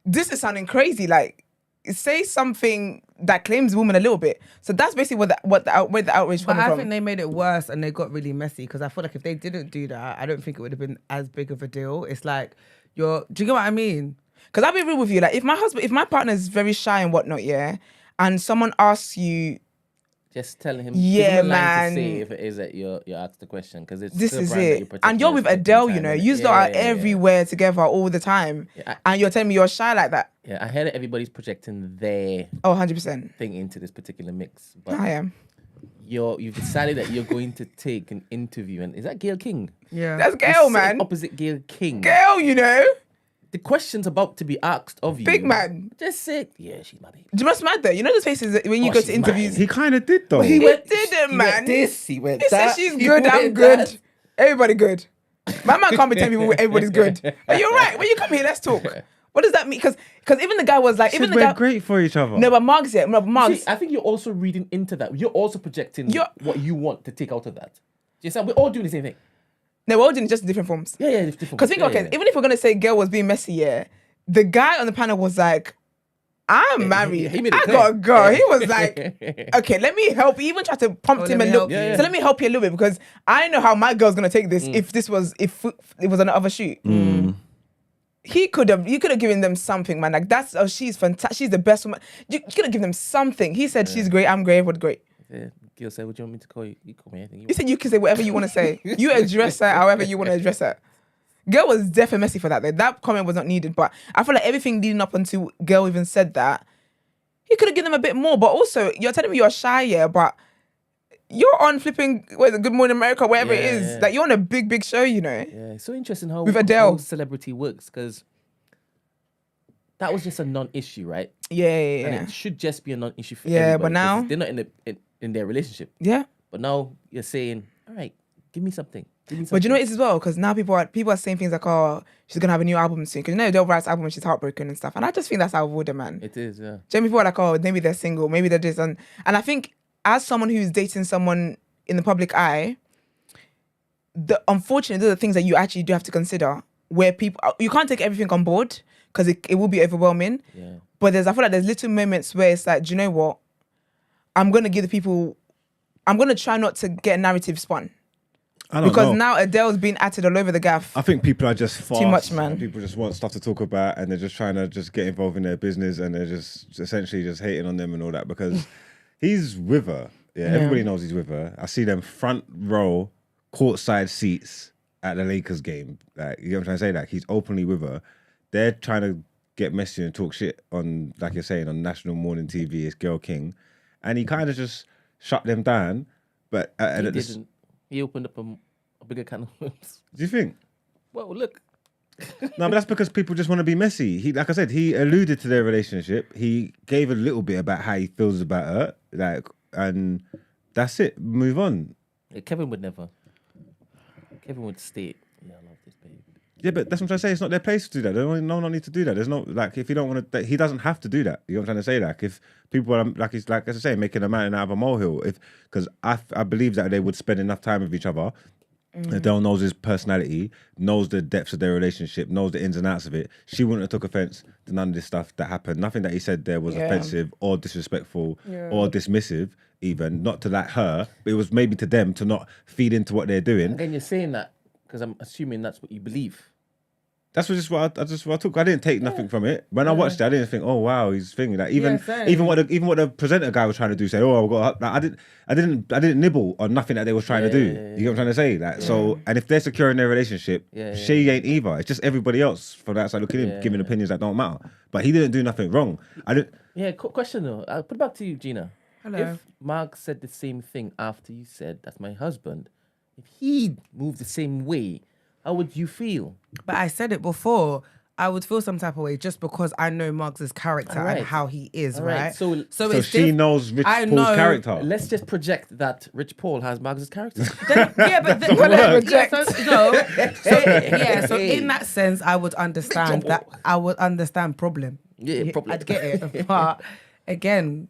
"This is sounding crazy. Like, say something that claims the woman a little bit." So that's basically where the outrage But coming I from. think they made it worse and they got really messy because I feel like if they didn't do that, I don't think it would have been as big of a deal. It's like do you get what I mean? Because I'll be real with you, like if my partner is very shy and whatnot, yeah, and someone asks you, Just tell him. Yeah, give him a line man. To say if it is that you asked the question, because it's this still is brand that it, protecting and you're your with fucking Adele, you time, know, innit? you lot are everywhere together all the time, Yeah, and you're telling me you're shy like that. Yeah, I heard that everybody's projecting their 100%. thing into this particular mix. But I am. You've decided that you're going to take an interview, and is that Gail King? Yeah, that's You're Gail, sitting man. Opposite Gail King. Gail, you know, the question's about to be asked of you. big man. Just say, yeah, she's my baby. Do you know what's mad though? You know those faces that when you Oh, go she's to interviews. He kind of did though. He didn't, He man. went this, he went He said that, she's he good, I'm went good. that. Everybody good. My man can't be telling me everybody's good. Are you alright? When you come here, let's talk. What does that mean? Because even the guy was like, He even said the we're guy. great for each other. No, but Mark's yeah, no, but Mark's. See, I think you're also reading into that. You're also projecting what you want to take out of that. You see, we're all doing the same thing. No, we're all doing it just in different forms. Yeah, it's different. Because think, okay, even if we're gonna say girl was being messy, yeah, the guy on the panel was like, "I'm married. he made it I clear. got a girl." He was like, "Okay, let me help." He even tried to prompt him a little. you. So let me help you a little bit because I know how my girl's gonna take this if it was another shoot. You could have given them something, man. Like she's fantastic. She's the best woman. You could have given them something. He said she's great. I'm great. Everyone's great. Yeah, Gil said, "What do you want me to call you? You call me anything." You said you can say whatever you want to say. You address her however you want to address her. Girl was definitely messy for that. That comment was not needed. But I feel like everything leading up until Girl even said that, He could have given them a bit more, but also you're telling me you're shy, yeah, but you're on flipping Good Morning America, wherever it is. Yeah. Like you're on a big show, you know. Yeah, it's so interesting how With Adele. how celebrity works, because that was just a non-issue, right? Yeah. And it should just be a non-issue for Yeah, everybody, but now- 'cause they're not in their relationship. Yeah. But now you're saying, all right, give me something. Give me something. But do you know what it is as well? Because now people are saying things like, oh, she's gonna have a new album soon. Because you know Adele writes album when she's heartbroken and stuff. And I just think that's out of order, man. It is, yeah. Jamie, people are like, oh, maybe they're single, maybe they're this, and I think as someone who's dating someone in the public eye, unfortunately, those are the things that you actually do have to consider. Where people, you can't take everything on board because it will be overwhelming. Yeah. But I feel like there's little moments where it's like, do you know what? I'm gonna try not to get a narrative spun. I don't Because know. now Adele's being atted all over the gaff. I think people are just fast. Too much, man. People just want stuff to talk about, and they're just trying to just get involved in their business, and they're just essentially just hating on them and all that because he's with her. Yeah, everybody knows he's with her. I see them front row, courtside seats at the Lakers game. Like, you know what I'm trying to say? Like, he's openly with her. They're trying to get messy and talk shit on, like you're saying, on national morning TV. It's Girl King, and he kind of just shut them down. But He didn't. He opened up a bigger can of worms. do you think? Well, look. No, but that's because people just want to be messy. He, like I said, he alluded to their relationship. He gave a little bit about how he feels about her, like, and that's it. Move on. Yeah, Kevin would never. Kevin would state, yeah, I love this babe. Yeah, but that's what I'm trying to say. It's not their place to do that. No one needs to do that. There's no, like, if you don't want to, he doesn't have to do that. You know what I'm trying to say? Like, if people are like, it's like, as I say, making a mountain out of a molehill. Because I believe that they would spend enough time with each other. Adele knows his personality, knows the depths of their relationship, knows the ins and outs of it. She wouldn't have took offense to none of this stuff that happened. Nothing that he said there was offensive or disrespectful or dismissive, even. Not to like her, but it was maybe to them to not feed into what they're doing. Again, you're saying that because I'm assuming that's what you believe. That's what I took. I didn't take nothing from it. When I watched it, I didn't think, oh wow, he's thinking that. Even what the presenter guy was trying to do, say, oh, I didn't nibble on nothing that they was trying to do. You get what I'm trying to say? Like, so, and if they're secure in their relationship, she ain't either. It's just everybody else from the outside looking in, giving opinions that don't matter. But he didn't do nothing wrong. I didn't. Yeah, question though. I'll put it back to you, Gina. Hello. If Mark said the same thing after you said, that's my husband, if he moved the same way, how would you feel? But I said it before. I would feel some type of way just because I know Muggs' character Alright. and how he is, Alright, right? so it's she knows Rich I Paul's know- character. Let's just project that Rich Paul has Mark's character. Yeah, but Don't work. So in that sense, I would understand that. I would understand problem. Yeah, problem. I'd get it. But again,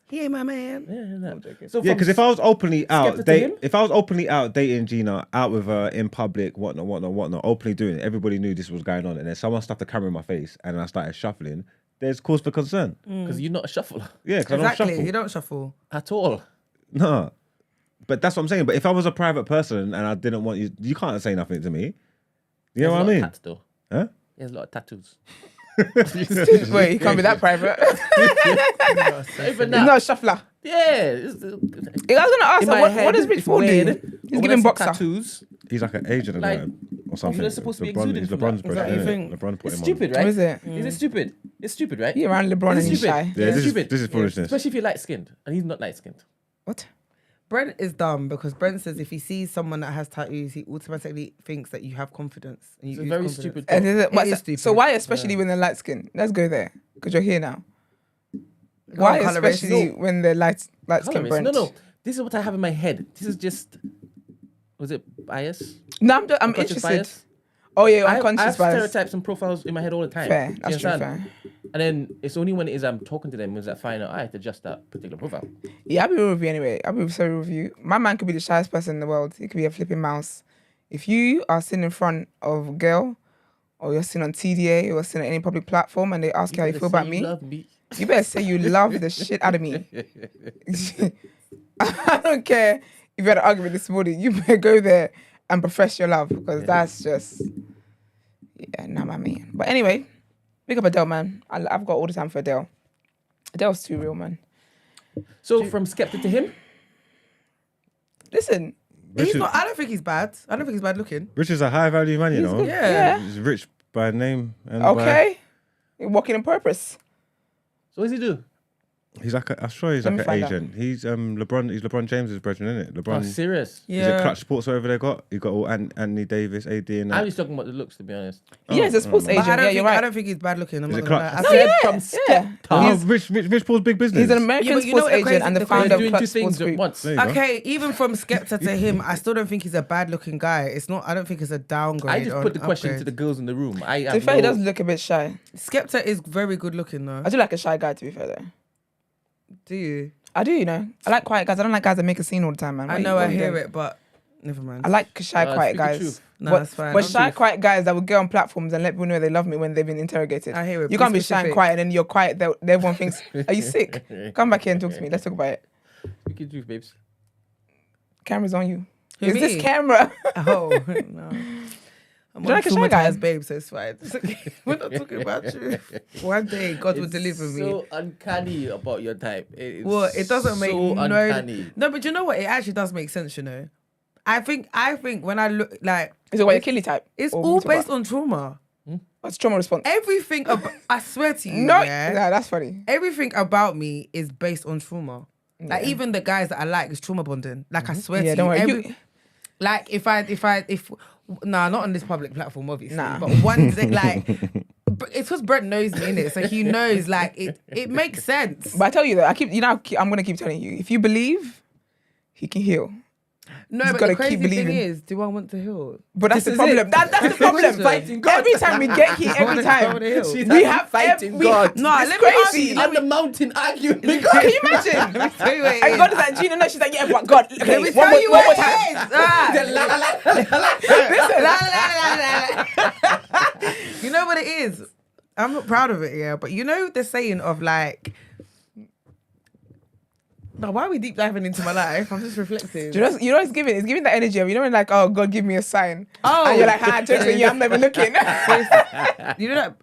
he ain't my man. So Yeah, because if I was openly out, Skepta to him? if I was openly out dating Gina, out with her in public, whatnot, openly doing it, everybody knew this was going on, and then someone stuffed the camera in my face, and I started shuffling. There's cause for concern. Because you're not a shuffler Yeah, because I don't Exactly. shuffle. You don't shuffle. at all. No, but that's what I'm saying. But if I was a private person and I didn't want you, you can't say nothing to me. You know what I mean? Tats, though. Huh? He has a lot of tattoos. Wait, he can't be that private. Even He's that. not a shuffler. Yeah. I was gonna ask her, what does Rich Paul do? He's giving boxer. tattoos. He's like an agent Like, or something. you're supposed to be LeBron, exuding he's from LeBron's that. brother. Is that what you innit? think? LeBron put It's him stupid, on. right? What is it? Is it stupid? It's stupid, right? He around LeBron and It's he's stupid. shy. Yeah, this stupid. is foolishness. Especially if you're light skinned and he's not light skinned. What? Brent is dumb because Brent says if he sees someone that has tattoos, he automatically thinks that you have confidence. And you It's a use very confidence. stupid And thought. is it- It is so stupid. why, especially when they're light skin? Let's go there because you're here now. Go Why, on, coloration. especially when they're light skin? Colorist. Brent? No. This is what I have in my head. This is just, was it bias? No, I'm Unconscious interested. bias? Oh yeah, I unconscious have bias. stereotypes and profiles in my head all the time. Fair, Do you that's true. understand? Fair. And then it's only when it is I'm talking to them is that I have to adjust that particular profile. Yeah, I'll be real with you anyway. I'll be so real with you. My man could be the shyest person in the world. He could be a flipping mouse. If you are sitting in front of a girl, or you're sitting on TDA, or sitting on any public platform, and they ask you how you feel about me, you better say you love the shit out of me. I don't care if you had an argument this morning. You better go there and profess your love because that's just, not my man. But anyway, big up Adele, man. I've got all the time for Adele. Adele's too real, man. So from skeptic to him? Listen, He's not. I don't think he's bad. I don't think he's bad looking. Rich is a high value man, you know. good. Yeah. He's rich by name and okay. You're walking in purpose. So what does he do? He's like I'm sure he's Let me like an find out. agent. He's LeBron. He's LeBron James's brethren, isn't it? LeBron. Oh, serious? Is it Clutch Sports over there? You got all Anthony Davis, AD, and I that. was talking about the looks, to be honest. Yeah, he's a sports But agent. I don't Yeah, think, you're right. I don't think he's bad looking. I'm Is not it gonna lie. Clutch? I No, said yeah, from yeah. Rich Paul's big business. He's an American but you know sports what the agent crazy- and the the founder They're of doing Clutch two Sports things at Group. once. There you go. Okay, even from Skepta to him, I still don't think he's a bad looking guy. It's not. I don't think it's a downgrade. I just or put an the question to upgrade. the girls in the room. To be fair, he does look a bit shy. Skepta is very good looking though. I do like a shy guy, to be fair, though. Do you? I do, you know. I like quiet guys. I don't like guys that make a scene all the time, man. I know. I hear it, but never mind. I like shy, quiet speak the guys. truth. No, but, that's fine. But I'm shy, truth. quiet guys that will get on platforms and let people know they love me when they've been interrogated. I hear it. You Be can't be shy and specific. quiet and then you're quiet. Everyone thinks, are you sick? Come back here and talk to me. Let's talk about it. Speak the truth, babes. Camera's on you. Who, Is me? this camera? Oh no. I'm Do you like a shy guy? traumatized babe, so it's fine. It's okay. We're not talking about you. One day God will deliver me. So uncanny about your type. Well, it doesn't make so no. uncanny. No, but you know what? It actually does make sense. You know, I think when I look like Is it what your killy type? it's Or all what you based about? on trauma. What's trauma response? Everything. I swear to you. No, yeah, nah, that's funny. everything about me is based on trauma. Like Yeah. even the guys that I like is trauma bonding. Like I swear Yeah, to don't you. worry. You- Like not on this public platform, obviously. Nah. But one day, like, it's because Brent knows me, innit? So he knows, like, it makes sense. But I tell you though, I'm gonna keep telling you. If you believe, he can heal. No, He's but gotta the crazy keep thing believing. is, do I want to heal? But that's This the is problem. it. That's the problem. Fighting God. Every time we get here, every time She's we have fighting we God. No, it's let me ask crazy. you, On the mountain arguing. Can you imagine? Let me tell you what it And is. God is like, Gina, no, she's like, yeah, but God, okay, Let me one tell more, you one more what time. it is. You know what it is? I'm not proud of it, yeah. But you know the saying of like, no, why are we deep diving into my life? I'm just reflecting. Do you know it's giving? It's giving that energy of, you know, when like, oh, God, give me a sign. Oh. And you're like, jokes on you, I'm never looking. You know that?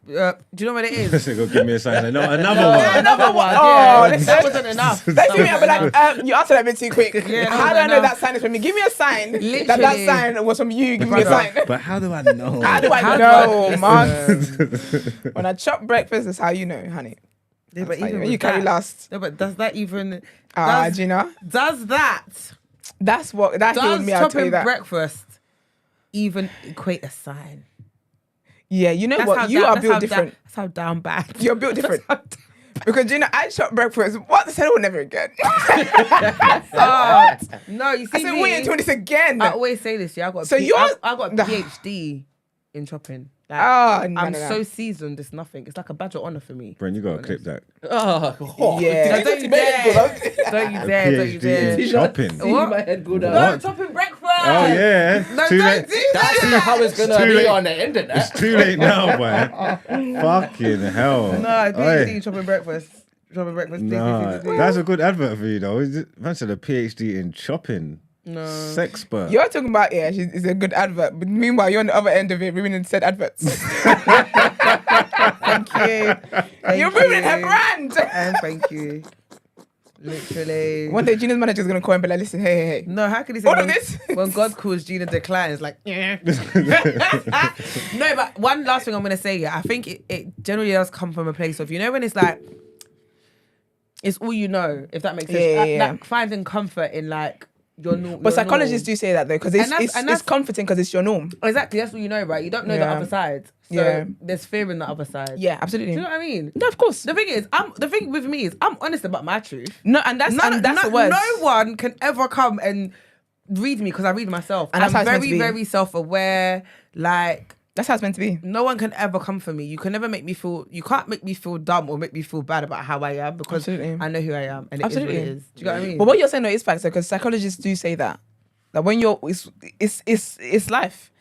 Do you know what it is? Go give me a sign. No, another one. Another one. Oh, Yeah. listen. That wasn't enough. That's me. I'll be like, you answered that a bit too quick. Yeah, How no, do I know no. that sign is from me? Give me a sign. That Literally. sign was from you. Give me a sign. But how do I know? How do I How do know, I- man? When I chop breakfast, that's how you know, honey. Yeah, but That's how even you know. with You carry that- last. No, but does that even? Gina. Does that? That's what that healed Does me. I'll tell you chopping that. breakfast even equate a sign? Yeah, you know That's what? how You down- are that's built how different. That's how down bad. You're built different. Because Gina, I chop breakfast. What? I said I will never again. No, you see I said me. we ain't doing this again. I always say this. Yeah, I got. So you're- I got a the- PhD in chopping. Like, No, I'm no, no. so seasoned. It's nothing. It's like a badge of honor for me. Brent, you gotta clip that. Oh, Yeah. No, don't you dare! Don't you dare! Don't you PhD in dare! shopping. See my head go down. No, What? chopping breakfast. Oh yeah. No, Too don't late. do That's that. how it's gonna too be late. on the internet. It's too late now, boy. Fucking hell. No, PhD in Oi. chopping breakfast. Chopping breakfast. please, Nah, please, please. that's a good advert for you though. Man said a PhD in chopping. No. Sexpert. You're talking about, yeah, it's a good advert. But meanwhile, you're on the other end of it, ruining said adverts. Thank you. You're ruining her brand. And thank you. Literally. One day, Gina's manager's going to call and be like, listen, hey. No, how can he say All of when, this? when God calls Gina decline? It's like, yeah. No, but one last thing I'm going to say, yeah, I think it generally does come from a place of, you know, when it's like, it's all you know, if that makes sense. Yeah. Like finding comfort in like your norm. But psychologists do say that though, because And that's- it's comforting because it's your norm. Exactly, that's what you know, right? You don't know the Yeah. other side. So Yeah. there's fear in the other side. Yeah, absolutely. Do you know what I mean? No, of course. The thing is, the thing with me is I'm honest about my truth. No, and that's the word. No one can ever come and read me because I read myself. And that's how I'm it's meant to very, be. very self-aware. Like, that's how it's meant to be. no one can ever come for me. You can never make me feel. You can't make me feel dumb or make me feel bad about how I am because Absolutely. I know who I am and it is Absolutely. what it is. Do you know what I mean? But what you're saying though is facts, because psychologists do say that when you're, it's life.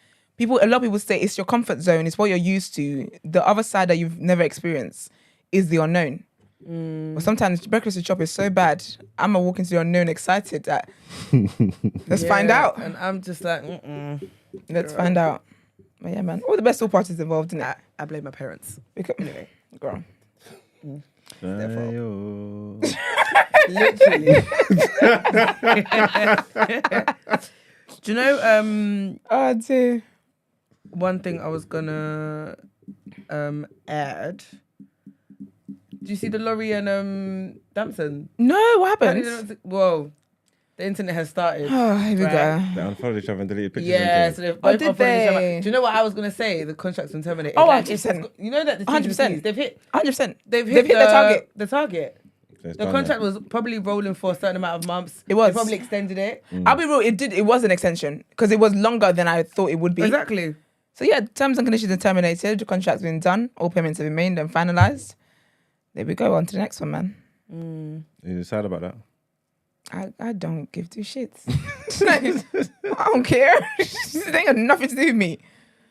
A lot of people say it's your comfort zone. It's what you're used to. The other side that you've never experienced is the unknown. But sometimes breakfast with chop is so bad. I'm gonna walk into the unknown excited that let's find Yeah, out. And I'm just like, Let's find out. But yeah, man. All the best all parties involved in it. I blame my parents. Anyway, girl. Ayo. Literally. Do you know? Oh dear. One thing I was gonna add Do you see the Laurie and Damson? No, what happened? Whoa. The internet has started. Oh, here we go. They unfollowed each other and deleted pictures. Yeah, so they've both did unfollowed each other. they? Do you know what I was going to say? The contract's been terminated. Oh, Like, 100%. you know that the 100%. they've hit 100%. They've hit their target. The target. So it's The done contract was probably rolling for a certain amount of months. It was. They probably extended it. I'll be real, it was an extension because it was longer than I thought it would be. Exactly. So yeah, terms and conditions are terminated. The contract's been done. All payments have been made and finalised. There we go. On to the next one, man. You sad about that? I don't give two shits. I don't care. It ain't got nothing to do with me.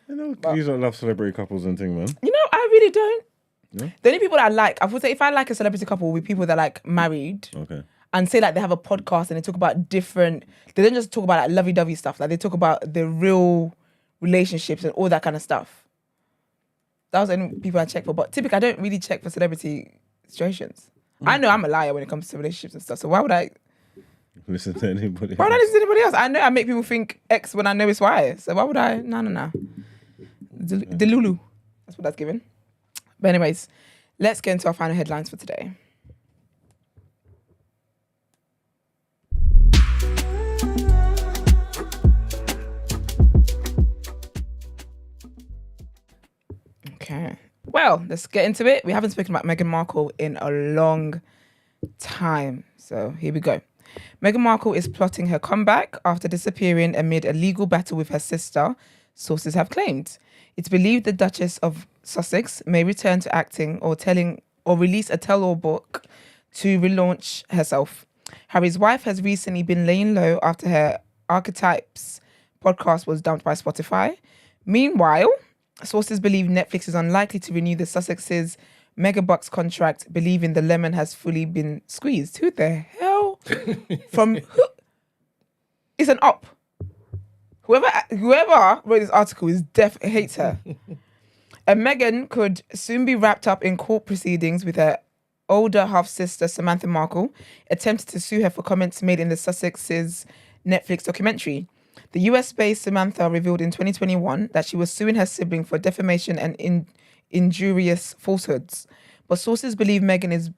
You know, you don't love celebrity couples and thing, man. You know, I really don't. No? The only people that I like, I would say if I like a celebrity couple with people that are like married Okay. and say like they have a podcast and they talk about different, they don't just talk about like lovey-dovey stuff, like they talk about the real relationships and all that kind of stuff. That was the only people I check for. But typically I don't really check for celebrity situations. I know I'm a liar when it comes to relationships and stuff. So why would I listen to anybody Why would I else? listen to anybody else? I know I make people think X when I know it's Y. So why would I? No. Delulu. That's what that's given. But anyways, let's get into our final headlines for today. Okay. Well, let's get into it. We haven't spoken about Meghan Markle in a long time. So here we go. Meghan Markle is plotting her comeback after disappearing amid a legal battle with her sister, sources have claimed. It's believed the Duchess of Sussex may return to acting or release a tell-all book to relaunch herself. Harry's wife has recently been laying low after her Archetypes podcast was dumped by Spotify. Meanwhile, sources believe Netflix is unlikely to renew the Sussex's megabucks contract, believing the lemon has fully been squeezed. Who the hell? From who? It's an op. Whoever wrote this article hates her. And Meghan could soon be wrapped up in court proceedings with her older half-sister Samantha Markle, attempted to sue her for comments made in the Sussex's Netflix documentary. The US-based Samantha revealed in 2021 that she was suing her sibling for defamation and injurious falsehoods. But sources believe Meghan is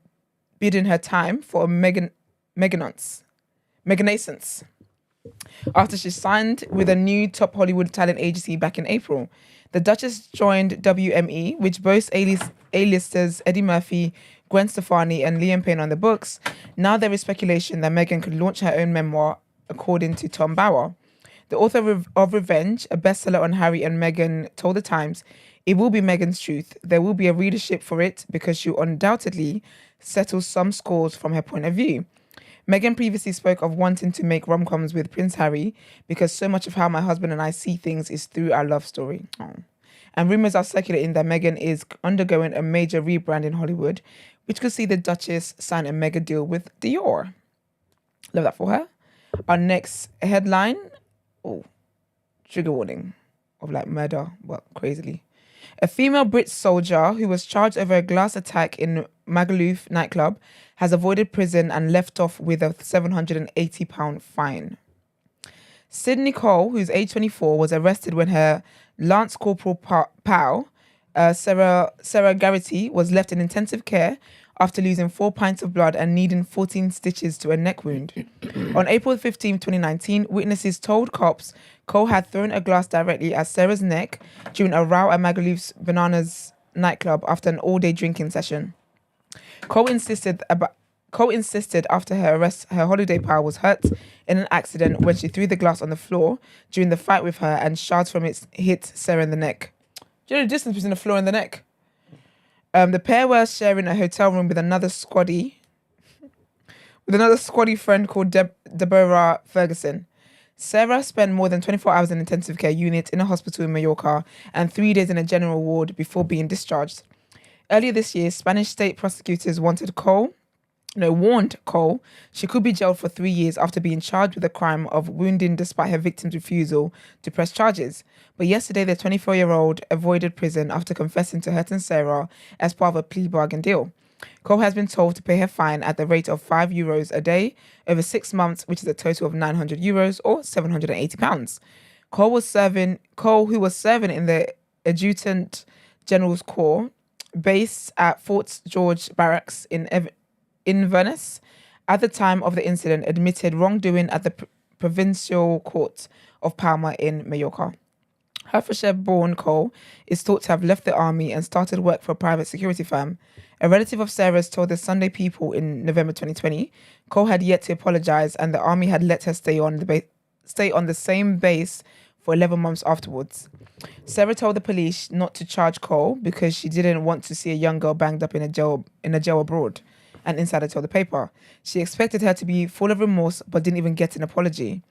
bidding her time for a Meghanance after she signed with a new top Hollywood talent agency back in April. The Duchess joined WME, which boasts A-listers Eddie Murphy, Gwen Stefani, and Liam Payne on the books. Now there is speculation that Meghan could launch her own memoir, according to Tom Bauer. The author of Revenge, a bestseller on Harry and Meghan, told The Times, "It will be Meghan's truth. There will be a readership for it because she'll undoubtedly settle some scores from her point of view." Meghan previously spoke of wanting to make rom-coms with Prince Harry because so much of how my husband and I see things is through our love story. Oh. And rumours are circulating that Meghan is undergoing a major rebrand in Hollywood, which could see the Duchess sign a mega deal with Dior. Love that for her. Our next headline, trigger warning of like murder, well, crazily. A female Brit soldier who was charged over a glass attack in Magaluf nightclub has avoided prison and left off with a £780 fine. Sydney Cole, who's age 24, was arrested when her Lance Corporal pal, Sarah Garrity, was left in intensive care after losing 4 pints of blood and needing 14 stitches to a neck wound. On April 15, 2019, witnesses told cops Cole had thrown a glass directly at Sarah's neck during a row at Magaluf's Bananas nightclub after an all-day drinking session. Cole insisted after her arrest her holiday pal was hurt in an accident when she threw the glass on the floor during the fight with her and shards from it hit Sarah in the neck. Do you know the distance between the floor and the neck? The pair were sharing a hotel room with another squaddy friend called Deborah Ferguson. Sarah spent more than 24 hours in intensive care unit in a hospital in Mallorca and 3 days in a general ward before being discharged. Earlier this year, Spanish state prosecutors warned Cole she could be jailed for 3 years after being charged with the crime of wounding despite her victim's refusal to press charges. But yesterday, the 24-year-old avoided prison after confessing to hurting Sarah as part of a plea bargain deal. Cole has been told to pay her fine at the rate of €5 a day over 6 months, which is a total of €900 or £780. Cole, who was serving in the Adjutant General's Corps, based at Fort George Barracks in Inverness, at the time of the incident, admitted wrongdoing at the Provincial Court of Palma in Mallorca. Hertfordshire-born Cole is thought to have left the army and started work for a private security firm. A relative of Sarah's told the Sunday People in November 2020, Cole had yet to apologise and the army had let her stay on the same base for 11 months afterwards. Sarah told the police not to charge Cole because she didn't want to see a young girl banged up in a jail abroad. An insider told the paper. She expected her to be full of remorse but didn't even get an apology.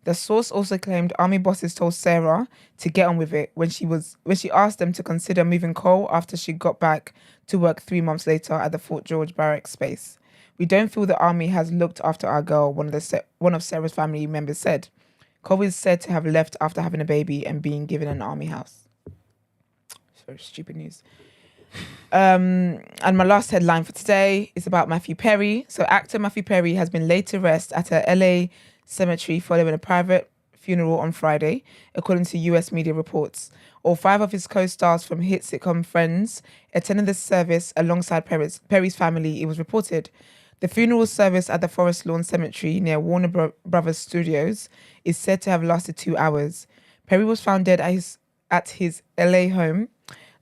The source also claimed army bosses told Sarah to get on with it when she asked them to consider moving Cole after she got back to work 3 months later at the Fort George Barracks base. We don't feel the army has looked after our girl, one of Sarah's family members said. Cole is said to have left after having a baby and being given an army house. So stupid news. And my last headline for today is about Matthew Perry. So actor Matthew Perry has been laid to rest at a LA cemetery following a private funeral on Friday, according to US media reports. All 5 of his co-stars from hit sitcom Friends attended the service alongside Perry's family, it was reported. The funeral service at the Forest Lawn Cemetery near Warner Brothers Studios is said to have lasted 2 hours. Perry was found dead at his LA home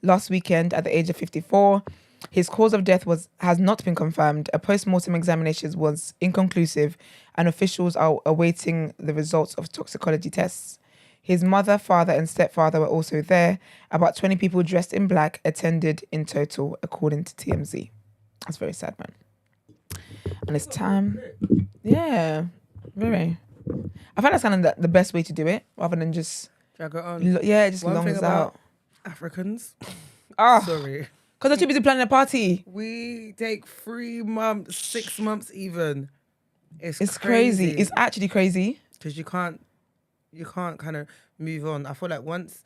last weekend at the age of 54. His cause of death has not been confirmed. A post-mortem examination was inconclusive and officials are awaiting the results of toxicology tests. His mother, father and stepfather were also there. About 20 people dressed in black attended in total, according to TMZ. That's very sad, man. And it's time. Yeah, very. I find that's kind of the best way to do it, rather than just drag it on. Yeah, just One long thing as about out. Africans. Because Sorry. they're too busy planning a party. We take 3 months, 6 months even. It's crazy. It's actually crazy. Because you can't kind of move on. I feel like once,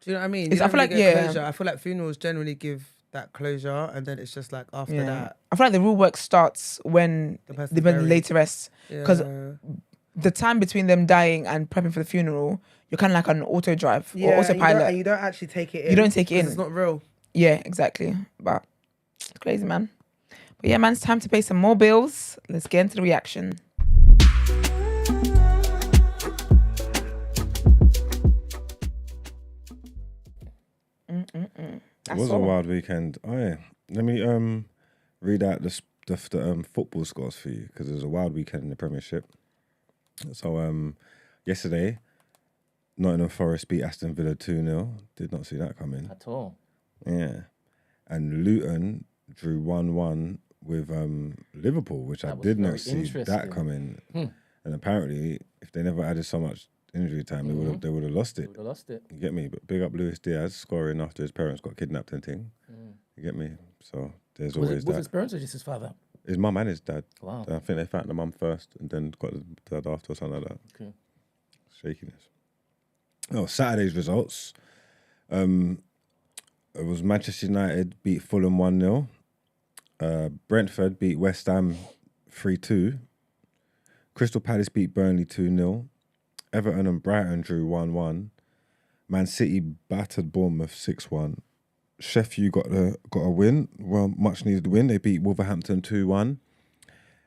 do you know what I mean? I feel like, yeah. Closure. I feel like funerals generally give that closure, and then it's just like after that. I feel like the real work starts when they've been laid to rest. Because the time between them dying and prepping for the funeral, you're kind of like on auto drive or autopilot. And you don't actually take it in. You don't take it in. It's not real. Yeah, exactly. But it's crazy, man. But yeah, man, it's time to pay some more bills. Let's get into the reaction. It was a wild weekend. Oh yeah. Let me read out the football scores for you because it was a wild weekend in the Premiership. So yesterday, Nottingham Forest beat Aston Villa 2-0. Did not see that coming. At all. Yeah. And Luton drew 1-1 with Liverpool, which I did not see that coming. And apparently, if they never added so much injury time, they would have lost it. You get me? But big up Luis Diaz scoring after his parents got kidnapped and thing. You get me? So there's always that. Was his parents or just his father? His mum and his dad. Wow. I think they found the mum first and then got the dad after or something like that. Okay. Shakiness. Oh, Saturday's results. It was Manchester United beat Fulham 1-0. Brentford beat West Ham 3-2. Crystal Palace beat Burnley 2-0. Everton and Brighton drew 1-1. Man City battered Bournemouth 6-1. Sheffield got a win, much needed win. They beat Wolverhampton 2-1.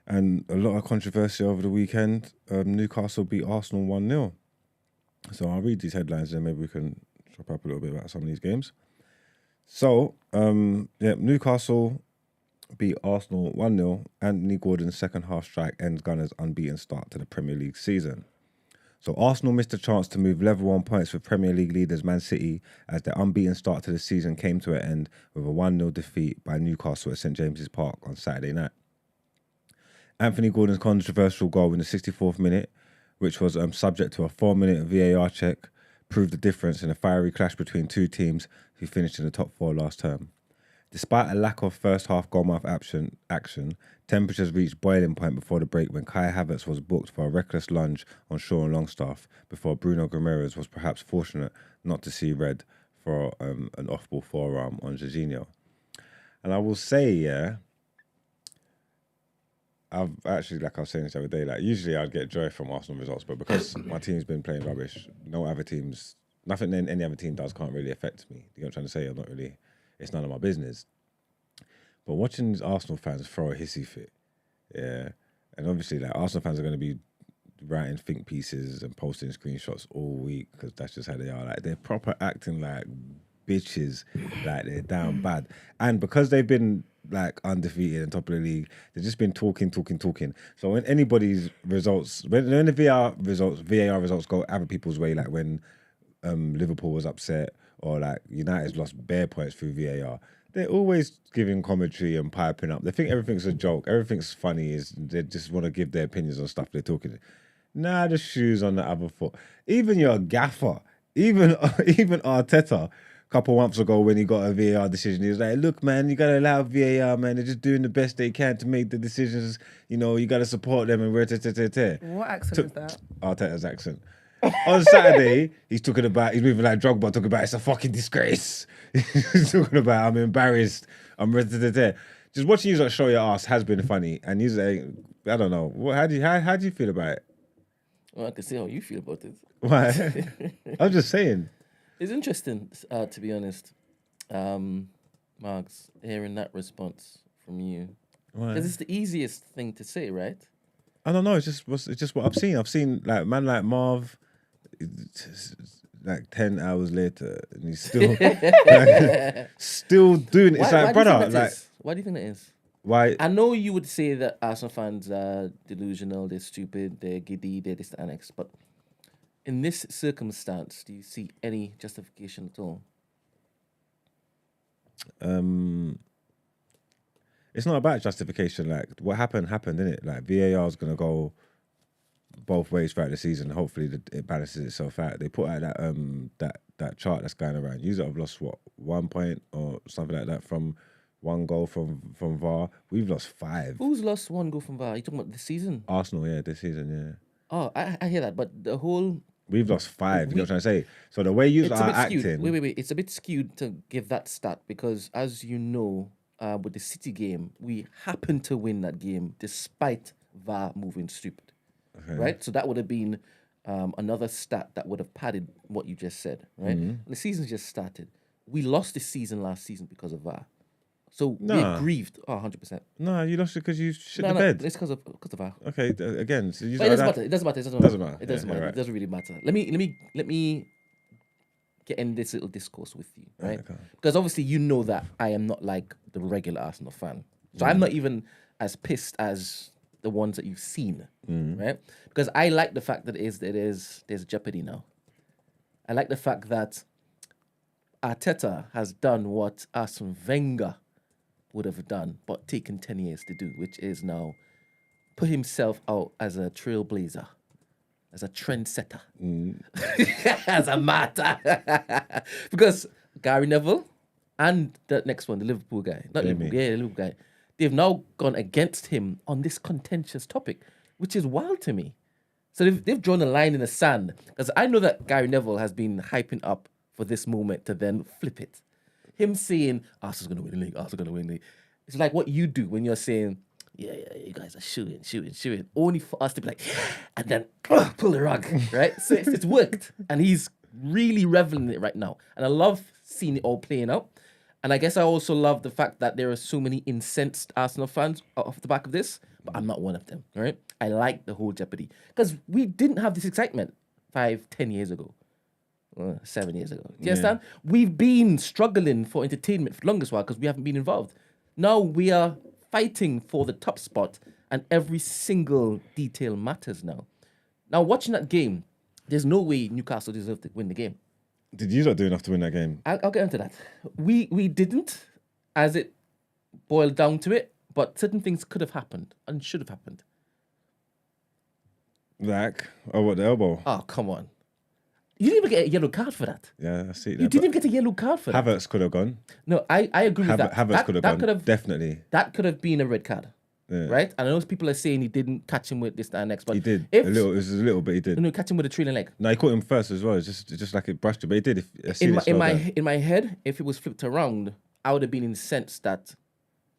And a lot of controversy over the weekend. Newcastle beat Arsenal 1-0. So I'll read these headlines and maybe we can chop up a little bit about some of these games. So, Newcastle beat Arsenal 1-0. Anthony Gordon's second half strike ends Gunners' unbeaten start to the Premier League season. So Arsenal missed a chance to move level on points with Premier League leaders Man City as their unbeaten start to the season came to an end with a 1-0 defeat by Newcastle at St James's Park on Saturday night. Anthony Gordon's controversial goal in the 64th minute, which was subject to a 4-minute VAR check, proved the difference in a fiery clash between two teams who finished in the top 4 last term. Despite a lack of first-half goalmouth action, temperatures reached boiling point before the break when Kai Havertz was booked for a reckless lunge on Shaw and Longstaff before Bruno Fernandes was perhaps fortunate not to see red for an off-ball forearm on Jorginho. And I will say, I've actually, like I was saying this the other day, like usually I'd get joy from Arsenal results, but because my team's been playing rubbish, nothing any other team does can't really affect me. You know what I'm trying to say? I'm not really it's none of my business. But watching these Arsenal fans throw a hissy fit, yeah, and obviously like Arsenal fans are going to be writing think pieces and posting screenshots all week because that's just how they are. Like they're proper acting like bitches, like they're down bad, and because they've been like undefeated and top of the league, they've just been talking. So when anybody's results, when the VAR results go other people's way, like when Liverpool was upset or like United's lost bare points through VAR, they're always giving commentary and piping up. They think everything's a joke, everything's funny. They just want to give their opinions on stuff they're talking. Nah, the shoes on the other foot. Even your gaffer, even Arteta, a couple months ago when he got a VAR decision, he was like, look, man, you got to allow VAR, man. They're just doing the best they can to make the decisions. You know, you got to support them and What accent is that? Arteta's accent. On Saturday, he's moving like Drogba, talking about it's a fucking disgrace. He's talking about I'm embarrassed. I'm just watching you show your ass has been funny. And he's like, I don't know. How do you feel about it? Well, I can see how you feel about it. Why? I'm just saying. It's interesting, to be honest, Marks, hearing that response from you. Because it's the easiest thing to say, right? I don't know. It's just what I've seen. I've seen like man like Marv, like 10 hours later, and he's still still doing it. It's like, brother, like, why do you think that is? Why? I know you would say that Arsenal fans are delusional, they're stupid, they're giddy, they're this, that, and X, but in this circumstance, do you see any justification at all? It's not about justification. Like what happened, isn't it? Like VAR is gonna go both ways throughout the season. Hopefully, it balances itself out. They put out that chart that's going around. You have lost what 1 point or something like that from one goal from VAR. We've lost 5. Who's lost 1 goal from VAR? Are you talking about this season? Arsenal, yeah, this season, yeah. Oh, I hear that, but the whole... We've lost 5, you know what I'm trying to say? So the way you are acting... Wait. It's a bit skewed to give that stat because, as you know, with the City game, we happened to win that game despite VAR moving stupid, right? So that would have been another stat that would have padded what you just said, right? And the season just started. We lost this season last season because of VAR. So we're grieved. 100%. No, you lost it because you shit the bed. It's because of VAR. Okay, again. So it doesn't matter. It doesn't matter. It doesn't matter. Right. It doesn't really matter. Let me get in this little discourse with you, right? Okay. Because obviously you know that I am not like the regular Arsenal fan. So I'm not even as pissed as the ones that you've seen, right? Because I like the fact that there's jeopardy now. I like the fact that Arteta has done what Arsene Wenger would have done, but taken 10 years to do, which is now put himself out as a trailblazer, as a trendsetter, as a martyr. Because Gary Neville and the next one, the Liverpool guy, the Liverpool guy, they've now gone against him on this contentious topic, which is wild to me. So they've drawn a line in the sand, because I know that Gary Neville has been hyping up for this moment to then flip it. Him saying, Arsenal's going to win the league, Arsenal's going to win the league. It's like what you do when you're saying, yeah, you guys are shooting, only for us to be like, and then pull the rug, right? So it's worked. And he's really reveling in it right now. And I love seeing it all playing out. And I guess I also love the fact that there are so many incensed Arsenal fans off the back of this, but I'm not one of them, right? I like the whole jeopardy. Because we didn't have this excitement 5-10 years ago. 7 years ago. Do you understand? We've been struggling for entertainment for the longest while because we haven't been involved. Now we are fighting for the top spot and every single detail matters now. Now, watching that game, there's no way Newcastle deserved to win the game. Did you not do enough to win that game? I'll get into that. We didn't, as it boiled down to it, but certain things could have happened and should have happened. Like, what, the elbow? Oh, come on. You didn't even get a yellow card for that. Yeah, I see that. You didn't even get a yellow card for that. Havertz could have gone. No, I agree with that. Havertz could have gone, definitely. That could have been a red card, right? And I know people are saying he didn't catch him with this, that, and next, but he did. It was a little bit, he did. No, catch him with a trailing leg. No, he caught him first as well. It's just like it brushed him, but he did. In my head, if it was flipped around, I would have been incensed that,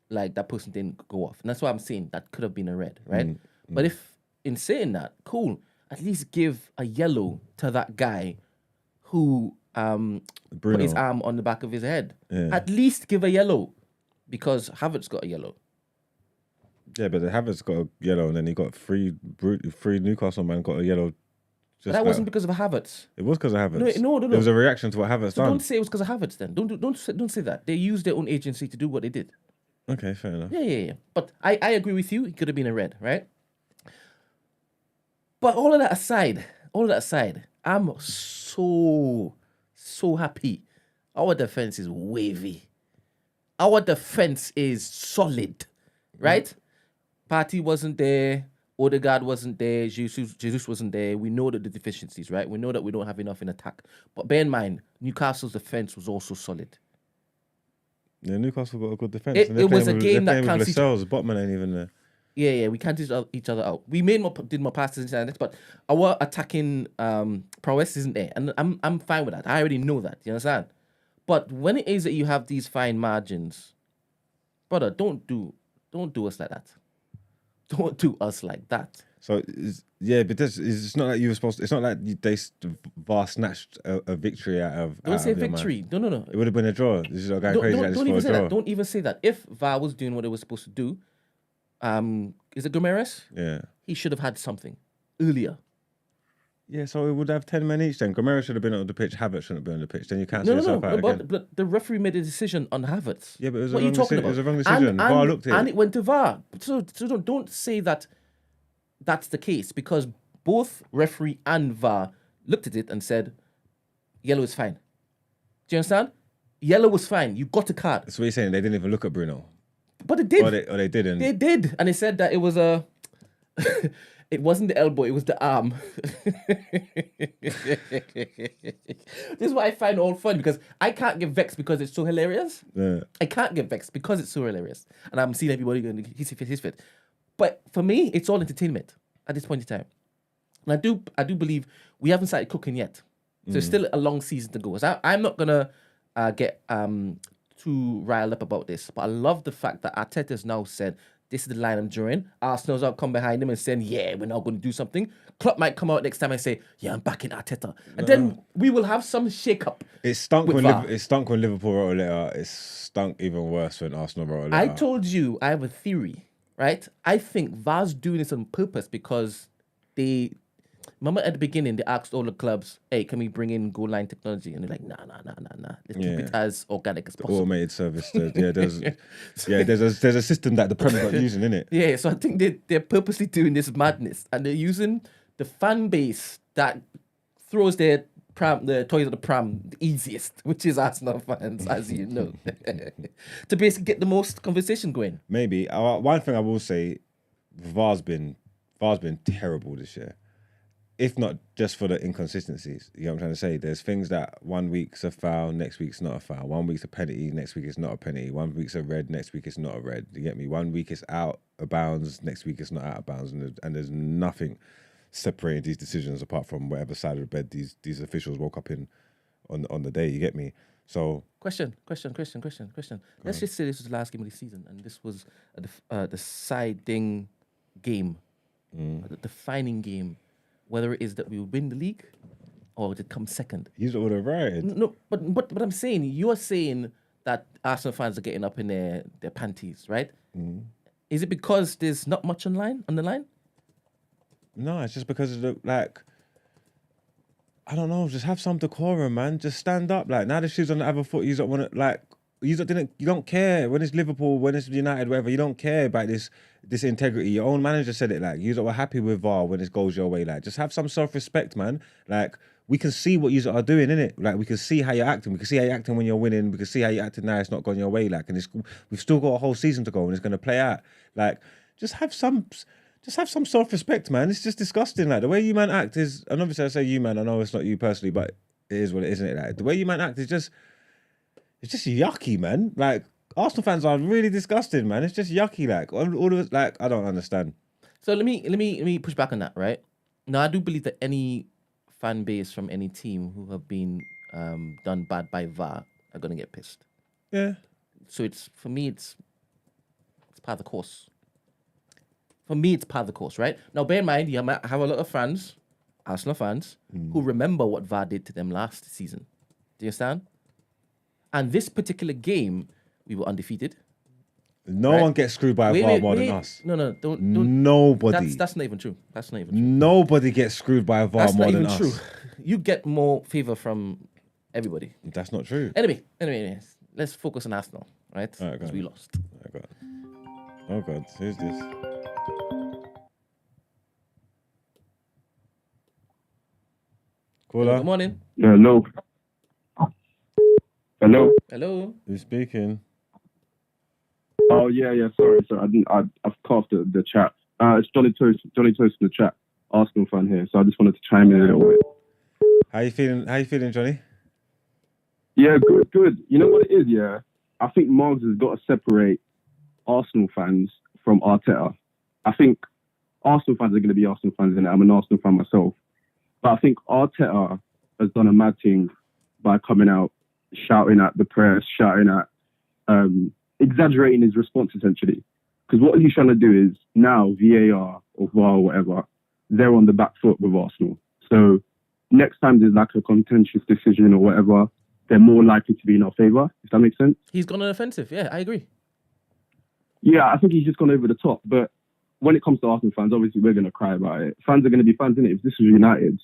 like, that person didn't go off. And that's why I'm saying that could have been a red, right? But if, in saying that, cool, at least give a yellow to that guy who put his arm on the back of his head. Yeah. At least give a yellow, because Havertz got a yellow. Yeah, but the Havertz got a yellow, and then he got three Newcastle man got a yellow. But that wasn't because of Havertz. It was because of Havertz. No. It was a reaction to what Havertz So done. don't say it was because of Havertz then. Don't say that. They used their own agency to do what they did. Okay, fair enough. Yeah. But I agree with you. It could have been a red, right? But all of that aside, I'm so happy. Our defense is wavy. Our defense is solid, right? Partey wasn't there. Odegaard wasn't there. Jesus wasn't there. We know that the deficiencies, right? We know that we don't have enough in attack. But bear in mind, Newcastle's defense was also solid. Yeah, Newcastle got a good defense. It was a game that cancelled. Lascelles, Botman ain't even there. Yeah, we can't each other out. We did more passes and this, but our attacking prowess isn't there, and I'm fine with that. I already know that. You understand? But when it is that you have these fine margins, brother, don't do us like that. Don't do us like that. So but it's not like you were supposed to. It's not like VAR snatched a victory out of. Don't say of your victory. man. No. It would have been a draw. This is not going crazy. Don't even say that. Don't even say that. If VAR was doing what it was supposed to do, is it Gomeres? Yeah. He should have had something earlier. Yeah, so it would have 10 men each then. Gomera should have been on the pitch, Havertz shouldn't have been on the pitch. Then you cancel yourself out again. But the referee made a decision on Havertz. Yeah, but it was, what are you talking about? It was a wrong decision. VAR looked at it. And it went to VAR. So don't say that that's the case, because both referee and VAR looked at it and said, yellow is fine. Do you understand? Yellow was fine. You got a card. That's what you're saying. They didn't even look at Bruno. But they did. Or they didn't. They did. And they said that it was a... It wasn't the elbow, it was the arm. This is what I find all fun, because I can't get vexed because it's so hilarious. Yeah. I can't get vexed because it's so hilarious. And I'm seeing everybody going, his fit. But for me, it's all entertainment at this point in time. And I do believe we haven't started cooking yet. So it's still a long season to go. So I'm not going to get too riled up about this. But I love the fact that Arteta's now said, this is the line I'm drawing. Arsenal's out come behind him and saying, yeah, we're not going to do something. Klopp might come out next time and say, yeah, I'm backing Arteta. And then we will have some shake-up. It stunk when Liverpool wrote a letter. It stunk even worse when Arsenal wrote a letter. I told you I have a theory, right? I think VAR's doing this on purpose because they... Remember at the beginning, they asked all the clubs, hey, can we bring in goal line technology? And they're like, nah. Let's keep it as organic as possible. Automated service. There's a system that the Premier not using, innit? Yeah, so I think they're purposely doing this madness. And they're using the fan base that throws the toys at the pram the easiest, which is Arsenal fans, as you know, to basically get the most conversation going. Maybe. One thing I will say, VAR's been terrible this year. If not just for the inconsistencies, you know what I'm trying to say? There's things that 1 week's a foul, next week's not a foul. 1 week's a penalty, next week it's not a penalty. 1 week's a red, next week it's not a red. You get me? 1 week it's out of bounds, next week it's not out of bounds. And there's nothing separating these decisions apart from whatever side of the bed these officials woke up in on the day. You get me? So Question. Let's just say this was the last game of the season and this was the deciding game, the defining game. Whether it is that we will win the league or to come second. He's all right. No, but I'm saying, you're saying that Arsenal fans are getting up in their panties, right? Is it because there's not much on the line? No, it's just because of the, I don't know, just have some decorum, man. Just stand up. Now the shoes on the other foot, you don't want to, you don't care. When it's Liverpool, when it's United, whatever, you don't care about this integrity. Your own manager said it, you were happy with VAR when it goes your way. Just have some self-respect, man. We can see what you are doing, innit? We can see how you're acting. We can see how you're acting when you're winning. We can see how you're acting now. It's not going your way. And we've still got a whole season to go and it's going to play out. Just have some self-respect, man. It's just disgusting. The way you man act is, and obviously I say you man, I know it's not you personally, but it is what it is, isn't it? The way you man act is just, it's just yucky, man. Arsenal fans are really disgusting, man. It's just yucky, all of it, I don't understand. So let me push back on that, right? Now I do believe that any fan base from any team who have been done bad by VAR are gonna get pissed. Yeah. So it's part of the course. For me, it's part of the course, right? Now bear in mind, you might have a lot of fans, Arsenal fans, who remember what VAR did to them last season. Do you understand? And this particular game, we were undefeated. No Right? one gets screwed by a VAR more than us. No, don't. Nobody. That's not even true. That's not even true. Nobody gets screwed by a VAR That's more not than even us. true. You get more favor from everybody. That's not true. Anyway, let's focus on Arsenal, right? All right, Because go we on. lost. Oh God, who's this? Caller. Good morning. Hello. Hello. Hello. Who's speaking? Oh yeah. Sorry. I've cast the chat. It's Johnny Toast in the chat. Arsenal fan here. So I just wanted to chime in a little bit. How you feeling, Johnny? Yeah, good. You know what it is? Yeah, I think Margs has got to separate Arsenal fans from Arteta. I think Arsenal fans are going to be Arsenal fans, and I'm an Arsenal fan myself. But I think Arteta has done a mad thing by coming out, shouting at the press, exaggerating his response essentially. Because what he's trying to do is now VAR or VAR or whatever, they're on the back foot with Arsenal. So next time there's like a contentious decision or whatever, they're more likely to be in our favour, if that makes sense. He's gone on offensive. Yeah, I agree. Yeah, I think he's just gone over the top. But when it comes to Arsenal fans, obviously we're going to cry about it. Fans are going to be fans, innit? If this was United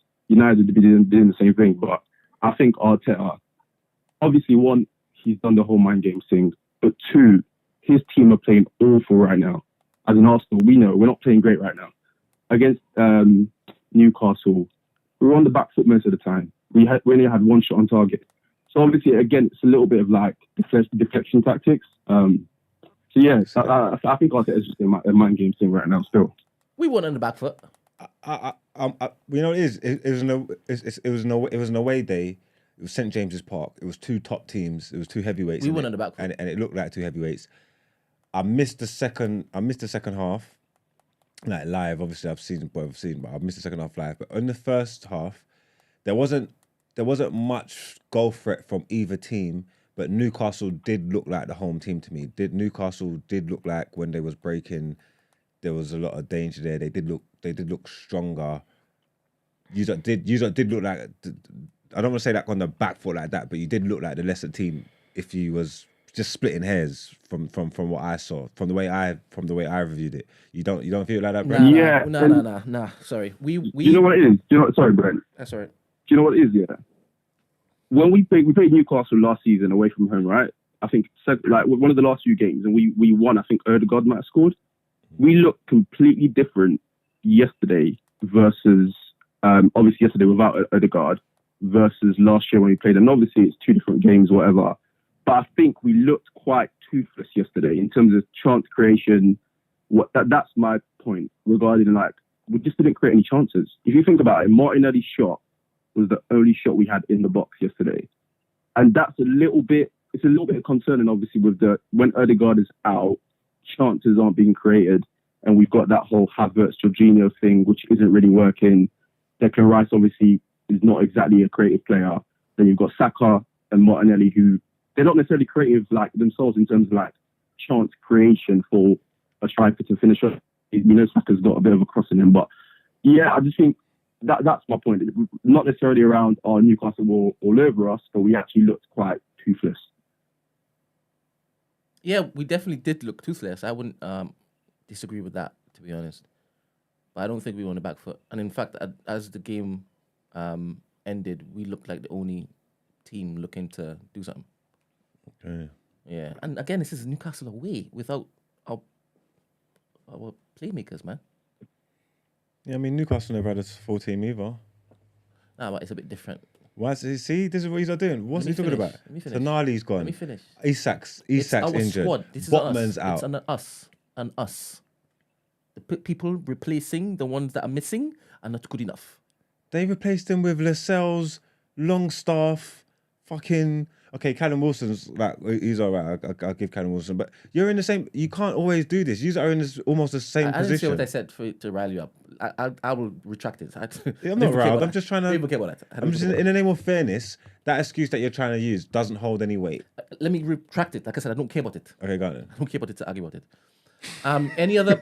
would be doing the same thing. But I think Arteta, obviously, one, he's done the whole mind games thing. But two, his team are playing awful right now. As an Arsenal, we know we're not playing great right now. Against Newcastle, we were on the back foot most of the time. We only had one shot on target. So obviously, again, it's a little bit of like deflection tactics. So yeah, I think Arteta is just a mind game thing right now still. We weren't on the back foot. You know what it is? It was an away day. It was St James's Park. It was two top teams. It was two heavyweights. We weren't on the back foot. and it looked like two heavyweights. I missed the second half, like live. Obviously, I've seen, but I missed the second half live. But in the first half, there wasn't much goal threat from either team. But Newcastle did look like the home team to me. Newcastle did look like when they was breaking, there was a lot of danger there. They did look stronger. You did look like, I don't want to say like on the back foot like that, but you did look like the lesser team if you was just splitting hairs from what I saw, from the way I reviewed it. You don't feel like that, Brent? Nah. Sorry. We You know what it is? Sorry, Brent. That's all right. Do you know what it is? Yeah. When we played Newcastle last season away from home, right? I think like one of the last few games, and we won. I think Odegaard might have scored. We looked completely different yesterday versus obviously yesterday without Odegaard versus last year when we played. And obviously it's two different games, whatever. But I think we looked quite toothless yesterday in terms of chance creation. That's my point regarding like we just didn't create any chances. If you think about it, Martinelli's shot was the only shot we had in the box yesterday, and that's a little bit concerning. Obviously, with when Odegaard is out, chances aren't being created, and we've got that whole Havertz Jorginho thing, which isn't really working. Declan Rice obviously is not exactly a creative player. Then you've got Saka and Martinelli, who they're not necessarily creative like themselves in terms of like chance creation for a striker to finish up. You know, Saka's got a bit of a cross in him, but yeah, I just think that's my point. Not necessarily around Newcastle were all over us, but we actually looked quite toothless. Yeah, we definitely did look toothless. I wouldn't disagree with that, to be honest. But I don't think we were on the back foot. And in fact, as the game ended, we looked like the only team looking to do something. Okay. Yeah, and again, this is Newcastle away without our playmakers, man. Yeah, I mean Newcastle never had a full team either. Nah, but it's a bit different. Why? See, this is what he's not doing. What's he talking about? Let me finish. Tonali's gone. Let me finish. Isak's Our injured. squad. This is Botman's out. It's on us and us. The people replacing the ones that are missing are not good enough. They replaced him with Lascelles, Longstaff, fucking. Okay, Callum Wilson's like he's all right. I'll give Callum Wilson, but you're in the same. You can't always do this. You are in almost the same I didn't say position. what I said to rile you up. I will retract it. I'm not riled. I'm just trying to. Forget what I I'm just in the name of fairness. That excuse that you're trying to use doesn't hold any weight. Let me retract it. Like I said, I don't care about it. Okay, got it. I don't care about it to argue about it. Any other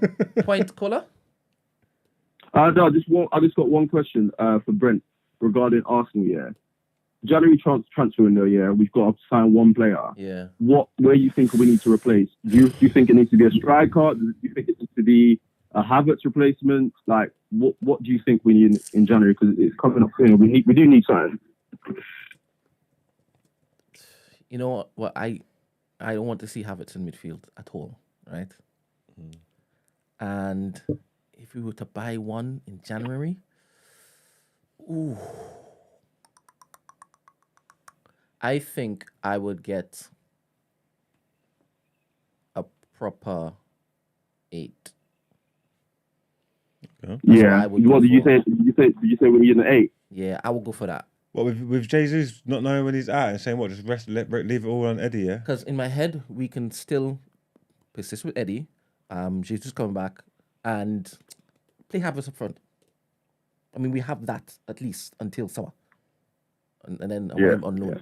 point, caller? No, I just got one question for Brent regarding Arsenal. Yeah, January transfer window, yeah, we've got to sign one player. Yeah. Where you think we need to replace? Do you think it needs to be a striker? Do you think it needs to be a Havertz replacement? Like, what do you think we need in January? Because it's coming up soon. We do need something. You know what? I don't want to see Havertz in midfield at all, right? And if we were to buy one in January, ooh, I think I would get a proper 8. Yeah. What did you say? Did you say we need an 8? Yeah, I will go for that. What with Jesus not knowing when he's out and saying what, just leave it all on Eddie, yeah? Because in my head, we can still persist with Eddie, Jesus coming back, and play Havertz up front. I mean, we have that at least until summer, and then I want him on loan.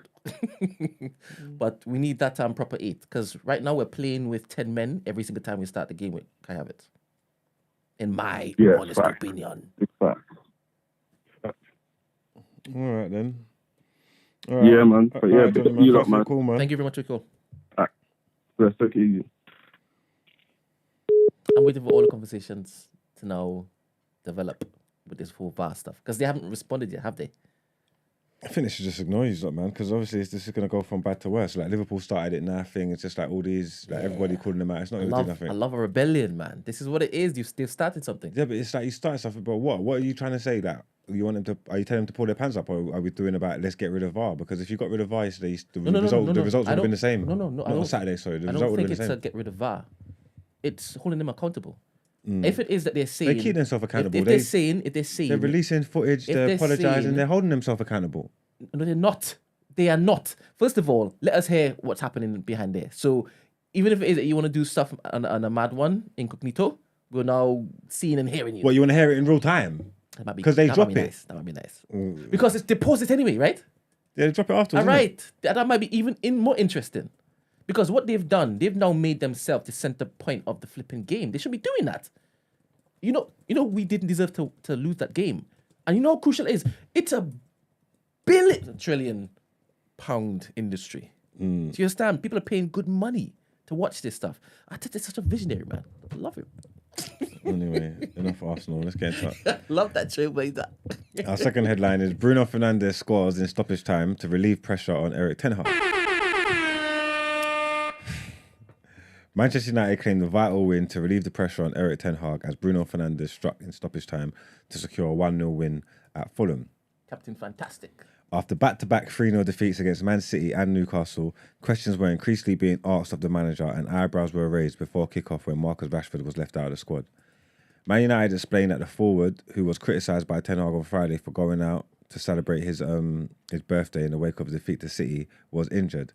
But we need that proper 8, because right now we're playing with 10 men every single time we start the game with Kai Havertz. In my honest opinion. All right then. All right. Yeah, man. But yeah, you lot, man. Cool, man. Thank you very much for your call. That's okay. I'm waiting for all the conversations to now develop with this whole VAR stuff, because they haven't responded yet, have they? I think they should just ignore you, man, because obviously this is going to go from bad to worse. Like Liverpool started it now, thing. It's just like all these, like everybody calling them out. It's not going to do nothing. I love a rebellion, man. This is what it is. They've started something. Yeah, but it's like you started something, but what? What are you trying to say? That you want them to? Are you telling them to pull their pants up, or are we doing about let's get rid of VAR? Because if you got rid of VAR yesterday, the results would have been the same. No. Not on Saturday, sorry. The I result don't would have think been the it's same. to get rid of VAR. It's holding them accountable. If it is that they're saying they keep themselves accountable. If they're saying they're releasing footage, they're apologising, they're holding themselves accountable. No, they're not. They are not. First of all, let us hear what's happening behind there. So even if it is that you want to do stuff on a mad one, incognito, we're now seeing and hearing you. What, you want to hear it in real time? Because they drop it. Nice. That might be nice. Because it's deposit anyway, right? Yeah, they drop it afterwards. All right. That might be even more interesting. Because what they've done, they've now made themselves the center point of the flipping game. They shouldn't be doing that. You know, we didn't deserve to lose that game. And you know how crucial it is? It's a trillion pound industry. Do you understand? People are paying good money to watch this stuff. I think it's such a visionary, man. I love him. Anyway, enough Arsenal. Let's get into it. Love that trailblazer. Our second headline is Bruno Fernandes scores in stoppage time to relieve pressure on Erik Ten Hag. Manchester United claimed the vital win to relieve the pressure on Erik Ten Hag as Bruno Fernandes struck in stoppage time to secure a 1-0 win at Fulham. Captain Fantastic. After back-to-back 3-0 defeats against Man City and Newcastle, questions were increasingly being asked of the manager and eyebrows were raised before kick-off when Marcus Rashford was left out of the squad. Man United explained that the forward, who was criticised by Ten Hag on Friday for going out to celebrate his birthday in the wake of the defeat to City, was injured.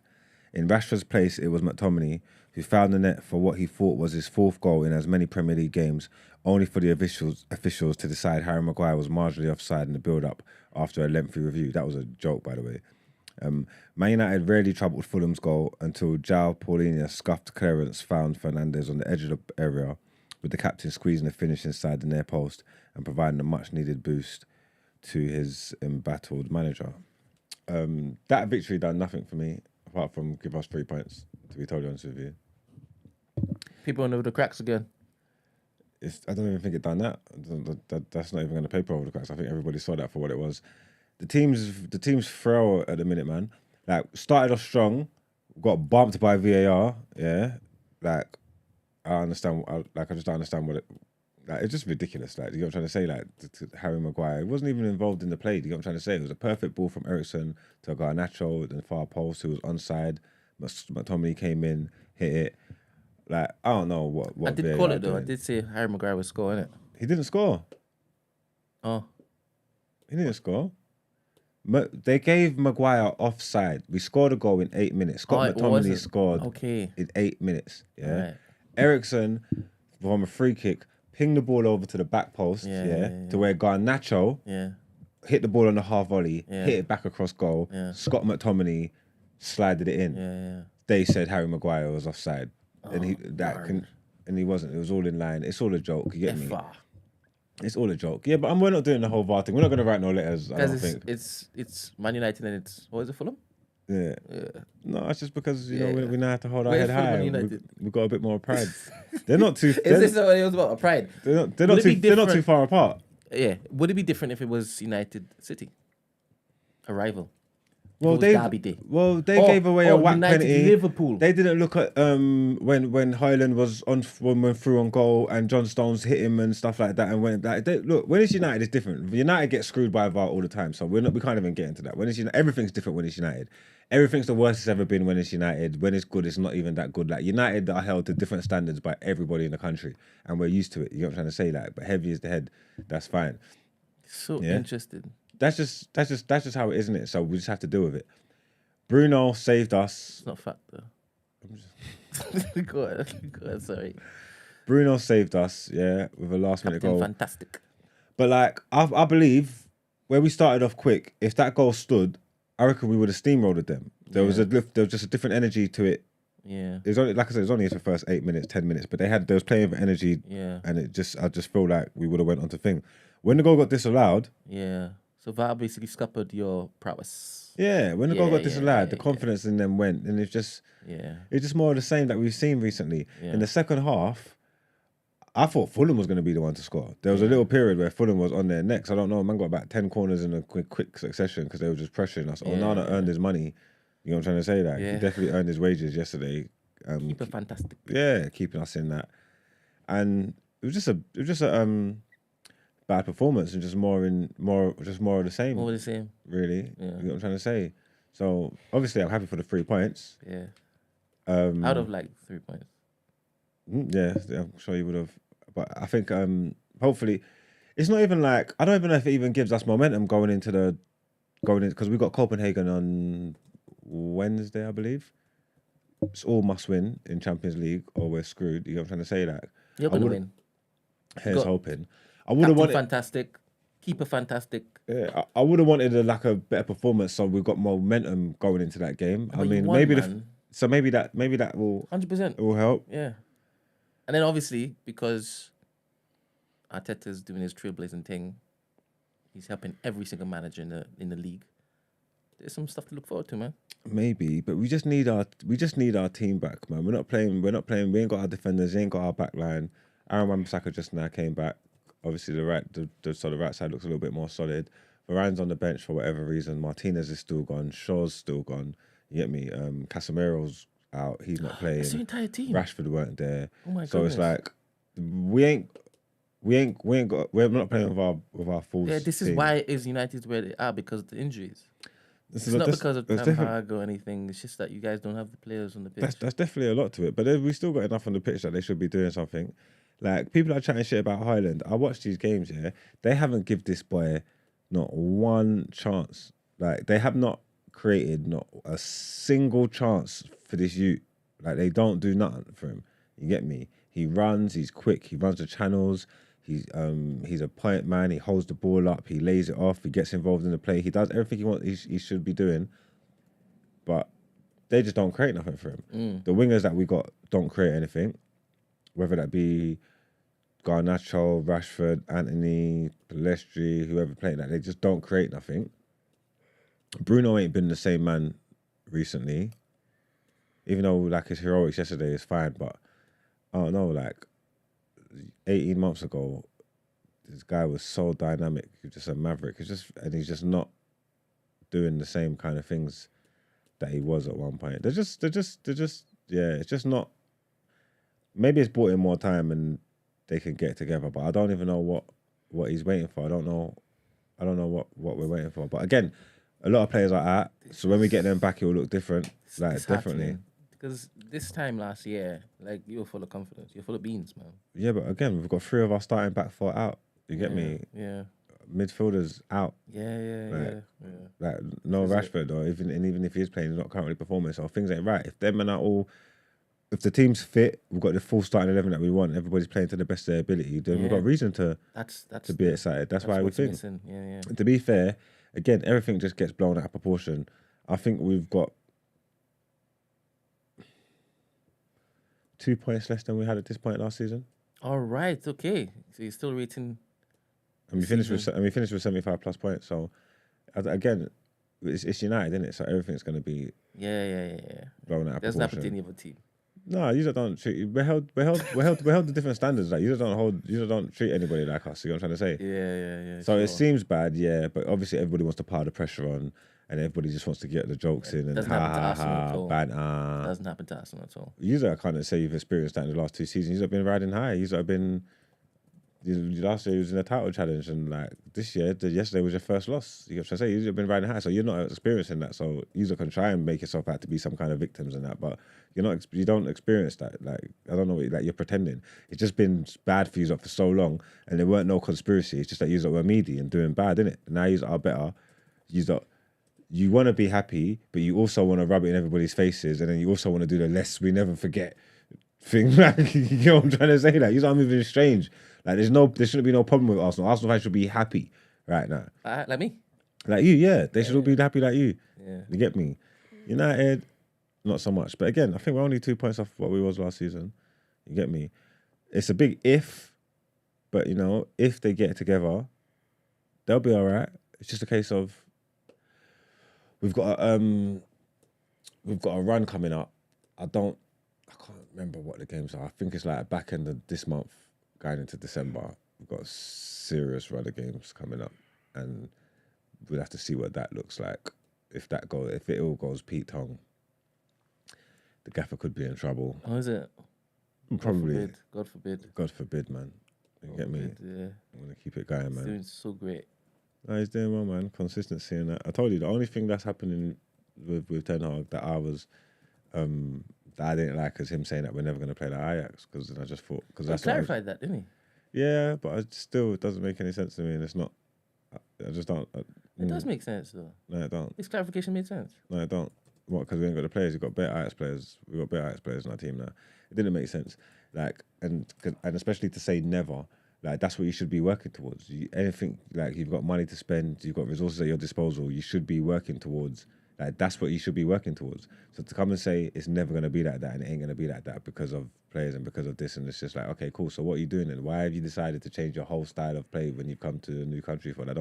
In Rashford's place, it was McTominay, who found the net for what he thought was his 4th goal in as many Premier League games, only for the officials to decide Harry Maguire was marginally offside in the build-up after a lengthy review. That was a joke, by the way. Man United rarely troubled Fulham's goal until João Paulina's scuffed clearance found Fernandes on the edge of the area, with the captain squeezing the finish inside the near post and providing a much-needed boost to his embattled manager. That victory done nothing for me, apart from give us 3 points, to be totally honest with you. People know the cracks again. I don't even think it done that. That's not even going to paper over the cracks. I think everybody saw that for what it was. The team's frail at the minute, man. Like, started off strong, got bumped by VAR, yeah. Like, I just don't understand what it... Like, it's just ridiculous. Like, you know what I'm trying to say? Like, to Harry Maguire, he wasn't even involved in the play. You know what I'm trying to say? It was a perfect ball from Eriksen to Garnacho in the far post, who was onside. McTominay came in, hit it. Like, I don't know what I did VAR call it though. doing. I did say Harry Maguire would score, innit? He didn't score. Oh. He didn't score. They gave Maguire offside. We scored a goal in 8 minutes. Scott McTominay scored in 8 minutes. Yeah. Right. Eriksen, from a free kick, pinged the ball over to the back post, to where Garnacho hit the ball on the half volley, hit it back across goal. Scott McTominay slided it in. They said Harry Maguire was offside. And he wasn't. It was all in line. It's all a joke. You get me? It's all a joke. Yeah, but we're not doing the whole VAR thing. We're not going to write no letters, I don't Because think. it's Man United and it's what is it, Fulham? Yeah. No, it's just because, you know, Yeah. we now have to hold our Where's head Fulham high. and United? We've got a bit more pride. They're not too... Is this what it was about? Pride? They're not Would it be they're not too different- far apart. Yeah. Would it be different if it was United City? A rival? Well, If it was Derby Day. They gave away a whack United penalty. Liverpool. They didn't look at when Haaland was went through on goal and John Stones hit him and stuff like that. And look, when it's United, it's different. United get screwed by VAR all the time, so we can't even get into that. When it's United, everything's different when it's United. Everything's the worst it's ever been when it's United. When it's good, it's not even that good. Like United are held to different standards by everybody in the country, and we're used to it. You know what I'm trying to say? Like, but heavy is the head. That's fine. So Yeah. interested. That's just how it is, isn't it? So we just have to deal with it. Bruno saved us. It's not fact though. Go on, sorry. Bruno saved us, yeah, with a last minute Captain goal. Fantastic. But like, I believe where we started off quick, if that goal stood, I reckon we would have steamrolled them. There was just a different energy to it. Yeah. It was only, like I said, it was only the first 8 minutes, 10 minutes, but they was playing with energy. Yeah. And I just feel like we would have went on to thing. When the goal got disallowed. Yeah. So VAR basically scuppered your prowess. Yeah, when the goal got disallowed, the yeah. confidence in them went, and it's just Yeah. more of the same that we've seen recently. Yeah. In the second half, I thought Fulham was going to be the one to score. There was a little period where Fulham was on their necks. I don't know, man got about 10 corners in a quick succession because they were just pressuring us. Onana earned his mony. You know what I'm trying to say? Like, Yeah. he definitely earned his wages yesterday. Keeper fantastic. Yeah, keeping us in that. And it was just a bad performance and just more of the same. More of the same. Really. Yeah. You know what I'm trying to say? So obviously I'm happy for the 3 points. Yeah. Um, Out of like 3 points. Yeah, I'm sure you would have. But I think hopefully it's not even like, I don't even know if it even gives us momentum going in because we got Copenhagen on Wednesday, I believe. It's all must win in Champions League or we're screwed. You know what I'm trying to say? Like, You're gonna win. Here's hoping. I would have wanted fantastic, keeper fantastic. Yeah, I would have wanted a better performance, so we've got momentum going into that game. But I you mean, won, maybe man. maybe that will 100%. will help. Yeah. And then obviously, because Arteta's doing his trailblazing thing, he's helping every single manager in the league. There's some stuff to look forward to, man. Maybe, but we just need our team back, man. We're not playing. We ain't got our defenders. We ain't got our back line. Aaron Wan-Bissaka just now came back. Obviously, the right side looks a little bit more solid. Varane's on the bench for whatever reason. Martinez is still gone. Shaw's still gone. You get me? Casemiro's out. He's not playing. That's the entire team. Rashford weren't there. Oh my so goodness. it's like we're not playing with our full. Yeah, this is team. why is United where they are, because of the injuries. It's It's not because of Ten Hag or anything. It's just that you guys don't have the players on the pitch. That's definitely a lot to it. But we still got enough on the pitch that they should be doing something. Like, people are chatting shit about Haaland. I watched these games, yeah. They haven't give this boy not one chance. Like, they have not created not a single chance for this youth. Like, they don't do nothing for him. You get me? He runs, he's quick, he runs the channels, he's a point man, he holds the ball up, he lays it off, he gets involved in the play, he does everything he should be doing. But they just don't create nothing for him. The wingers that we got don't create anything. Whether that be Garnacho, Rashford, Anthony, Palestri, whoever playing that, they just don't create nothing. Bruno ain't been the same man recently. Even though like his heroics yesterday is fine, but I don't know, like 18 months ago, this guy was so dynamic. He was just a maverick. He's just not doing the same kind of things that he was at one point. They're just it's just not. Maybe it's bought him more time and they can get together, but I don't even know what he's waiting for. I don't know what we're waiting for. But again, a lot of players are out, so when we get them back, it will look different. Like, It's hard to definitely. me. Because this time last year, like, you were full of confidence. You're full of beans, man. Yeah, but again, we've got 3 of our starting back 4 out. You get me? Yeah. Midfielders out. Yeah. Like, no This is Rashford, or even if he is playing, he's not currently performing. So things ain't right. If them men are all, if the team's fit, we've got the full starting 11 that we want. Everybody's playing to the best of their ability. Then we've got reason to be excited. That's why we what's think. missing. Yeah. To be fair, again, everything just gets blown out of proportion. I think we've got 2 points less than we had at this point last season. All right. Okay. So you're still rating And we finished with 75 plus points. So again, it's United, isn't it? So everything's going to be Yeah. blown out of Doesn't happen to proportion. any other team. No, you don't treat. We're held to different standards. Like you don't treat anybody like us. You know what I'm trying to say? Yeah. So sure. it seems bad, yeah, but obviously everybody wants to pile the pressure on, and everybody just wants to get the jokes in and Doesn't happen to Arsenal at ha all. banter. Doesn't happen to Arsenal at all. You I can't say you've experienced that in the last 2 seasons. You've been riding high. You've been. Last year you was in a title challenge, and like this year, yesterday was your first loss. You know what I'm saying? You've been riding high, so you're not experiencing that. So you can try and make yourself out to be some kind of victims and that, but you're not. You don't experience that. Like I don't know, like you're pretending. It's just been bad for you for so long, and there weren't no conspiracy. It's just that you were meaty and doing bad, innit? Now you are better. You want to be happy, but you also want to rub it in everybody's faces, and then you also want to do the lest we never forget thing. Like, you know what I'm trying to say? Like, you are moving strange. Like, there shouldn't be no problem with Arsenal. Arsenal fans should be happy right now. Like me? Like you, yeah. They should all be happy like you. Yeah. You get me? United, not so much. But again, I think we're only 2 points off what we was last season. You get me? It's a big if, but, you know, if they get it together, they'll be all right. It's just a case of we've got a run coming up. I can't remember what the games are. I think it's like back end of this month, going into December. We've got a serious run of games coming up, and we'll have to see what that looks like. If it all goes Pete Tong, the gaffer could be in trouble. Oh, is it? Probably. God forbid. God forbid, man. You get me? Yeah. I'm gonna keep it going, man. He's doing so great. No, he's doing well, man. Consistency and that. I told you the only thing that's happening with Ten Hag that I was that I didn't like is him saying that we're never going to play the Ajax, because I just thought He clarified that, didn't he? Yeah, but it doesn't make any sense to me, and it's not. I just don't. It does make sense though. No, it don't. His clarification made sense. No, it don't. What? Because we ain't got the players. We've got better Ajax players. We've got better Ajax players in our team now. It didn't make sense. Like, and especially to say never. Like, that's what you should be working towards. Anything, like, you've got money to spend, you've got resources at your disposal, you should be working towards. Like, that's what you should be working towards. So to come and say it's never going to be like that and it ain't going to be like that because of players and because of this, and it's just like, okay, cool. So what are you doing then? Why have you decided to change your whole style of play when you've come to a new country for? That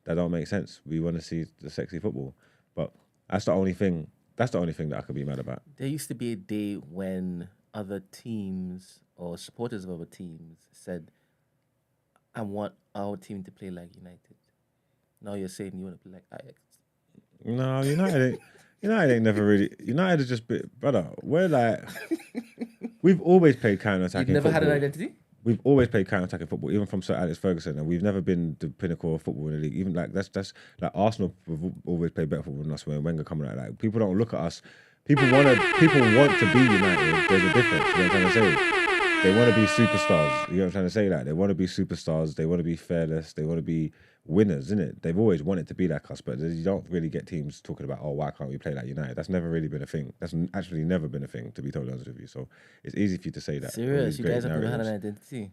don't make sense. We want to see the sexy football. But that's the only thing that I could be mad about. There used to be a day when other teams or supporters of other teams said, I want our team to play like United. Now you're saying you want to play like Ajax. No, United ain't never really. United is just, brother, we're like, we've always played counter-attacking You've never football. had an identity? We've always played counter-attacking football, even from Sir Alex Ferguson, and we've never been the pinnacle of football in the league. Even like that's like Arsenal have always played better football than us when Wenger coming out. Like, people don't look at us. People want to be United. There's a difference. You know what I'm trying to say? They want to be superstars. You know what I'm trying to say? Like, they want to be superstars. They want to be fearless. They want to be winners, isn't it? They've always wanted to be like us, but you don't really get teams talking about, oh, why can't we play like United? That's never really been a thing. That's actually never been a thing, to be totally honest with you. So it's easy for you to say that. Serious? You guys have never had an identity?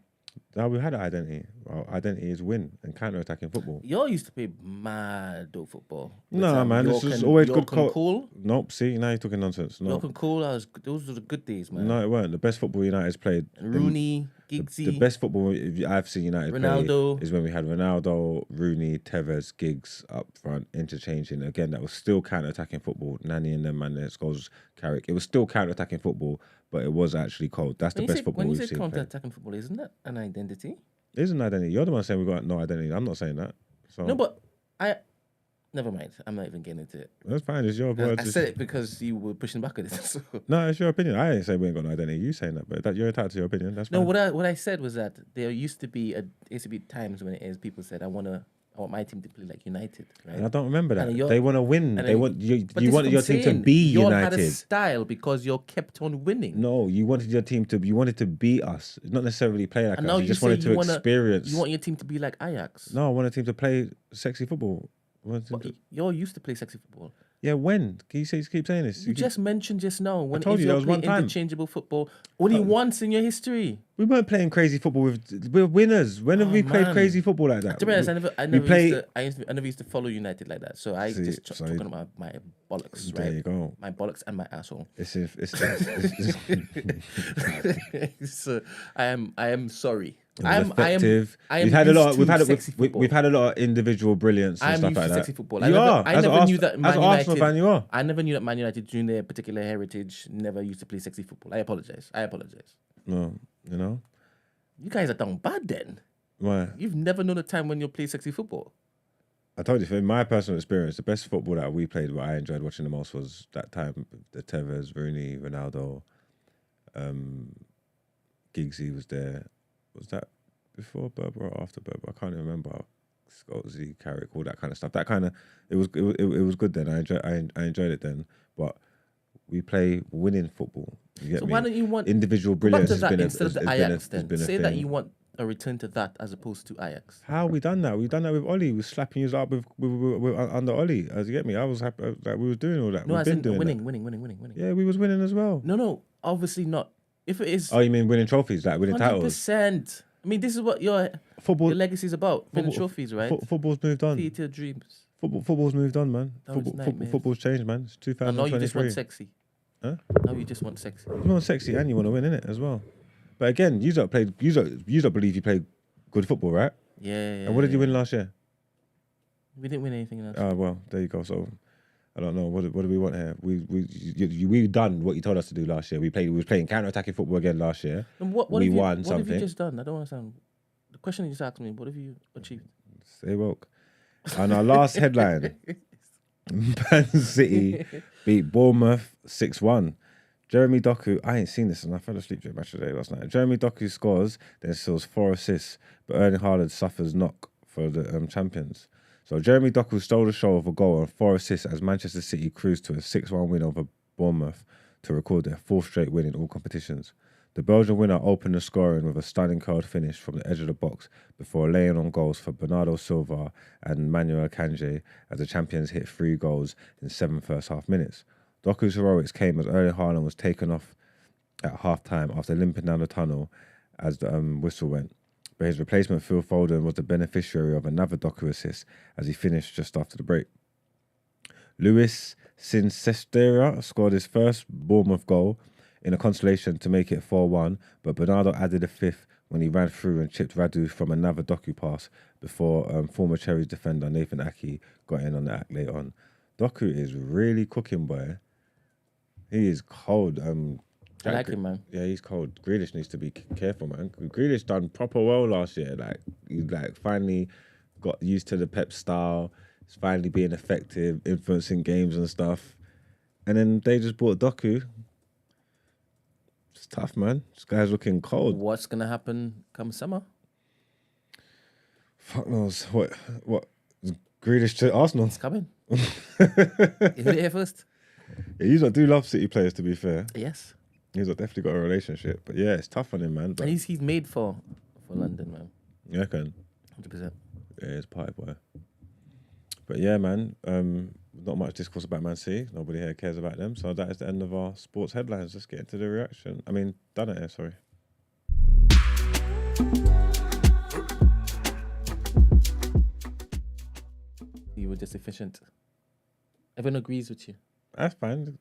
No, we had an identity. Our identity is win and counter-attacking football. Y'all used to play mad dope football. No, man, this is always good. Cool. Nope, see, now you're talking nonsense. No. York and Cool, those were the good days, man. No, it weren't. The best football United's played. Rooney, Giggsy. The best football I've seen United Ronaldo. play is when we had Ronaldo, Rooney, Tevez, Giggs up front, interchanging. Again, that was still counter-attacking football. Nani and them, man, their goals, Carrick. It was still counter-attacking football, but it was actually cold. That's the best football we've seen. When you say counter-attacking football, isn't that an identity? It is an identity. You're the one saying we've got no identity. I'm not saying that. So. No, but never mind. I'm not even getting into it. That's fine. It's your words. I said it because you were pushing back on it. So. No, it's your opinion. I ain't saying we ain't got no identity. You saying that, but you're entitled to your opinion. That's fine. No, what I said was that there used to be times when people said, I want my team to play like United, right? And I don't remember that. They want to win. They want you wanted your team to be you United. You had a style because you kept on winning. No, you wanted your team to. You wanted to beat us, not necessarily play like us. You just wanted to experience. You want your team to be like Ajax. No, I want a team to play sexy football. You all used to play sexy football. Yeah, when? Can you keep saying this? You just mentioned just now when Israel played interchangeable football only once in your history. We weren't playing crazy football we're winners. When have we played crazy football like that? To be honest, I never used to follow United like that. So I just talking about my bollocks, right? There you go. My bollocks and my asshole. It's So I am sorry. It was effective. We've had a lot of individual brilliance and I'm stuff used like to that. sexy football. I never knew that Man as an Arsenal United. fan, you are. I never knew that Man United, during their particular heritage, never used to play sexy football. I apologize. No, you know. You guys are down bad then. Why? You've never known a time when you play sexy football. I told you, from my personal experience, the best football that we played, what I enjoyed watching the most was that time, the Tevez, Rooney, Ronaldo, Giggsy was there. Was that before Berber or after Berber? I can't even remember. Scottsy, Carrick, all that kind of stuff. That kind of, it was good then. I enjoyed it then. But we play winning football. You get So me? why don't you want individual brilliance? Go back to that instead of the Ajax has then? been a Say thing. that you want a return to that as opposed to Ajax. How we done that? We done that with Ollie. We slapping you up with under Ollie. As you get me, I was happy that we was doing all that. No, We've as been in doing winning. Yeah, we was winning as well. No, obviously not. If it is, Oh, you mean winning trophies, like winning titles? 100%. I mean, this is what your legacy is about. Winning trophies, right? Football's moved on. Theatre dreams. Football's moved on, man. That was nightmares. Football's changed, man. It's 2023. And now you just want sexy. Huh? Now you just want sexy. You want sexy and you want to win, innit, as well. But again, you don't believe you played good football, right? Yeah. And what did you win last year? We didn't win anything else. Oh, well, there you go. So I don't know. What do we want here? We done what you told us to do last year. We was playing counter-attacking football again last year. And what we have won what something. have you just done? I don't understand. The question you just asked me, what have you achieved? Stay woke. And our last headline, Man City beat Bournemouth 6-1. Jeremy Doku, I ain't seen this and I fell asleep during match today last night. Jeremy Doku scores, then scores 4 assists, but Erling Haaland suffers knock for the champions. So Jeremy Doku stole the show of a goal and 4 assists as Manchester City cruised to a 6-1 win over Bournemouth to record their 4th straight win in all competitions. The Belgian winner opened the scoring with a stunning curled finish from the edge of the box before laying on goals for Bernardo Silva and Manuel Kanji as the champions hit 3 goals in 7 first-half minutes. Doku's heroics came as Erling Haaland was taken off at half-time after limping down the tunnel as the whistle went. But his replacement, Phil Foden, was the beneficiary of another Doku assist as he finished just after the break. Luis Sincestera scored his first Bournemouth goal in a consolation to make it 4-1, but Bernardo added a 5th when he ran through and chipped Radu from another Doku pass before former Cherries defender Nathan Ake got in on the act later on. Doku is really cooking, boy. He is cold. I like him, man. Yeah, he's cold. Grealish needs to be careful, man. Grealish done proper well last year. He finally got used to the Pep style. He's finally being effective, influencing games and stuff. And then they just bought Doku. It's tough, man. This guy's looking cold. What's gonna happen come summer? Fuck knows. What? Grealish to Arsenal? It's coming. You heard it here first. Yeah, you do love City players, to be fair. Yes. He's definitely got a relationship. But yeah, it's tough on him, man. But And he's made for London, man. you reckon? 100%. Yeah, he's a party boy. But yeah, man, not much discourse about Man City. Nobody here cares about them. So that is the end of our sports headlines. Let's get into the reaction. I mean, done it here, sorry. You were just efficient. Everyone agrees with you. That's fine.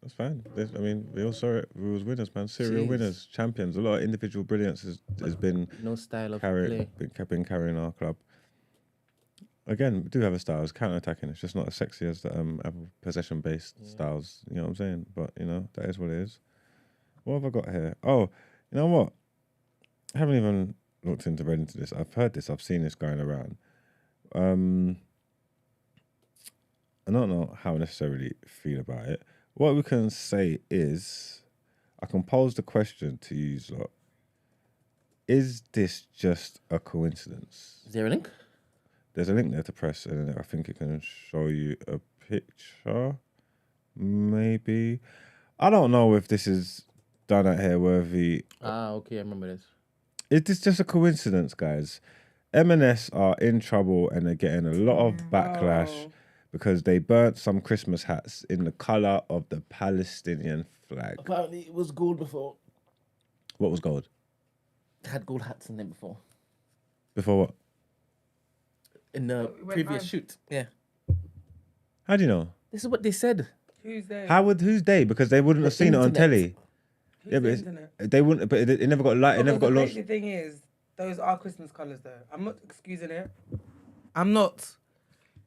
That's fine. I mean, we all saw it. We was winners, man. Serial Jeez. winners, champions. A lot of individual brilliance has been No style of play. been carrying our club. Again, we do have a style. It's counter-attacking. It's just not as sexy as the other possession-based styles. You know what I'm saying? But, you know, that is what it is. What have I got here? Oh, you know what? I haven't even looked read into this. I've heard this. I've seen this going around. I don't know how I necessarily feel about it. What we can say is, I can pose the question to you lot. Is this just a coincidence? Is there a link? There's a link there to press, and I think it can show you a picture. Maybe. I don't know if this is done at Hairworthy. Okay, I remember this. Is this just a coincidence, guys? M&S are in trouble and they're getting a lot of backlash because they burnt some Christmas hats in the colour of the Palestinian flag. Apparently it was gold before. What was gold? It had gold hats in it before. Before what? In the previous shoot. Yeah. How do you know? This is what they said. Who's there? Who's they? Because they wouldn't have seen it on internet. telly. Who's Yeah, the but internet? they wouldn't. But it never got light. It never got The launched. crazy thing is, Those are Christmas colours, though. I'm not excusing it. I'm not.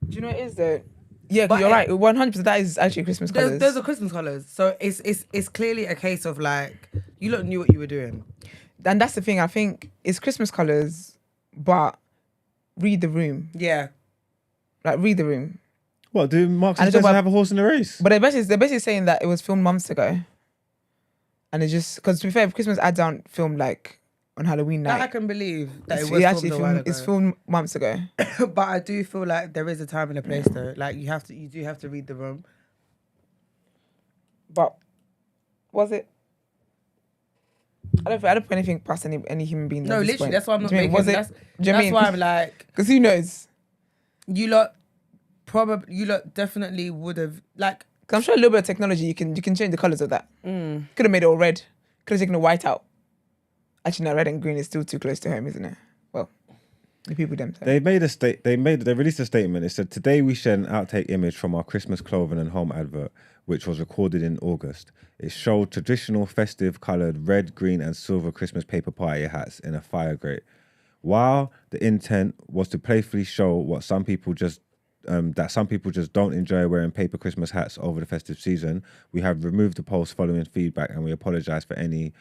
Do you know what it is though? Yeah, But you're right. 100%. That is actually Christmas colours. Those are Christmas colours. So it's clearly a case of like, you lot knew what you were doing. And that's the thing. I think it's Christmas colours, but read the room. Yeah. Like read the room. What, do Marks And and it's all Spencer about- have a horse in the race? But they're basically saying that it was filmed months ago. And it's just because to be fair, Christmas ads aren't filmed like on Halloween night. That I can believe that It's it was actually filmed a while ago. it's filmed months ago. But I do feel like there is a time and a place though. Like you do have to read the room. But was it? I don't put anything past any human being. No, literally, that's why I'm not making. Was it? That's, Do you know what I that's mean? why I'm like, Because who knows? you lot definitely would have like. 'Cause I'm sure a little bit of technology you can change the colours of that. Could have made it all red. Could have taken the white out. Actually, no, red and green is still too close to home, isn't it? Well, the people themselves. They released a statement. It said, today we shared an outtake image from our Christmas clothing and home advert, which was recorded in August. It showed traditional festive coloured red, green and silver Christmas paper party hats in a fire grate. While the intent was to playfully show what some people just don't enjoy wearing paper Christmas hats over the festive season, we have removed the post following feedback and we apologise for any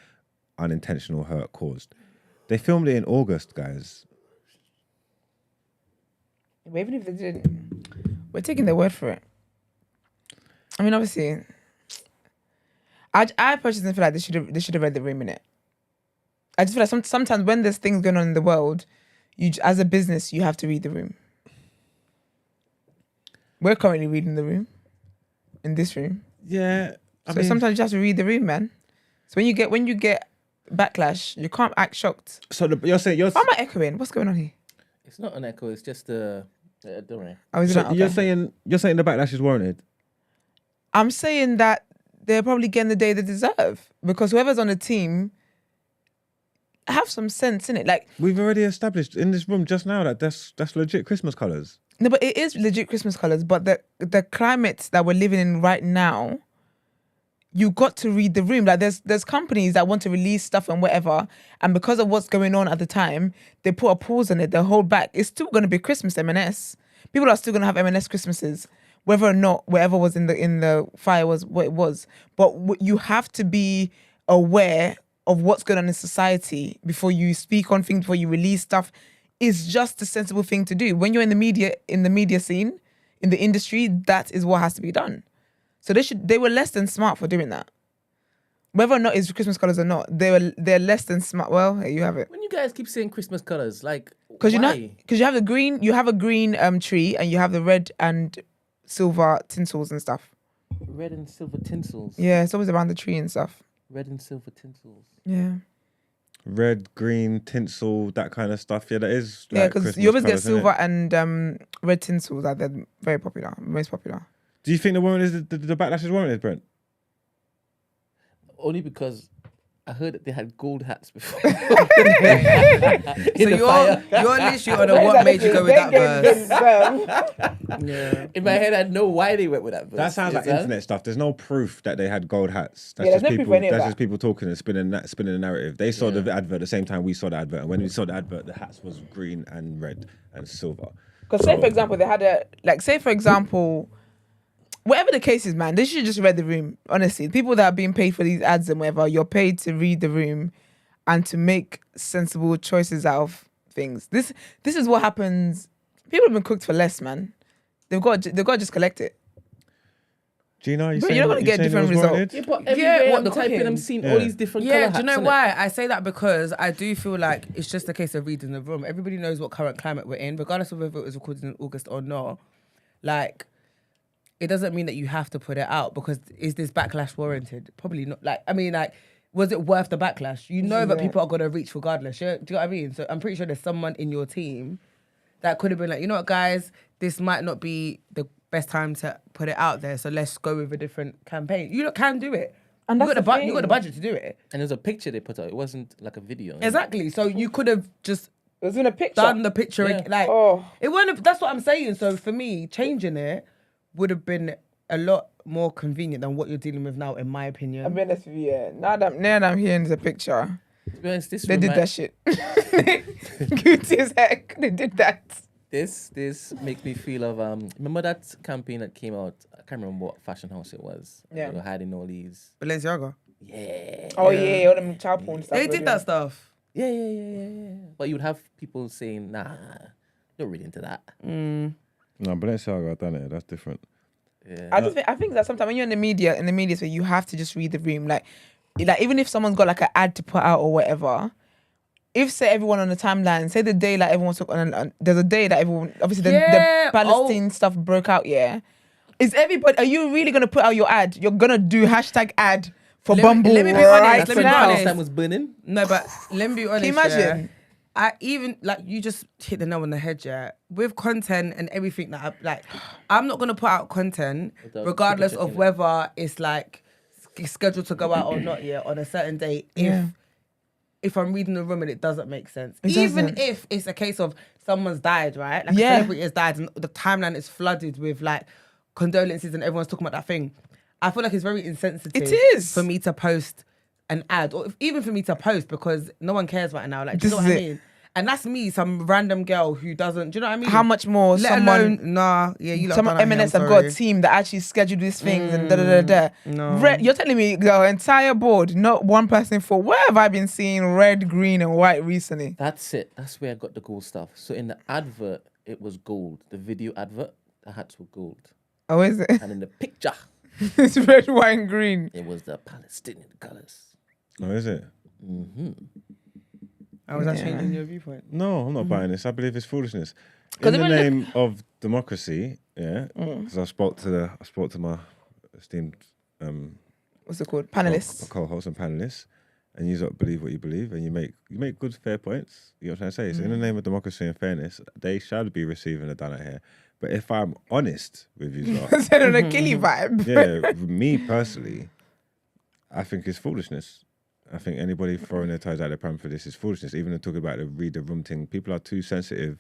unintentional hurt caused. They filmed it in August, guys. But even if they didn't, we're taking their word for it. I mean, obviously, I personally feel like they should have read the room in it. I just feel like sometimes when there's things going on in the world, as a business, you have to read the room. We're currently reading the room, in this room. Yeah. So sometimes you have to read the room, man. So when you get backlash, you can't act shocked. So you're saying Why am I echoing? What's going on here? It's not an echo. It's just don't worry. Oh, is it so not? Okay. you're saying the backlash is warranted. I'm saying that they're probably getting the day they deserve because whoever's on the team have some sense in it. Like We've already established in this room just now that that's legit Christmas colours. no, but it is legit Christmas colours. But the climate that we're living in right now, you got to read the room. Like there's companies that want to release stuff and whatever, and because of what's going on at the time, they put a pause on it. They hold back. It's still going to be Christmas M&S. People are still going to have M&S Christmases, whether or not whatever was in the fire was what it was. But you have to be aware of what's going on in society before you speak on things, before you release stuff. It's just a sensible thing to do. When you're in the media scene, in the industry, that is what has to be done. So they were less than smart for doing that. Whether or not it's Christmas colours or not, they're less than smart. Well, here you have it. When you guys keep saying Christmas colours, like Because you why? have the green, you have a green tree, and you have the red and silver tinsels and stuff. Red and silver tinsels. Yeah, it's always around the tree and stuff. Red and silver tinsels. Yeah. Red, green, tinsel, that kind of stuff. Yeah, that is. Yeah, like because Christmas you always get colours, innit? silver and red tinsels. Like they're very popular, most popular. Do you think the backlash is warranted, Brent? Only because I heard that they had gold hats before. So you're literally on a what made you go with that verse. Yeah. In my head, I know why they went with that verse. That sounds like internet stuff. There's no proof that they had gold hats. That's Yeah, there's just no proof people. for any of That's that. just people talking and spinning the narrative. They saw the advert at the same time we saw the advert, and when we saw the advert, the hats was green and red and silver. Because say for example, they had whatever the case is, man, they should just read the room. Honestly, people that are being paid for these ads and whatever, you're paid to read the room and to make sensible choices out of things. This is what happens. People have been cooked for less, man. They've got to just collect it. Gina, But you're not gonna get a different result. Yeah, but everywhere what I'm the typing, cooking? I'm seeing all these different colour Yeah, hats. do you know innit? why? I say that because I do feel like it's just a case of reading the room. Everybody knows what current climate we're in, regardless of whether it was recorded in August or not. Like, it doesn't mean that you have to put it out because is this backlash warranted? Probably not. Like, I mean, like, was it worth the backlash? You know that people are going to reach regardless. Yeah? Do you know what I mean? So I'm pretty sure there's someone in your team that could have been like, you know what, guys, this might not be the best time to put it out there. So let's go with a different campaign. You can do it. And you that's got the you got the budget to do it. And there's a picture they put out. It wasn't like a video. Exactly. So you could have just It was in a picture. done the picture. Yeah. Like, Oh. it wouldn't have, that's what I'm saying. So for me, changing it would have been a lot more convenient than what you're dealing with now, in my opinion. I'll be honest with you. Yeah. Now that I'm hearing the picture, To be honest, They did that shit. Guilty as heck. They did that. This makes me feel of remember that campaign that came out? I can't remember what fashion house it was. Yeah. They were hiding all these. Balenciaga. Yeah. Oh yeah, all them child porn stuff. They did that stuff. Yeah. But you would have people saying, nah, not really into that. No, Balenciaga, I've done it. That's different. Yeah. I think that sometimes when you're in the media sphere, you have to just read the room. Like even if someone's got like an ad to put out or whatever, if say everyone on the timeline, say the day like everyone's on, there's a day that everyone obviously the Palestine stuff broke out. Yeah, is everybody? Are you really gonna put out your ad? You're gonna do hashtag ad for Bumble let me be right honest, let me be now? honest. Palestine was burning. No, but let me be honest. Can you imagine? Yeah, I even like you just hit the nail on the head, yeah. With content and everything that I'm not gonna put out content regardless of whether it's like scheduled to go out or not, yeah, on a certain date. If I'm reading the room and it doesn't make sense, even if it's a case of someone's died, right? Like a celebrity has died and the timeline is flooded with like condolences and everyone's talking about that thing. I feel like it's very insensitive. It is for me to post an ad, or even for me to post because no one cares right now. Like, do you know what I mean? And that's me, some random girl who doesn't. Do you know what I mean? How much more Let someone? alone, nah, yeah, you. Some M&S have got a team that actually scheduled these things and da. No. Red, you're telling me the entire board, not one person for. Where have I been seeing red, green, and white recently? That's it. That's where I got the gold stuff. So in the advert, it was gold. The video advert, the hats were gold. Oh, is it? And in the picture, it's red, white, and green. it was the Palestinian colours. Oh, is it? Mm-hmm. Was that changing your viewpoint? No, I'm not buying this. I believe it's foolishness. In the name of democracy, yeah. Because I spoke to my esteemed What's it called? Panelists. co-hosts and panelists, and you don't believe what you believe, and you make good, fair points. You know what I'm trying to say? So in the name of democracy and fairness, they shall be receiving a donut here. But if I'm honest with you, lot, Said on a killy vibe. yeah, me personally, I think it's foolishness. I think anybody throwing their toes out the pram for this is foolishness. Even talking about the read the room thing, people are too sensitive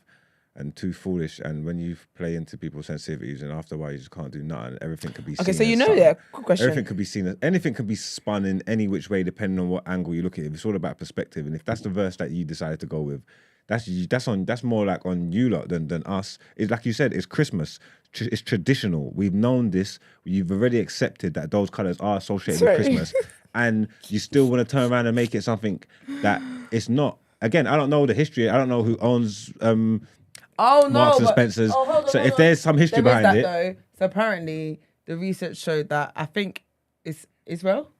and too foolish. And when you play into people's sensitivities, and after a while you just can't do nothing. Everything could be seen. Okay, so you as know something. that. Quick question. Everything could be seen as anything can be spun in any which way depending on what angle you look at it. It's all about perspective. And if that's the verse that you decided to go with, that's more like on you lot than us. It's like you said, it's Christmas. It's traditional. We've known this. You've already accepted that those colours are associated with Christmas. And you still want to turn around and make it something that it's not. Again, I don't know the history. I don't know who owns Marks and Spencer's. So if there's some history behind it. Though. So apparently the research showed that I think it's Israel.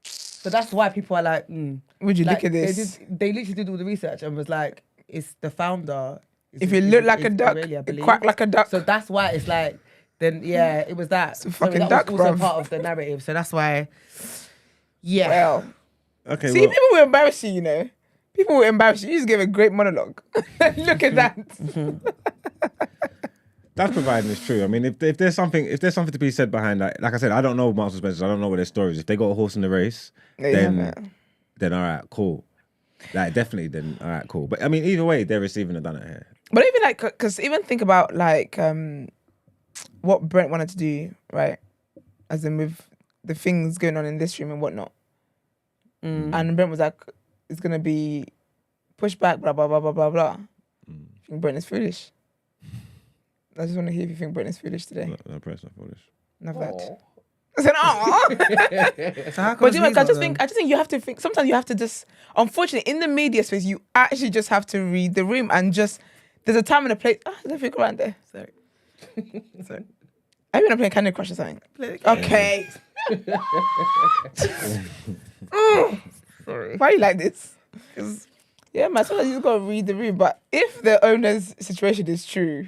So that's why people are like, Would you look at this? They literally did all the research and was like, it's the founder. If you look like a duck, it quack like a duck. So that's why it's like, then yeah, it was that. It's a fucking that duck, was also bruv. part of the narrative. So that's why, yeah. Well, Okay. see, people will embarrass you, you know. People will embarrass you. You just give a great monologue. Look at that. That's providing it's true. I mean, if there's something to be said behind that, like I said, I don't know Marks and Spencer. I don't know what their story is. If they got a horse in the race, then all right, cool. Like definitely, then all right, cool. But I mean, either way, they're receiving a donut here. But even like, because even think about like what Brent wanted to do, right? As in with the things going on in this room and whatnot. And Brent was like, it's going to be pushed back, blah, blah, blah, blah, blah, blah. I think Brent is foolish. I just want to hear if you think Brent is foolish today. No, Brent's not foolish. Enough that. I said, oh. But you know, I just think you have to think. Sometimes you have to just. Unfortunately, in the media space, you actually just have to read the room and just. There's a time and a place. Let me go around there. Sorry. Are you gonna play Candy Crush or something? Okay. Sorry. Why are you like this? Yeah, man. Sometimes you just gotta read the room. But if the owner's situation is true.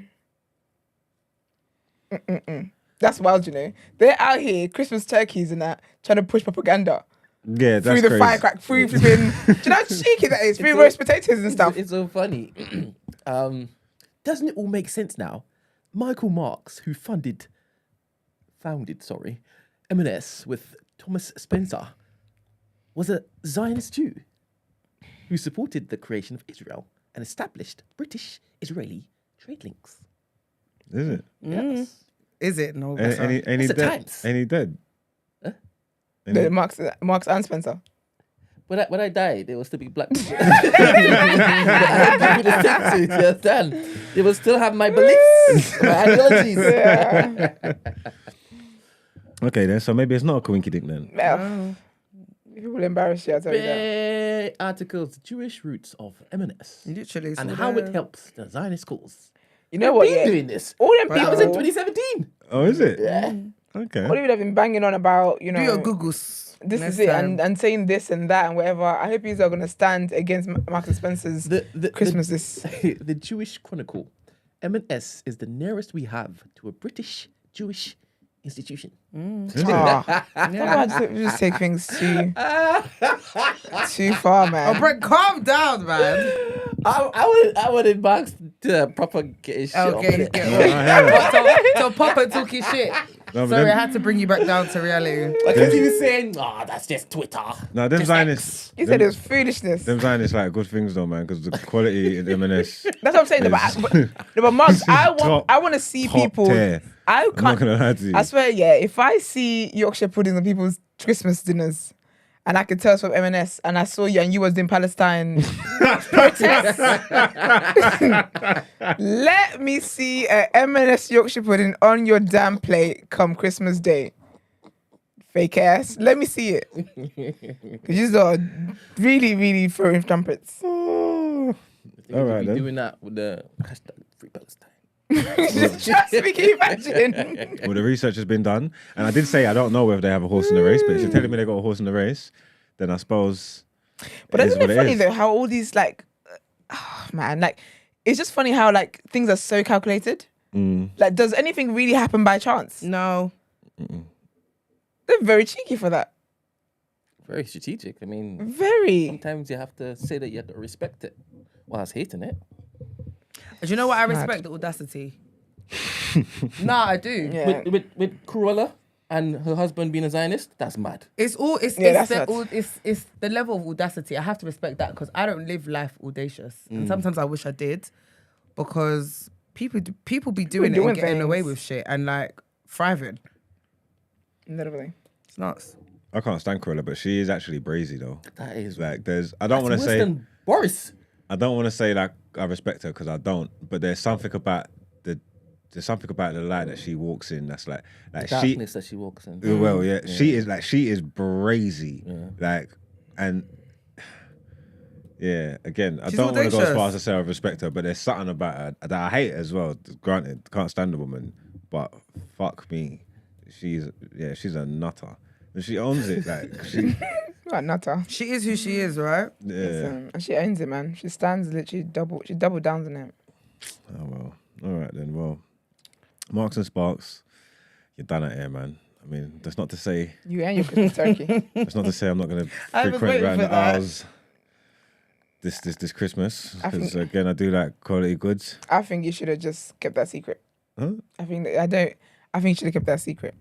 That's wild, you know. They're out here, Christmas turkeys and that, trying to push propaganda. Yeah, that's through the crazy. firecracker, through flipping. Do you know how cheeky that is? Through roast potatoes and stuff. It's so funny. Doesn't it all make sense now? Michael Marks, who founded M&S with Thomas Spencer, was a Zionist Jew who supported the creation of Israel and established British-Israeli trade links. Is it? Yes. Is it? No. Any dead? Any dead? The Marks and Spencer. when I die, there will still be black people. They will still have my beliefs, my ideologies. Okay, then. So maybe it's not a coinkydink then. Well, if you will embarrass you, I'll tell you that. Articles, Jewish roots of M&S. Literally. And so how there. it helps the Zionist schools. You know what? Been Yeah. doing this. All them That was in people, 2017. Oh, is it? Yeah. Okay. all them people have been banging on about, you know, Do your Googles. this next is it, time. and saying this and that and whatever. I hope you are going to stand against Marks and Spencer's Christmas. The Jewish Chronicle. M&S is the nearest we have to a British Jewish institution. Is it? I just take things too far, man. Oh, Brett, calm down, man. I wanted Marks to proper get his shit off Okay, it. get No, I hear that. so Papa took his shit. No, but Sorry, them- I had to bring you back down to reality. Because he was saying, that's just Twitter. No, them Zionists. You said it was foolishness. Them Zionists like good things though, man, because the quality in M&S. That's what I'm saying. But Marks, I want to see top people. tier. I I'm not can't. gonna lie to you. I swear, yeah. If I see Yorkshire pudding on people's Christmas dinners, and I could tell it's from M&S, and I saw you and you was in Palestine protests, let me see a M&S Yorkshire pudding on your damn plate come Christmas Day. Fake ass. Let me see it. Because you are really, really throwing trumpets. All right then. Doing that with the hashtag Free Palestine. Trust me, can you imagine? Well, the research has been done, and I did say I don't know whether they have a horse in the race, but if you're telling me they got a horse in the race, then I suppose. But isn't it funny though how all these like, man, like it's just funny how like things are so calculated. Like, does anything really happen by chance? No. They're very cheeky for that. Very strategic. I mean, Very. sometimes you have to say that you have to respect it whilst hating it. Do you know what I Mad. respect? The audacity. Nah, I do. Yeah. With Cruella and her husband being a Zionist, that's mad. It's all it's Yeah, it's, that's the, nuts. it's the level of audacity. I have to respect that because I don't live life audacious, and sometimes I wish I did, because people be doing it doing and getting away things. with shit and like thriving. Literally. It's nuts. I can't stand Cruella, but she is actually brazy though. That is Like, I don't want to worse say. than Boris. I don't want to say like I respect her because I don't. But there's something about the light that she walks in that's like The she. darkness that she walks in. Well, yeah, she is brazy, like, and yeah. Again, I She's don't want to go as audacious. far as to say I respect her, but there's something about her that I hate as well. Granted, can't stand the woman, but fuck me, she's a nutter. And she owns it, like she. Like nutter. She is who she is, right? Yeah. And she owns it, man. She stands literally she double downs on it. Oh well. All right then. Well, Marks and Sparks, you're done at Air, man. I mean, that's not to say. You and your Christmas turkey. That's not to say I'm not going to I was frequent waiting around for the that. aisles this Christmas I think- because again I do like quality goods. I think you should have just kept that secret. Huh? I think you should have kept that secret.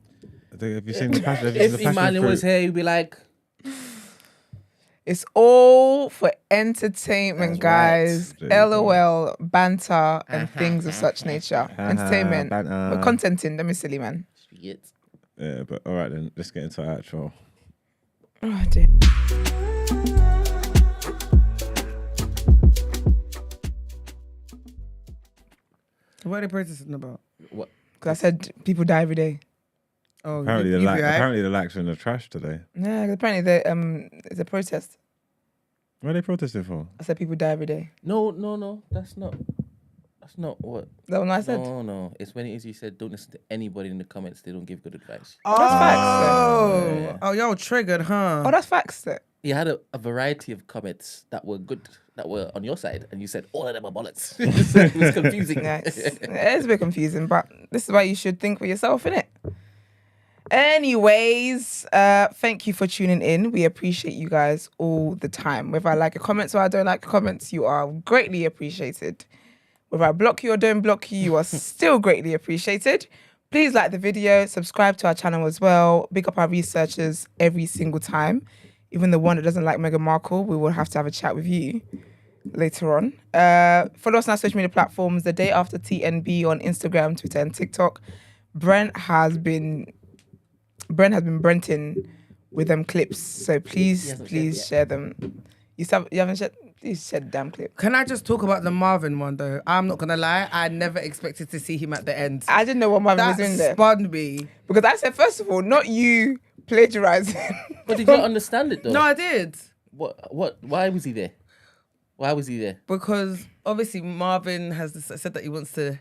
Have you seen the passion? Have you seen If the passion Emmanuel was fruit? here, he'd be like, It's all for entertainment, That's right. guys. There you go. LOL, banter, and things of such nature. Entertainment. banter. But contenting, don't be silly, man. shit. Yeah, but all right then. Let's get into our outro. Oh, dear. What are they protesting about? What? Because I said people die every day. Oh, Apparently, you the be likes right? are in the trash today. Yeah, 'cause apparently it's a protest. What are they protesting for? I said people die every day. No. That's not what. Is that what I said? No. It's when it is you said don't listen to anybody in the comments. They don't give good advice. That's facts. Oh, Yeah. oh, y'all triggered, huh? Oh, that's facts. Sir. You had a variety of comments that were good, that were on your side, and you said all of them are bollocks. So it was confusing. Yeah, it's a bit confusing, but this is why you should think for yourself, innit? Anyways, thank you for tuning in. We appreciate you guys all the time. Whether I like your comments or I don't like your comments, you are greatly appreciated. Whether I block you or don't block you, you are still greatly appreciated. Please like the video, subscribe to our channel as well. Big up our researchers every single time. Even the one that doesn't like Meghan Markle, we will have to have a chat with you later on. Follow us on our social media platforms. The Day After TNB on Instagram, Twitter, and TikTok. Brent has been Brenting with them clips. So please, hasn't please shared share them. You haven't shared? Please share the damn clip. Can I just talk about the Marvin one though? I'm not gonna lie, I never expected to see him at the end. I didn't know what Marvin That was in there. spun me. Because I said, first of all, not you plagiarizing. But did you not understand it though? No, I did. What? Why was he there? Why was he there? Because obviously Marvin has said that he wants to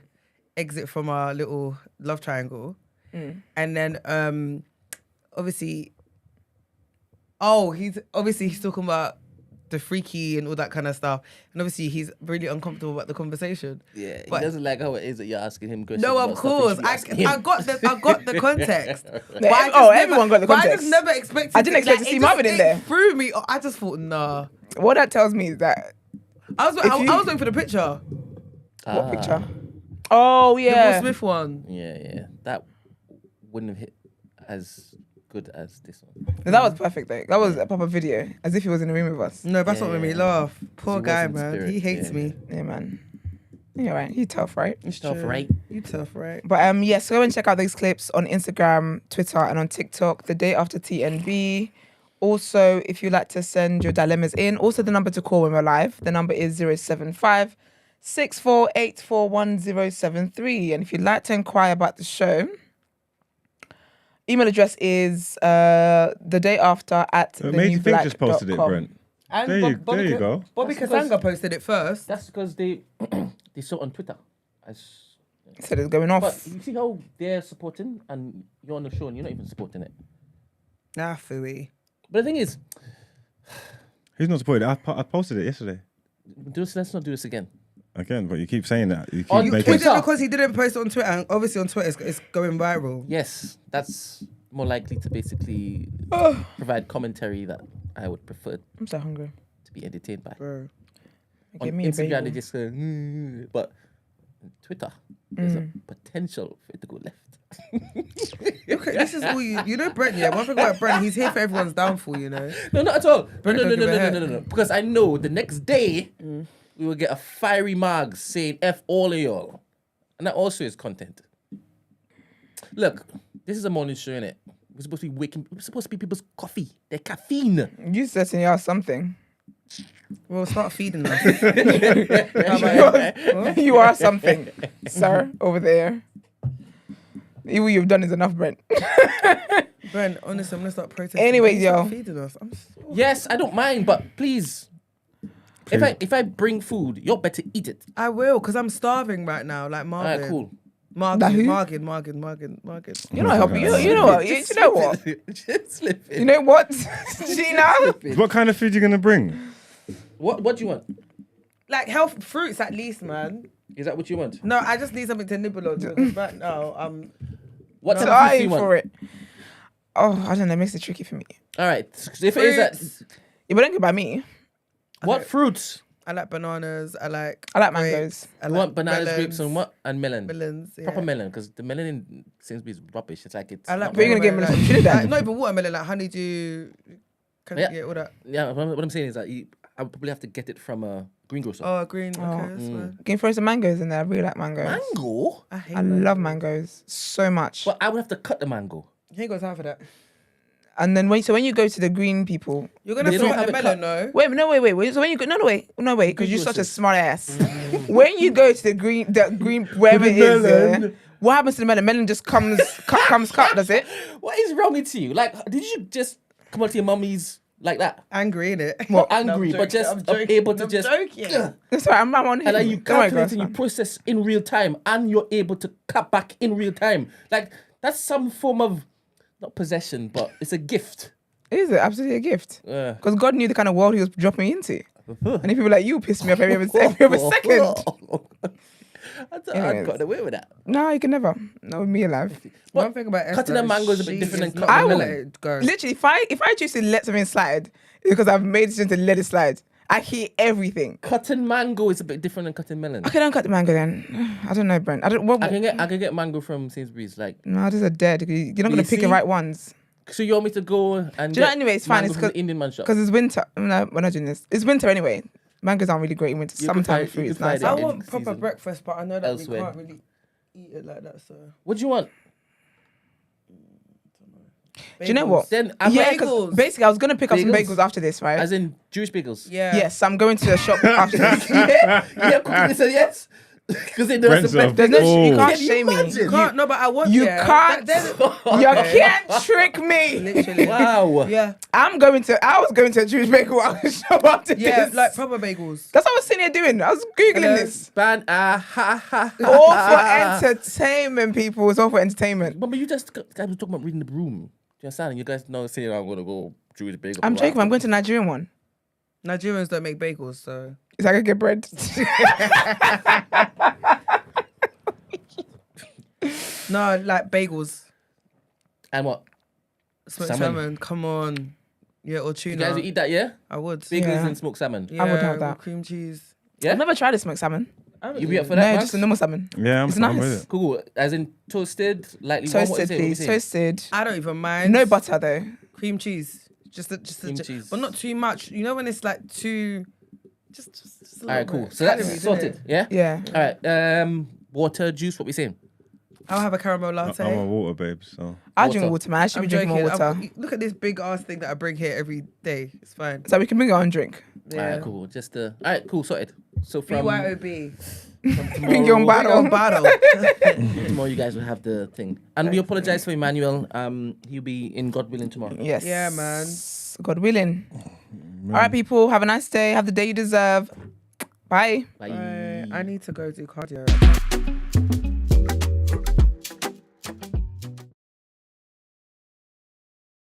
exit from our little love triangle. And then obviously he's talking about the freaky and all that kind of stuff. And obviously he's really uncomfortable about the conversation. Yeah, But- he doesn't like how it is that you're asking him questions. No, about of stuff you course. should be asking him. I got the context. But Everyone got the But I context. just never expected. I didn't expect to it see just- Marvin in it there. Threw me. I just thought, nah. What that tells me is that I was waiting for the picture. what picture? Oh The yeah. Will Smith one. Yeah. That wouldn't have hit as good as this one. No, that was perfect though. That was a proper video, as if he was in the room with us. No, that's what made me laugh. Poor He guy, was in man. spirit. He hates Yeah, me. Yeah, man. Yeah, right. You tough, right? It's Tough, true. right? You tough, right? But yes, go and check out these clips on Instagram, Twitter, and on TikTok. The day after TNB. Also, if you'd like to send your dilemmas in, also the number to call when we're live. The number is 075 64841073. And if you'd like to inquire about the show, email address is the day after at It made you think just posted it, thenewblack.com. Brent. And There you go. Bobby That's Kasanga posted it first. That's because they saw it on Twitter. So it's going off. But you see how they're supporting and you're on the show and you're not even supporting it. Nah, fooey. But the thing is, Who's not supported? I posted it yesterday. let's not do this again. Again, but you keep saying that. You keep On making Was it because he didn't post it on Twitter? And obviously on Twitter it's going viral. Yes, that's more likely to basically provide commentary that I would prefer I'm so hungry. to be entertained by. Bro. Give On me a Instagram, bagel. they just go, but on Twitter, there's a potential for it to go left. Okay, this is all you know, Brent. Yeah, one thing about Brent, he's here for everyone's downfall. You know. No, not at all. Brent No, don't give a heck. no. Because I know the next day we will get a fiery mag saying F all of y'all. And that also is content. Look, this is a morning show, innit? We're supposed to be we're supposed to be people's coffee, their caffeine. You certainly are something. Well, start feeding us. You are something, sir, over there. All you've done is enough, Brent. Brent, honestly, I'm gonna start protesting. Anyways, Please stop yo. feeding us. Yes, I don't mind, but please. If I bring food, you're better eat it. I will, because I'm starving right now, like Marvin. Alright, cool. That who? Margin. You're not helping. You know what? You know what? Just slip it. You know what, Gina? What kind of food you gonna bring? What do you want? Like health fruits at least, man. Is that what you want? No, I just need something to nibble on. Because right now, What So type of I fruit do ain't you want? for it. Oh, I don't know. It makes it tricky for me. All right. So if it is that, Yeah, but don't go by me. what fruits? I like bananas. I like mangoes. I You like want bananas, melons. grapes, and what? And melon. Melons, yeah. Proper melon, because the melon in Sainsbury's is rubbish. It's like it's. I like not But you're gonna get watermelon, melon from Trinidad. like, not even watermelon, like honeydew. Yeah, all that. Yeah, what I'm saying is that I would probably have to get it from a greengrocer. Oh, green. Okay, that's fine. Can you throw some mangoes in there? I really like mangoes. Mango? I hate I love mangoes so much. But I would have to cut the mango. He ain't got time for that. And then when you go to the green people, You're gonna They have to don't cut the have it melon, no? wait. So when you go, no wait, because you're such a Greengrocers. smart ass. When you go to the green, wherever it is, yeah, what happens to the melon? Melon just comes cut, does it? What is wrong with you? Like, did you just come out to your mummies like that? Angry, innit? Not angry, but just able to just. That's right. I'm on. And then you Don't worry, calculate girls, and you man. process in real time, and you're able to cut back in real time. Like, that's some form of, not possession, but it's a gift. Is it absolutely a gift? Yeah. Because God knew the kind of world He was dropping me into. And if people like you piss me off every other second. I've got away with that. No, you can never. Not with me alive. One thing about Cutting a mango is a bit different than I cutting a will melon. literally, if I choose to let something slide, it's because I've made a decision to let it slide. I hate everything. Cutting mango is a bit different than cutting melon. Okay, don't cut the mango then. I don't know, Brent. I can get mango from Sainsbury's. Like, no, these are dead. You're not You gonna pick the see? right ones. so you want me to go and Do you know? get Anyway, it's fine. mango It's from the Indian man shop? because it's winter. No, we're not doing this. It's winter anyway. Mangoes aren't really great in winter. You could Summertime find- fruit you is could find nice. it I in want proper season. breakfast, but I know that Elsewhere. we can't really eat it like that. So What do you want? Do you know what? Then Yeah, 'cause bagels. basically I was gonna pick up some Bagels? bagels after this, right? As in Jewish bagels. Yeah. Yes, I'm going to a shop after this. Yeah, Kourtney said yes. Because they know Friends some of- There's no, you can't Can you shame me. imagine? You can't. No, but I want. You yeah, can't. You Okay. can't trick me. Literally. Wow. Yeah. I was going to a Jewish bagel shop after Yeah. this. Like proper bagels. That's what I was sitting here doing. I was googling Hello? this. Ban, ha. All for entertainment, people. It's all for entertainment. But you just guys were talking about reading the room. Do you understand? You guys know saying I'm gonna go Jewish bagel. I'm joking. I'm going to Nigerian one. Nigerians don't make bagels, so. Is that gonna get bread? No, like bagels. And what? Smoked Salmon. salmon. Come on. Yeah, or You tuna. guys would eat that, yeah? I would. Bagels Yeah. and smoked salmon. Yeah, I would have with that. cream cheese. Yeah? I've never tried a smoked salmon. You be up for No, that, just a normal salmon. Yeah, It's I'm nice. with it. Cool. As in toasted, lightly warm. What Toasted, is it? What please. is it? Toasted. I don't even mind. No butter though. Cream cheese. Just Cream cheese. but not too much. You know when it's like too. Just a All right, little cool. bit. So that's Calories, sorted. innit? Yeah. Yeah. All right. Water, juice. What we saying? I'll have a caramel latte. I'm a water babe, so. I Water. drink water, man. I should I'm be drinking more joking. water. Look at this big ass thing that I bring here every day. It's fine. So we can bring our own drink. All right, cool. Just all right, cool. Sorted. So from BYOB. Bring your own bottle. Bottle. tomorrow, you guys will have the thing. And we apologize for Emmanuel. He'll be in God willing tomorrow. Yes. Yeah, man. God willing. All right, people. Have a nice day. Have the day you deserve. Bye. Bye. I need to go do cardio.